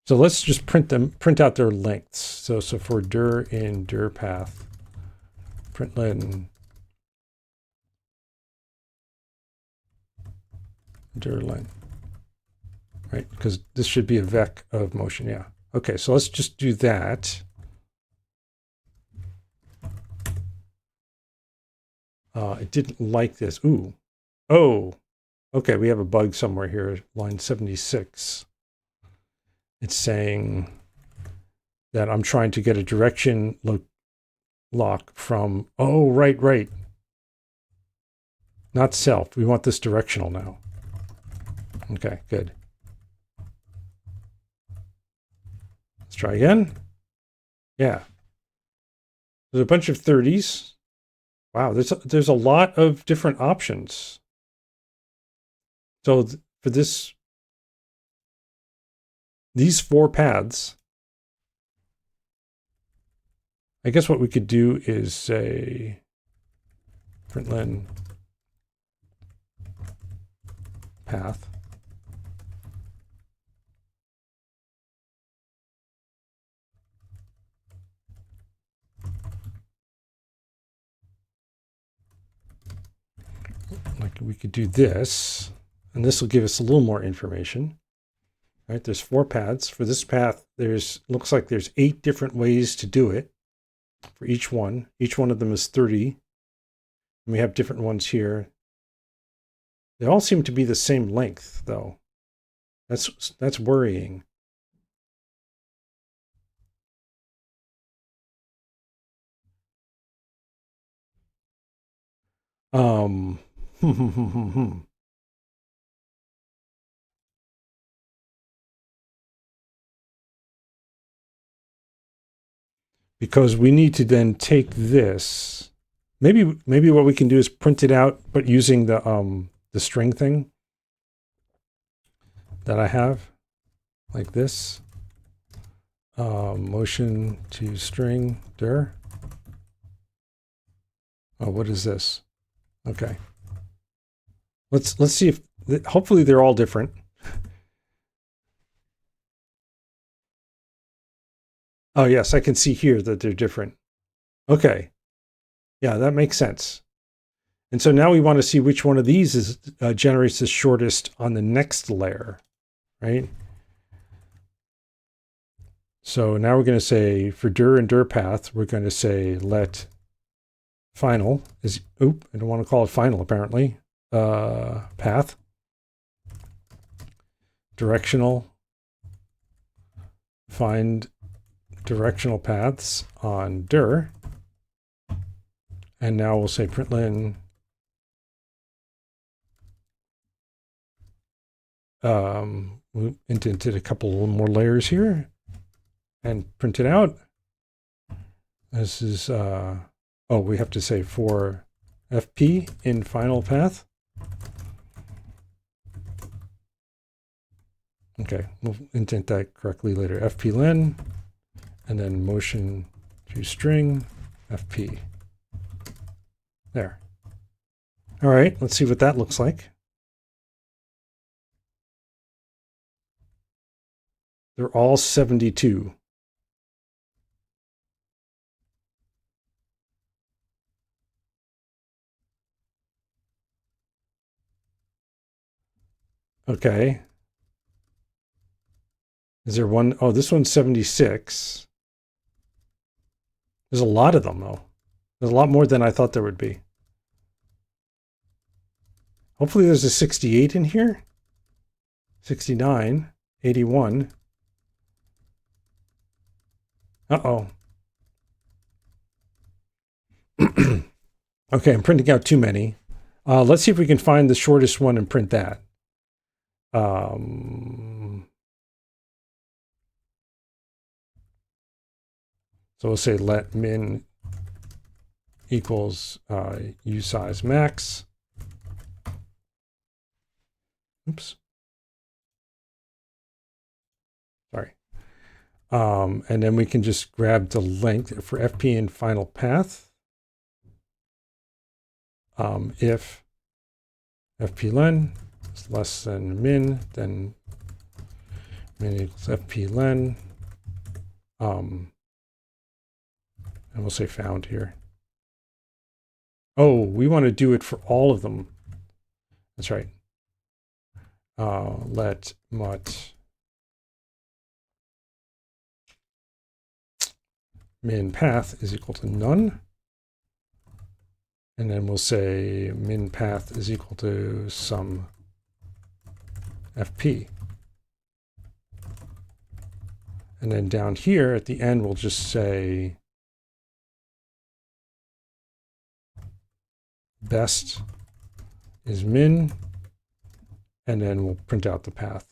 so let's just print out their lengths. So for dir in dir path, println dir length, right? Because this should be a vec of motion, yeah. Okay, so let's just do that. It didn't like this. Ooh. Oh. Okay, we have a bug somewhere here, line 76. It's saying that I'm trying to get a direction lock from, oh, right. Not self. We want this directional now. Okay, good. Let's try again. Yeah. There's a bunch of 30s. Wow, there's a lot of different options. So for these four paths, I guess what we could do is say println path. Like we could do this, and this will give us a little more information. Right, there's four paths. For this path, looks like there's 8 different ways to do it for each one. Each one of them is 30. And we have different ones here. They all seem to be the same length, though. That's worrying. Because we need to then take this. Maybe what we can do is print it out, but using the string thing that I have, like this. Motion to string dir. Oh, what is this? Okay. Let's see if hopefully they're all different. Oh yes, I can see here that they're different. Okay. Yeah, that makes sense. And so now we want to see which one of these generates the shortest on the next layer, right? So now we're going to say for dir and dir path, we're going to say let final is, I don't want to call it final apparently, path, directional, find directional paths on dir. And now we'll say println we indented a couple more layers here and print it out. This is we have to say for FP in final path. Okay, we'll indent that correctly later. FP len, and then motion to string FP. There. All right, let's see what that looks like. They're all 72. Okay. Is there one? Oh, this one's 76. There's a lot of them, though. There's a lot more than I thought there would be. Hopefully there's a 68 in here. 69, 81. Uh-oh. Okay, I'm printing out too many. Let's see if we can find the shortest one and print that. So we'll say let min equals usize max. Oops. Sorry. And then we can just grab the length for FP in final path. If FP_len is less than min, then min equals FP_len. And we'll say found here. Oh, we want to do it for all of them. That's right. Let mut min path is equal to none. And then we'll say min path is equal to some FP. And then down here at the end, we'll just say best is min, and then we'll print out the path.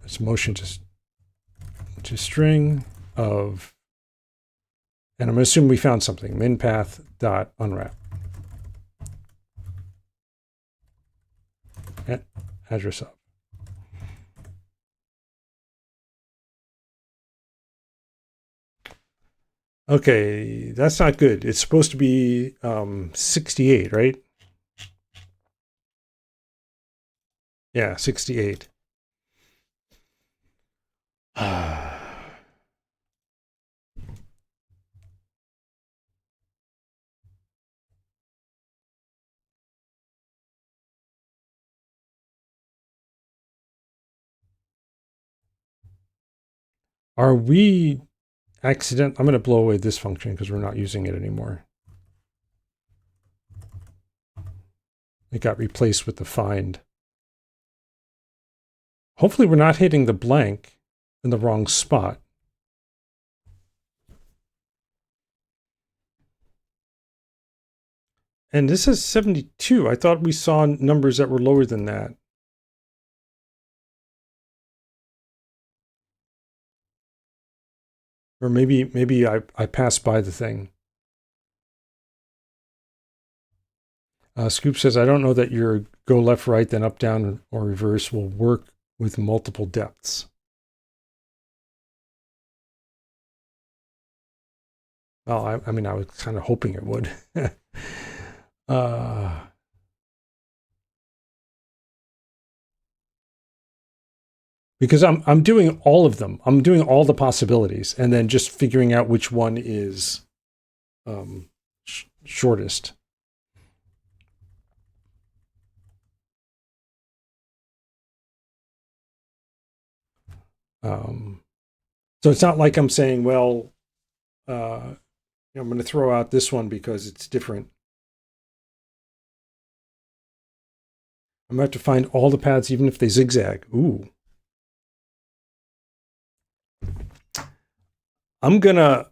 It's motion to string of, and I'm going to assume we found something, min path dot unwrap. Address of. Okay, that's not good. It's supposed to be 68, right? Yeah, 68. Are we accident? I'm going to blow away this function because we're not using it anymore. It got replaced with the find. Hopefully we're not hitting the blank in the wrong spot. And this is 72. I thought we saw numbers that were lower than that. Or maybe I passed by the thing. Scoop says, I don't know that your go left, right, then up, down, or reverse will work with multiple depths. Well, I mean, I was kind of hoping it would. Because I'm doing all of them. I'm doing all the possibilities, and then just figuring out which one is shortest. So it's not like I'm saying, well, I'm going to throw out this one because it's different. I'm going to have to find all the paths, even if they zigzag. Ooh. I'm gonna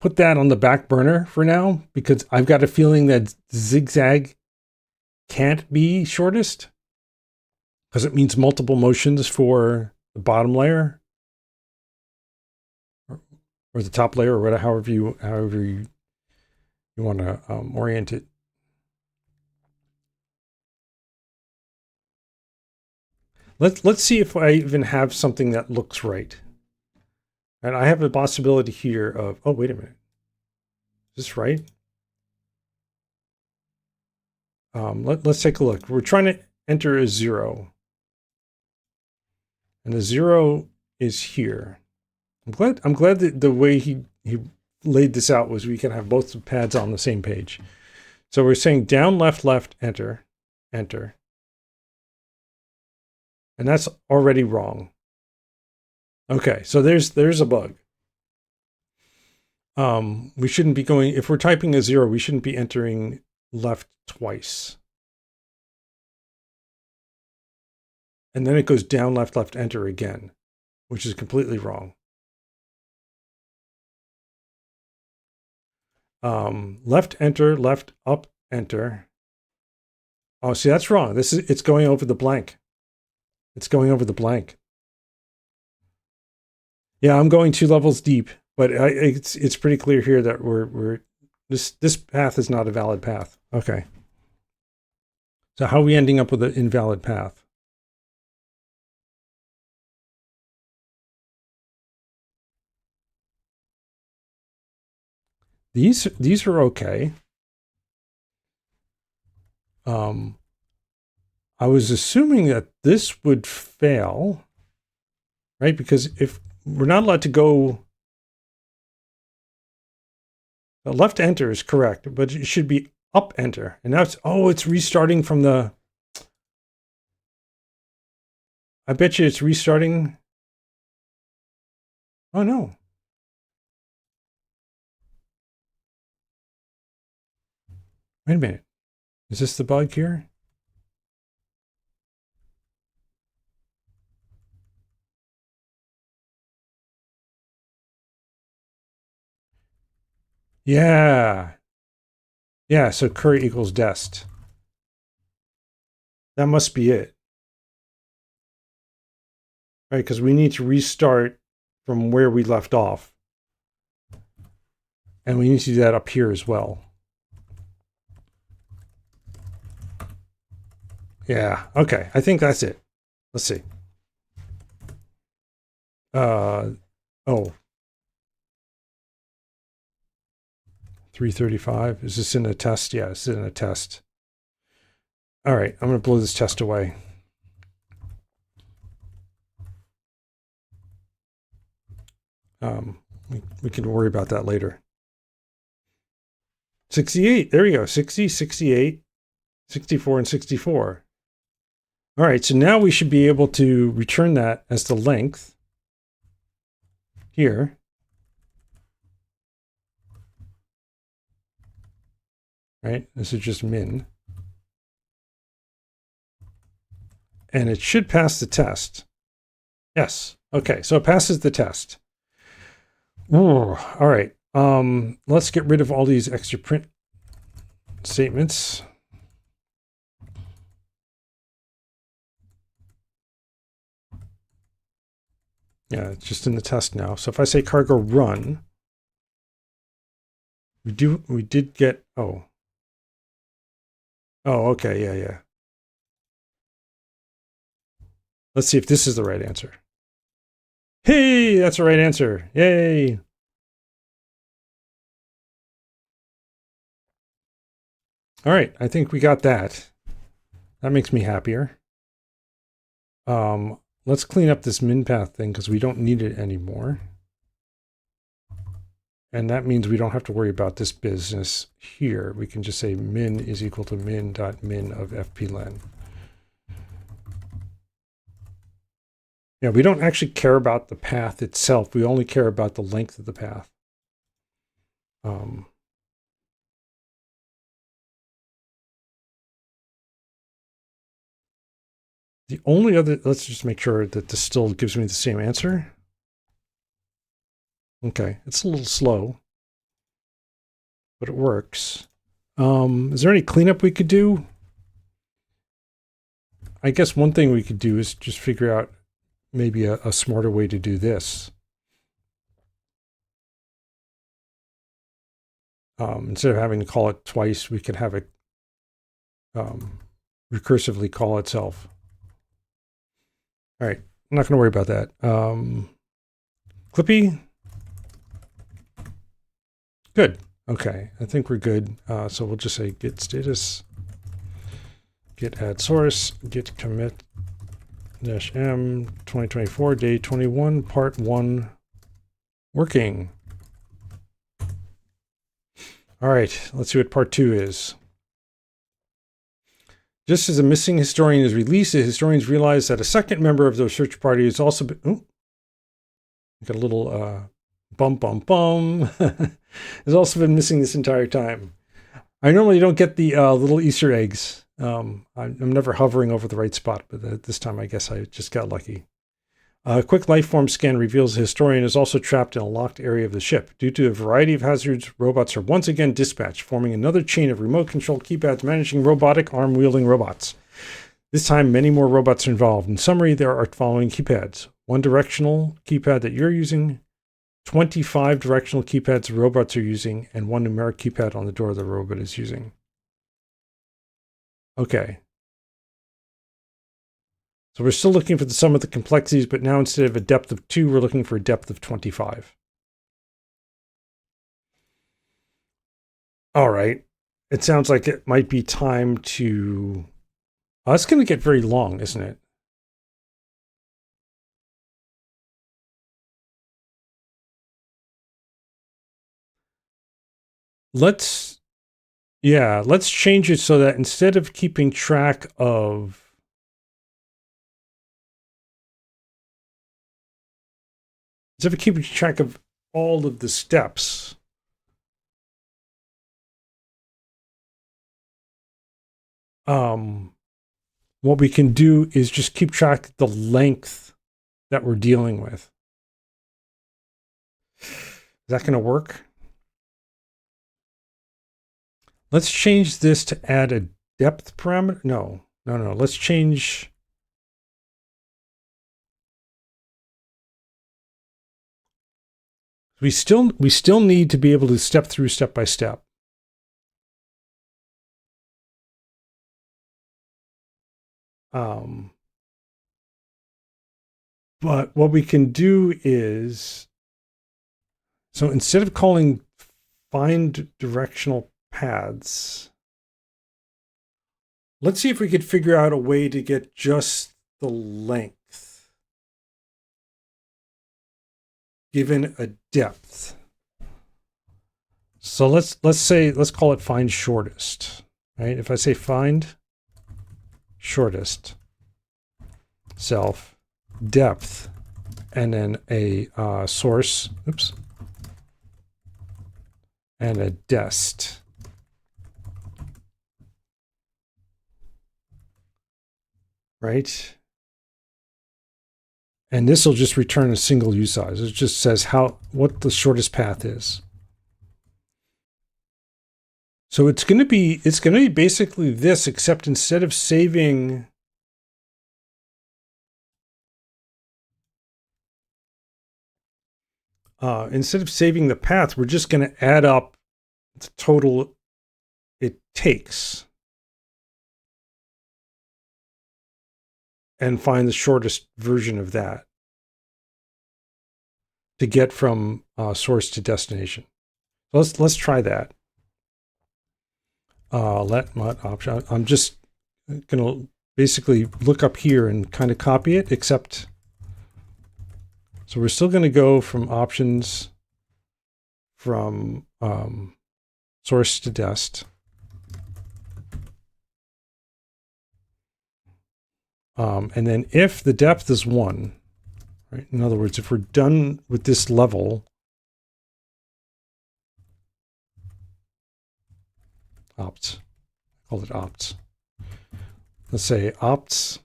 put that on the back burner for now because I've got a feeling that zigzag can't be shortest because it means multiple motions for the bottom layer or the top layer or whatever, however you want to orient it. Let's see if I even have something that looks right. And I have a possibility here of, oh, wait a minute. Is this right? Let's take a look. We're trying to enter a 0. And the 0 is here. I'm glad that the way he laid this out was we can have both pads on the same page. So we're saying down, left, left, enter, enter. And that's already wrong. Okay, so there's a bug. We shouldn't be going, if we're typing a 0, we shouldn't be entering left twice. And then it goes down, left, left, enter again, which is completely wrong. Left, enter, left, up, enter. Oh, see, that's wrong. It's going over the blank. It's going over the blank. Yeah, I'm going 2 levels deep, but it's pretty clear here that this path is not a valid path. Okay. So how are we ending up with an invalid path? These are okay. I was assuming that this would fail, right? Because if we're not allowed to go, the left enter is correct, but it should be up enter. And now it's restarting from the, I bet you it's restarting. Oh no. Wait a minute. Is this the bug here? Yeah. Yeah, so curry equals dest. That must be it. Right, because we need to restart from where we left off. And we need to do that up here as well. Yeah, okay. I think that's it. Let's see. Oh. 335. Is this in a test? Yeah, it's in a test. All right, I'm going to blow this test away. We can worry about that later. 68. There we go. 60, 68, 64, and 64. All right, so now we should be able to return that as the length here. Right, this is just min. And it should pass the test. Yes, okay, so it passes the test. Ooh, all right, let's get rid of all these extra print statements. Yeah, it's just in the test now. So if I say cargo run, we did get, oh, okay, yeah. Let's see if this is the right answer. Hey, that's the right answer. Yay. All right, I think we got that. That makes me happier. Let's clean up this min path thing because we don't need it anymore. And that means we don't have to worry about this business here. We can just say min is equal to min.min of fplen. Yeah, we don't actually care about the path itself. We only care about the length of the path. The only other, let's just make sure that this still gives me the same answer. Okay, it's a little slow, but it works. Is there any cleanup we could do? I guess one thing we could do is just figure out maybe a smarter way to do this. Instead of having to call it twice, we could have it recursively call itself. All right, I'm not going to worry about that. Clippy. Good. Okay, I think we're good. So we'll just say git status, git add source, git commit -m 2024 day 21 part 1 working. All right, let's see what part 2 is. Just as a missing historian is released, the historians realize that a second member of their search party has also been... Oh, got a little bum, bum, bum. Has also been missing this entire time. I normally don't get the little Easter eggs. I'm never hovering over the right spot, but this time I guess I just got lucky. A quick lifeform scan reveals the historian is also trapped in a locked area of the ship. Due to a variety of hazards, robots are once again dispatched, forming another chain of remote control keypads managing robotic arm-wielding robots. This time, many more robots are involved. In summary, there are following keypads. One directional keypad that you're using, 25 directional keypads the robots are using, and one numeric keypad on the door the robot is using. Okay. So we're still looking for the sum of the complexities, but now instead of a depth of 2, we're looking for a depth of 25. All right. It sounds like it might be time to... Oh, it's going to get very long, isn't it? Let's change it so that instead of keeping track of... Instead of keeping track of all of the steps, what we can do is just keep track of the length that we're dealing with. Is that going to work? Let's change this to add a depth parameter. No. Let's change... We still need to be able to step through step by step. But what we can do is, so instead of calling find directional paths, let's see if we could figure out a way to get just the length given a depth. So let's call it find shortest, right? If I say find shortest self depth and then a source, oops, and a dest. Right? And this will just return a single U size. It just says what the shortest path is. So it's going to be basically this, except instead of saving the path, we're just going to add up the total it takes and find the shortest version of that to get from source to destination. So let's try that. Let mod option. I'm just going to basically look up here and kind of copy it, except... So we're still going to go from options from source to dest. And then if the depth is 1, right? In other words, if we're done with this level, opts, call it opts. Let's say opts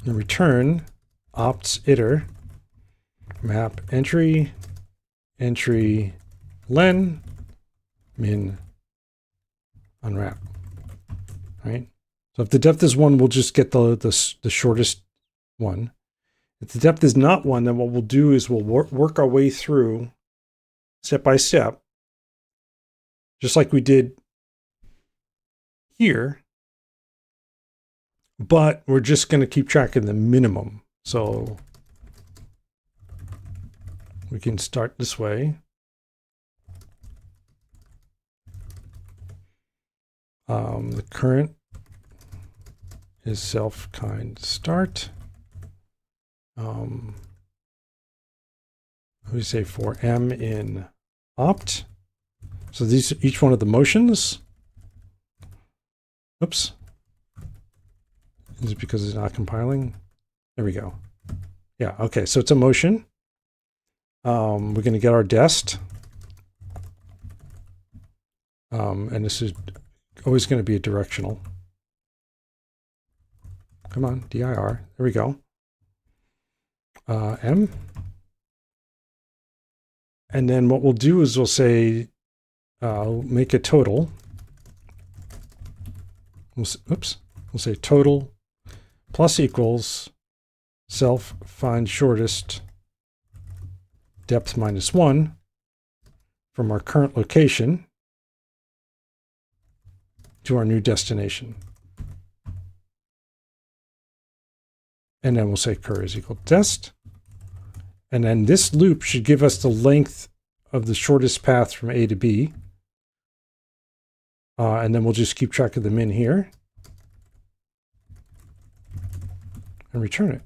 and return opts iter map entry len min unwrap, right? So if the depth is 1, we'll just get the shortest one. If the depth is not 1, then what we'll do is we'll work our way through step by step, just like we did here, but we're just going to keep track of the minimum. So we can start this way. The current is self-kind start. We say for m in opt, So these each one of the motions. Oops. Is it because it's not compiling? There we go. Yeah, okay, so it's a motion. We're going to get our dest. And this is always going to be a directional. Come on, dir. There we go. M. And then what we'll do is we'll say, make a total. We'll say total plus equals self find shortest depth minus 1 from our current location to our new destination. And then we'll say cur is equal to dest. And then this loop should give us the length of the shortest path from A to B. And then we'll just keep track of the min here and return it.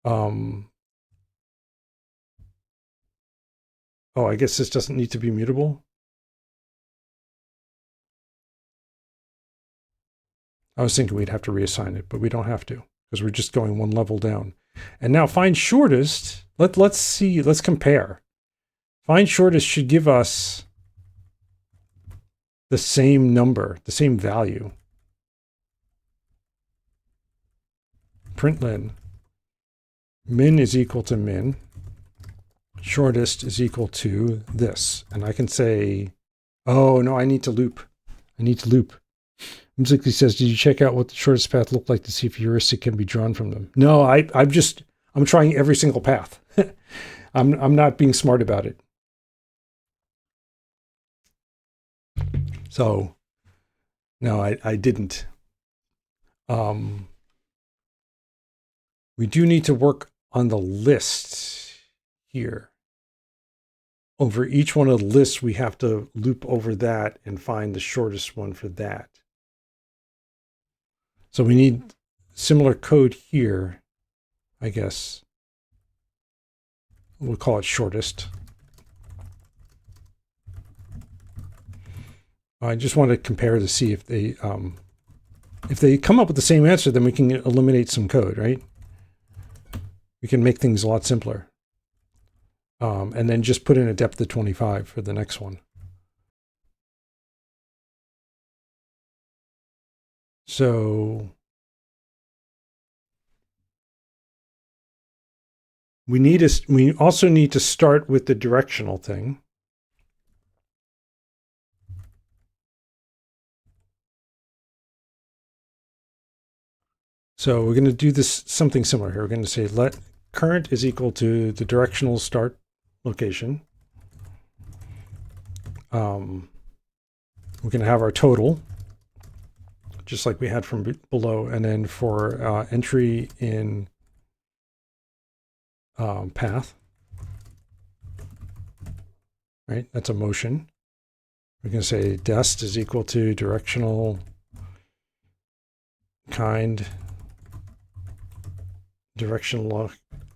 Oh, I guess this doesn't need to be mutable. I was thinking we'd have to reassign it, but we don't have to because we're just going one level down. And now find shortest. Let's see. Let's compare. Find shortest should give us the same number, the same value. Println min is equal to min. Shortest is equal to this. And I can say, oh no, I need to loop. I need to loop. Musically says, did you check out what the shortest path looked like to see if heuristic can be drawn from them? No, I'm trying every single path. I'm not being smart about it. So no, I didn't. We do need to work on the lists here. Over each one of the lists, we have to loop over that and find the shortest one for that. So we need similar code here, I guess. We'll call it shortest. I just want to compare to see if they come up with the same answer, then we can eliminate some code, right? We can make things a lot simpler. And then just put in a depth of 25 for the next one. So we also need to start with the directional thing. So we're going to do this something similar here. We're going to say let current is equal to the directional start location. We're going to have our total, just like we had from below, and then for entry in path, right? That's a motion. We're going to say dest is equal to directional kind directional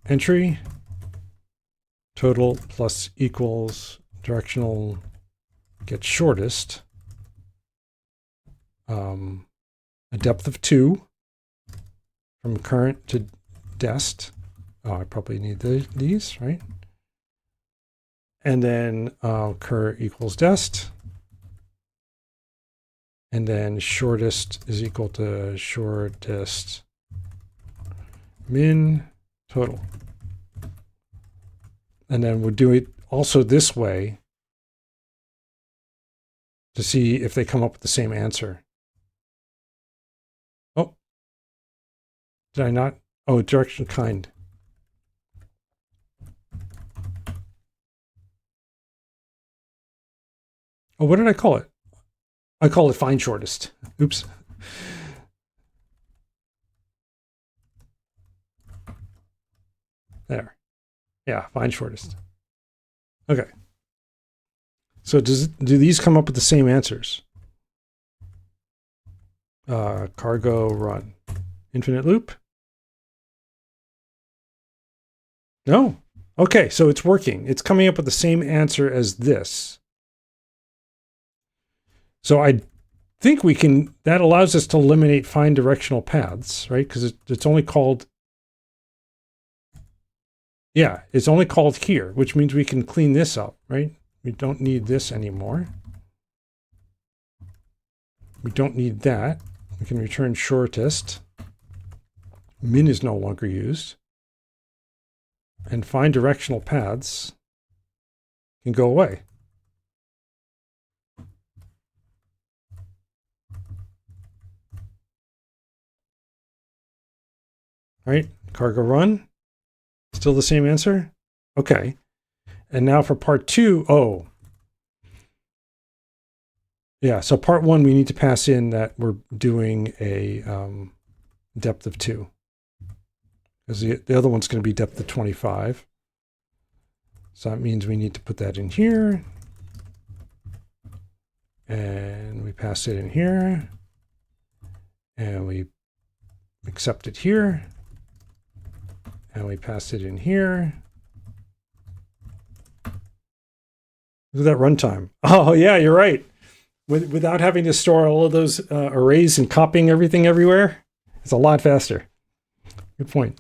entry total plus equals directional get shortest, a depth of 2 from current to dest. Oh, I probably need these, right? And then cur equals dest. And then shortest is equal to shortest min total. And then we'll do it also this way to see if they come up with the same answer. Oh, did I not? Oh, direction kind. Oh, what did I call it? I call it find shortest. Oops. There. Yeah, find shortest. Okay. So do these come up with the same answers? Cargo run. Infinite loop? No. Okay, so it's working. It's coming up with the same answer as this. So I think we can, that allows us to eliminate find directional paths, right? Because it's only called, yeah, it's only called here, which means we can clean this up, right? We don't need this anymore. We don't need that. We can return shortest. Min is no longer used. And find directional paths can go away. Right? Cargo run. Still the same answer? Okay. And now for part 2, oh. Yeah, so part 1, we need to pass in that we're doing a depth of 2. Because the other one's going to be depth of 25. So that means we need to put that in here. And we pass it in here. And we accept it here. And we pass it in here. Look at that runtime. Oh, yeah, you're right. Without having to store all of those arrays and copying everything everywhere, it's a lot faster. Good point.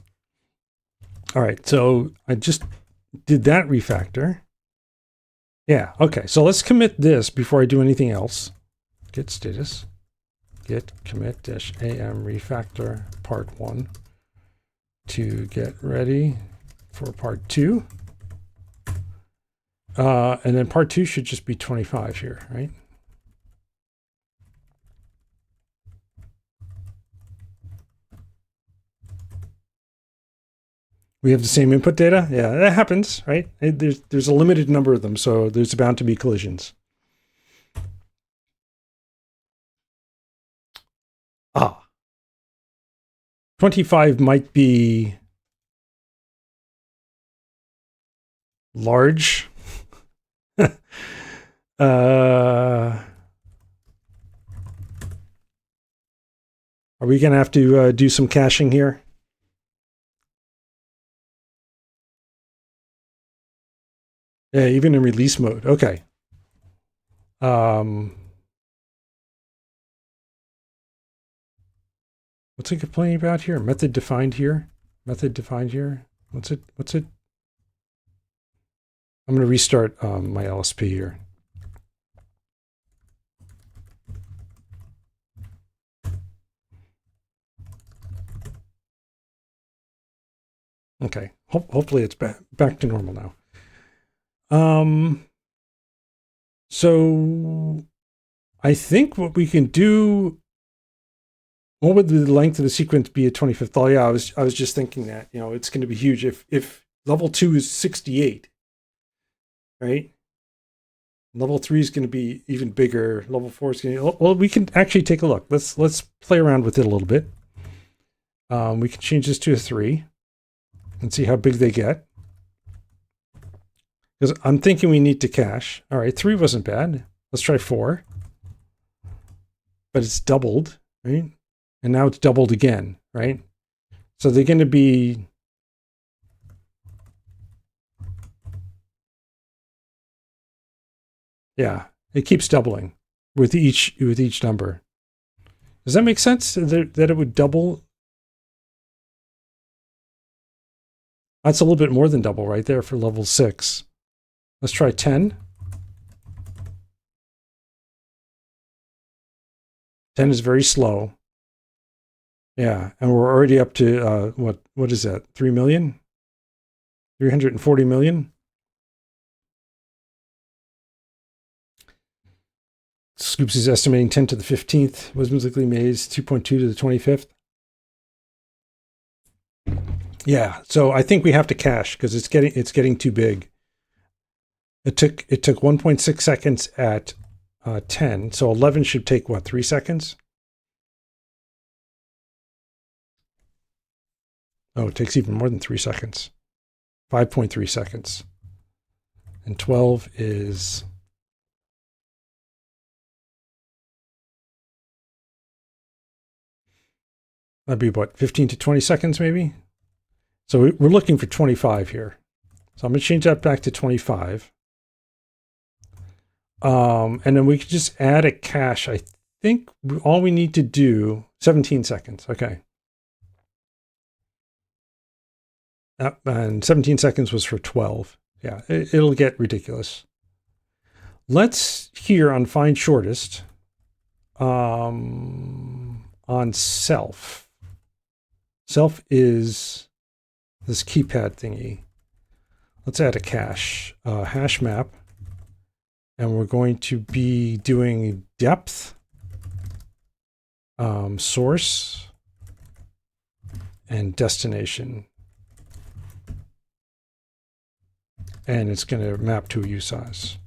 All right, so I just did that refactor. Yeah, okay, so let's commit this before I do anything else. Git status, git commit -am refactor part 1 to get ready for part 2. And then part 2 should just be 25 here, right? We have the same input data? Yeah, that happens, right? There's a limited number of them, so there's bound to be collisions. Ah. 25 might be large. Are we going to have to do some caching here? Yeah, even in release mode. Okay. What's it complaining about here? Method defined here. Method defined here. What's it? I'm going to restart my LSP here. Okay. Hopefully it's back to normal now. So I think what we can do, what would the length of the sequence be at 25th? Oh yeah, I was just thinking that, you know, it's going to be huge if level 2 is 68, right? Level 3 is going to be even bigger. Level 4 is going to, well, we can actually take a look. Let's play around with it a little bit. We can change this to a 3 and see how big they get. Because I'm thinking we need to cache. All right, 3 wasn't bad. Let's try 4. But it's doubled, right? And now it's doubled again, right? So they're going to be... Yeah, it keeps doubling with each number. Does that make sense? That it would double? That's a little bit more than double right there for level 6. Let's try 10. 10 is very slow. Yeah, and we're already up to, what is that, 3 million? 340 million? Scoops is estimating 10 to the 15th. Whimsically Maze 2.2 to the 25th. Yeah, so I think we have to cache because it's getting too big. It took 1.6 seconds at 10, so 11 should take what, 3 seconds? Oh, it takes even more than 3 seconds. 5.3 seconds. And 12 is... That'd be what, 15 to 20 seconds maybe? So we're looking for 25 here. So I'm going to change that back to 25. And then we can just add a cache. I think all we need to do, 17 seconds. Okay. And 17 seconds was for 12. Yeah, it'll get ridiculous. Let's here on find shortest on self. Self is this keypad thingy. Let's add a cache, hash map, and we're going to be doing depth, source, and destination. And it's going to map to a usize.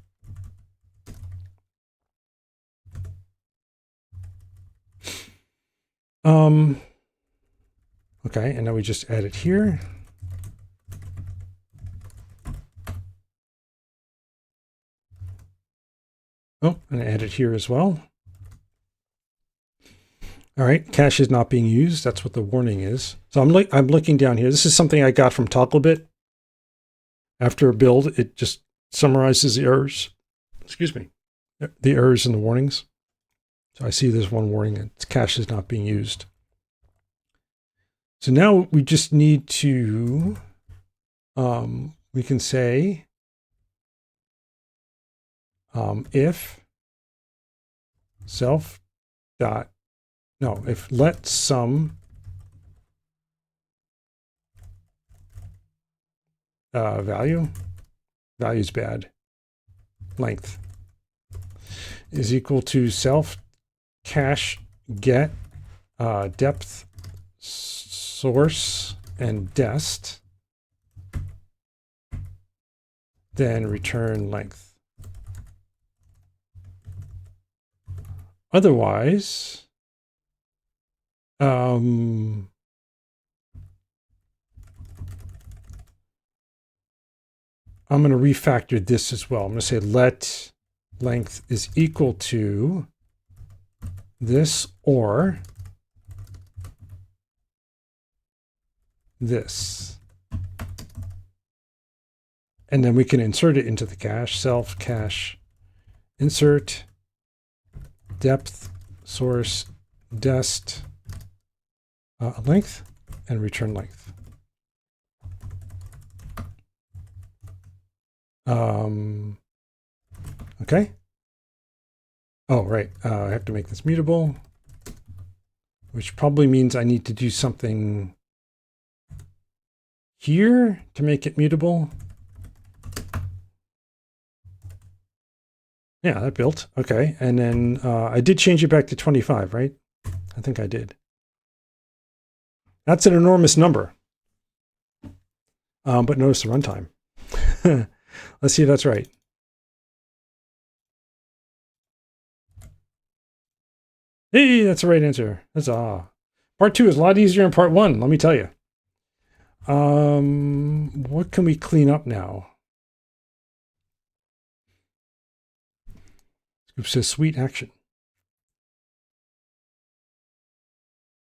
Okay, and now we just add it here. Oh, and add it here as well. All right, cache is not being used. That's what the warning is. So I'm looking down here. This is something I got from ToggleBit. After a build, it just summarizes the errors. Excuse me, the errors and the warnings. So I see there's one warning that cache is not being used. So now we just need to, we can say if self dot, no, if let sum value's bad, length is equal to self cache get depth source and dest, then return length. Otherwise, I'm going to refactor this as well. I'm going to say let length is equal to this or this. And then we can insert it into the cache, self cache, insert, depth, source, dest, length, and return length. Okay. Oh, right. I have to make this mutable, which probably means I need to do something here to make it mutable. Yeah, that built. Okay. And then I did change it back to 25, right? I think I did. That's an enormous number. But notice the runtime. Let's see if that's right. Hey, that's the right answer. That's Part 2 is a lot easier than part 1, let me tell you. What can we clean up now? Scoop says sweet action.